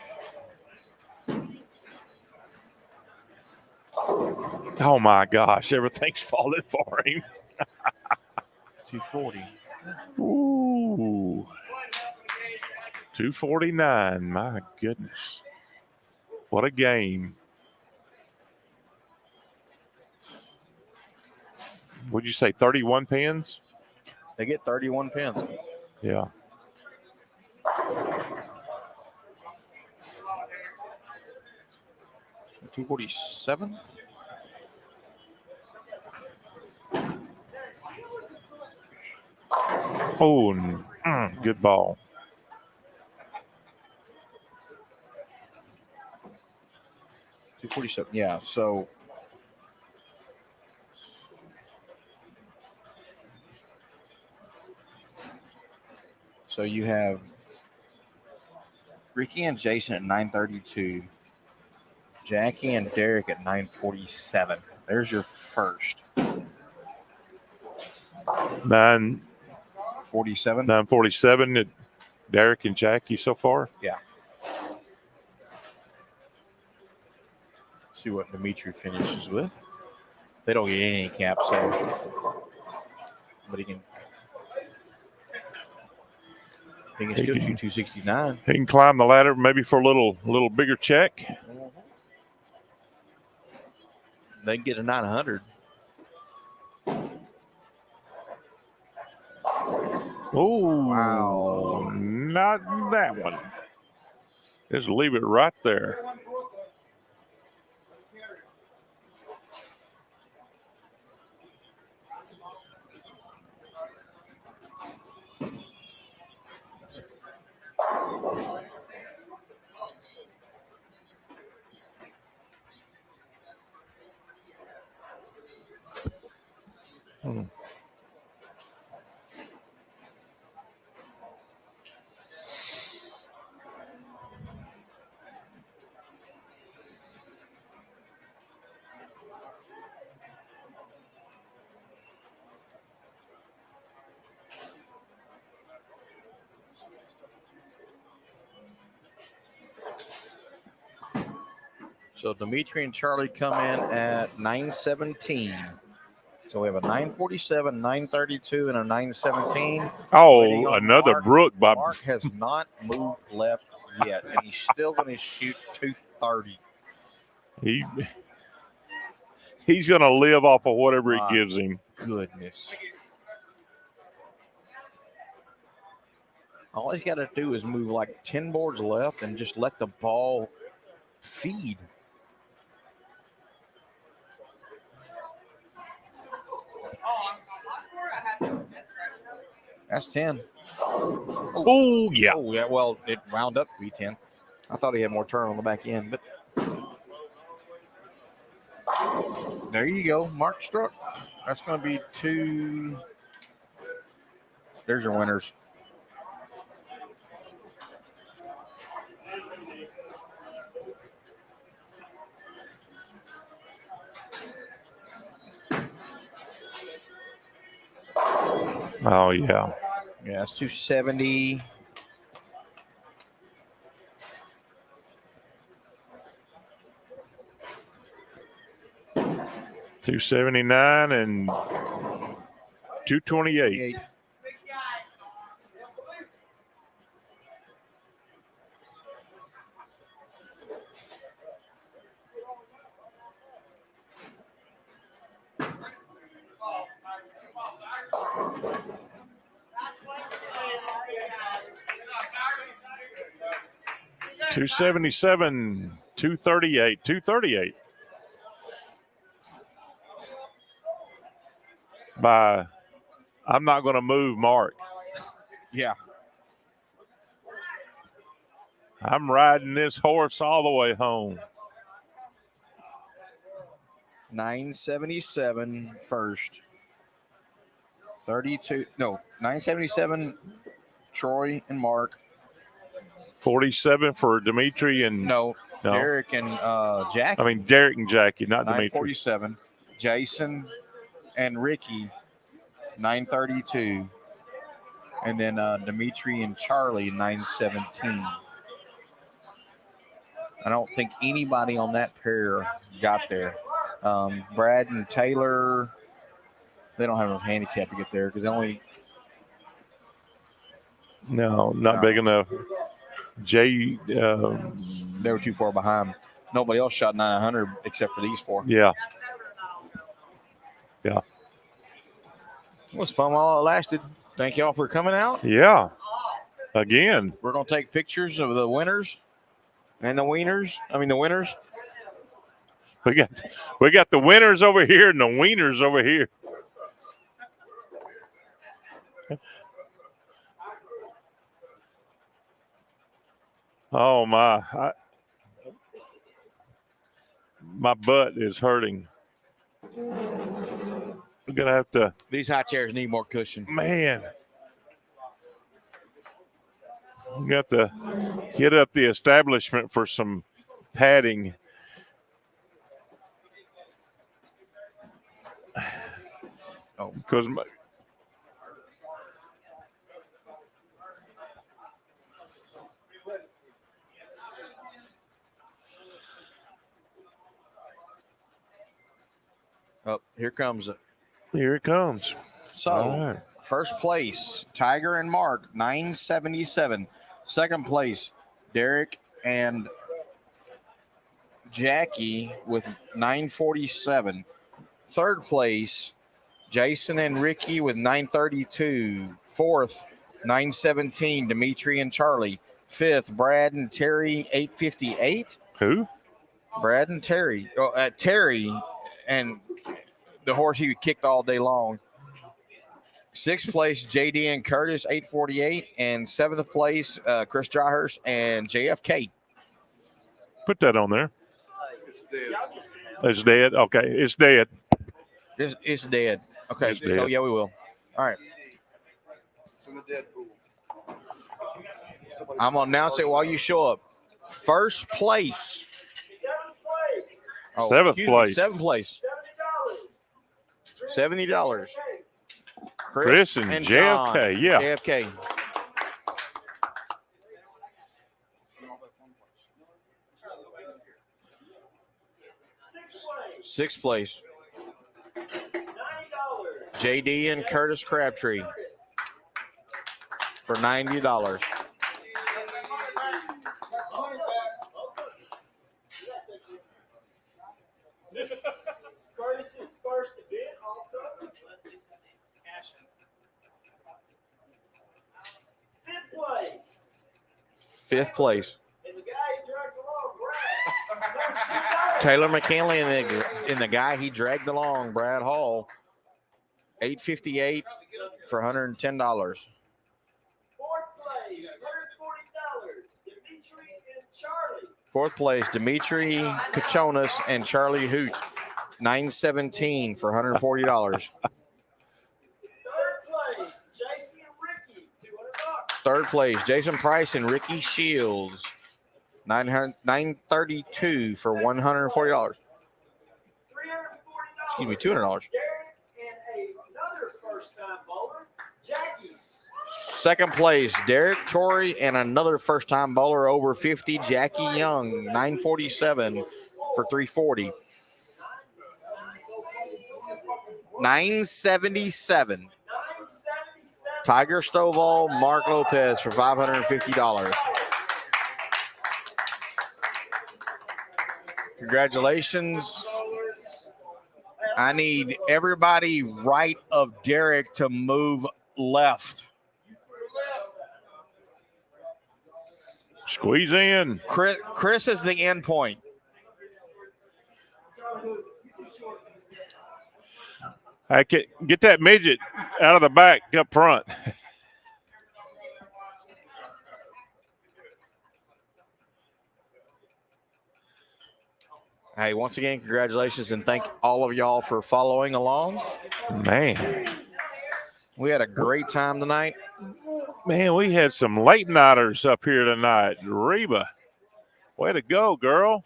B: Oh my gosh, everything's falling for him.
H: 240.
B: Ooh. 249. My goodness. What a game. Would you say 31 pins?
H: They get 31 pins.
B: Yeah.
H: $247.
B: Oh, good ball.
H: $247. Yeah. So you have Ricky and Jason at 932, Jackie and Derek at 947. There's your first.
B: 947. 947 at Derek and Jackie so far.
H: Yeah. See what Dimitri finishes with. They don't get any caps, so but he can still shoot 269.
B: He can climb the ladder maybe for a little bigger check.
H: They can get a 900.
B: Oh,
H: wow.
B: Not that one. Just leave it right there.
H: So Dimitri and Charlie come in at 917. So we have a 947, 932, and a 917.
B: Oh, another
H: Mark.
B: Brook by
H: Mark has not moved left yet, and he's still going to shoot 230.
B: He's going to live off of whatever he gives him.
H: Goodness. All he's got to do is move like 10 boards left and just let the ball feed. That's 10.
B: Oh, yeah.
H: Oh, yeah. Well, it wound up to be 10. I thought he had more turn on the back end, but There you go. Mark struck. That's going to be 2. There's your winners.
B: Oh, yeah.
H: Yeah, it's 270.
B: $279 and $228. $277, $238. By, I'm not going to move Mark.
H: Yeah.
B: I'm riding this horse all the way home.
H: 977 first. 32. No, 977 Troy and Mark.
B: 47 for Dimitri and
H: no. Derek and Jackie.
B: I mean Derek and Jackie, not Dimitri.
H: 947. Jason and Ricky, 932. And then Dimitri and Charlie, 917. I don't think anybody on that pair got there. Brad and Taylor, they don't have enough handicap to get there because they only.
B: No, not big enough. Jay,
H: they were too far behind. Nobody else shot 900 except for these 4.
B: Yeah. Yeah.
H: It was fun while it lasted. Thank y'all for coming out.
B: Yeah. Again.
H: We're going to take pictures of the winners and the wieners. I mean, the winners.
B: We got the winners over here and the wieners over here. Oh, my butt is hurting. We're going to have to.
H: These high chairs need more cushion.
B: Man. We got to hit up the establishment for some padding.
H: Oh,
B: because
H: oh, here comes it.
B: Here it comes.
H: So, First place, Tiger and Mark, 977. Second place, Derek and Jackie with 947. Third place, Jason and Ricky with 932. Fourth, 917, Dimitri and Charlie. Fifth, Brad and Terry, 858.
B: Who?
H: Brad and Terry. Terry and the horse he kicked all day long. Sixth place, JD and Curtis, 848. And seventh place, Chris Dryhurst and JFK.
B: Put that on there.
G: It's dead.
B: It's dead? Okay, it's dead.
H: It's dead. Okay,
B: It's
H: so
B: dead.
H: yeah, we will. All right.
G: It's in the dead pool.
H: I'm going to announce it while you show up. First place.
B: Seventh place.
H: Seventh place. $70.
B: Chris and JFK,
H: John.
B: yeah.
H: JFK. Sixth place. JD and Curtis Crabtree for $90.
J: Curtis's first event also. Fifth place.
H: Fifth place.
J: And the guy he dragged along, Brad.
H: Taylor McKinley and the guy he dragged along, Brad Hall, $858 for $110.
J: Fourth place, $140. Dimitri and Charlie.
H: Fourth place, Dimitri Kachonis and Charlie Hoot 917 for $140. Third place, Jason Price and Ricky Shields. $932 for $140. Excuse me, $200. Second place, Derek Torrey and another first-time bowler over 50, Jackie Young, $947 for $340. $977. Tiger Stovall, Mark Lopez for $550. Congratulations. I need everybody right of Derek to move left.
B: Squeeze in.
H: Chris is the end point.
B: I can get that midget out of the back up front.
H: Hey, once again, congratulations and thank all of y'all for following along.
B: Man,
H: we had a great time tonight.
B: Man, we had some late nighters up here tonight. Reba, way to go, girl.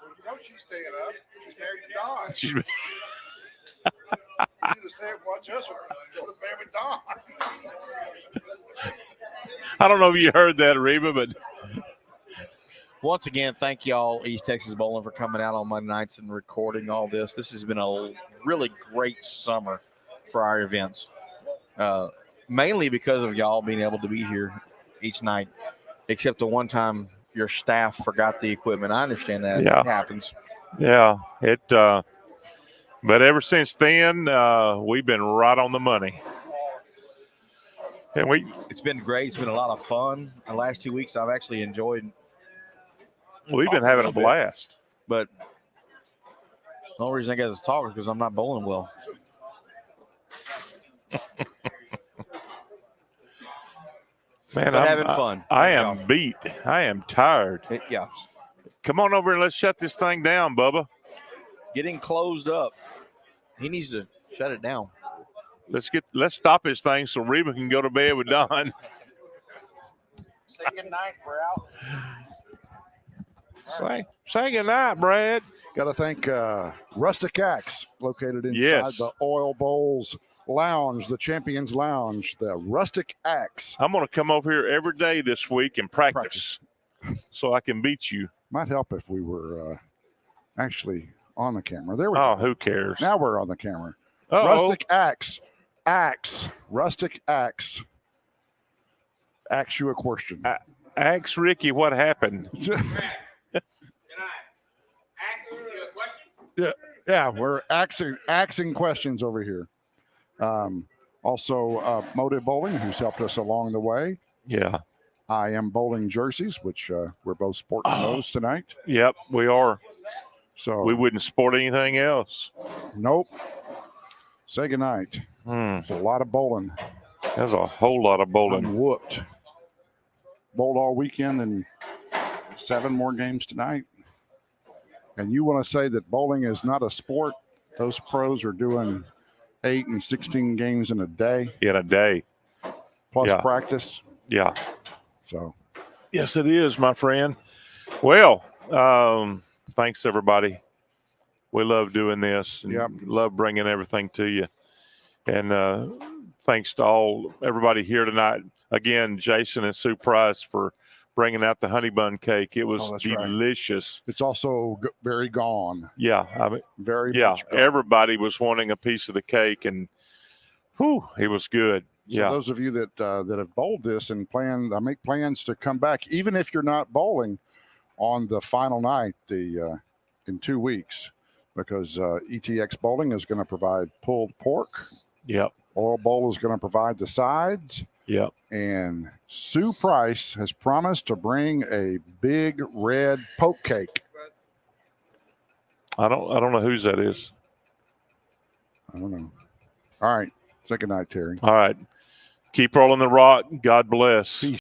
A: You know she's staying up. She's married to Don.
B: She's
A: You need to stay and watch us go to bed with Don.
B: I don't know if you heard that, Reba, but
H: once again, thank y'all, East Texas Bowling, for coming out on Monday nights and recording all this. This has been a really great summer for our events, mainly because of y'all being able to be here each night, except the one time your staff forgot the equipment. I understand that.
B: Yeah.
H: It happens.
B: Yeah, but ever since then, we've been right on the money. And
H: it's been great. It's been a lot of fun. The last 2 weeks, I've actually enjoyed.
B: We've been having a blast.
H: But the only reason I got to talk is because I'm not bowling well.
B: Man,
H: I'm having fun.
B: I am beat. I am tired.
H: Yeah.
B: Come on over and let's shut this thing down, Bubba.
H: Getting closed up. He needs to shut it down.
B: Let's stop this thing so Reba can go to bed with Don.
G: Say good night. We're out.
B: Say good night, Brad.
A: Got to thank Rustic Axe, located inside the Oil Bowls Lounge, the Champions Lounge, the Rustic Axe.
B: I'm going to come over here every day this week and practice so I can beat you.
A: Might help if we were actually on the camera. There we go.
B: Who cares?
A: Now we're on the camera.
B: Uh-oh.
A: Rustic Axe. Rustic Axe. Ask you a question.
B: Ask Ricky what happened.
A: Yeah, we're axing questions over here. Also, Motive Bowling, who's helped us along the way.
B: Yeah.
A: I Am Bowling jerseys, which we're both sporting those tonight.
B: Yep, we are.
A: So
B: we wouldn't sport anything else.
A: Nope. Say goodnight. It's a lot of bowling.
B: There's a whole lot of bowling.
A: I'm whooped. Bowled all weekend and 7 more games tonight. And you want to say that bowling is not a sport? Those pros are doing 8 and 16 games in a day.
B: In a day.
A: Plus practice.
B: Yeah.
A: So.
B: Yes, it is, my friend. Well, thanks, everybody. We love doing this. And love bringing everything to you. And thanks to everybody here tonight. Again, Jason and Sue Price for bringing out the honey bun cake. It was delicious.
A: It's also very gone.
B: Yeah. I mean,
A: very much gone.
B: Everybody was wanting a piece of the cake, and it was good.
A: So those of you that have bowled this and make plans to come back, even if you're not bowling on the final night in 2 weeks, because ETX Bowling is going to provide pulled pork.
B: Yep.
A: Oil Bowl is going to provide the sides.
B: Yep.
A: And Sue Price has promised to bring a big red poke cake.
B: I don't know whose that is.
A: I don't know. All right. Say good night, Terry.
B: All right. Keep rolling the rock. God bless.
A: Peace.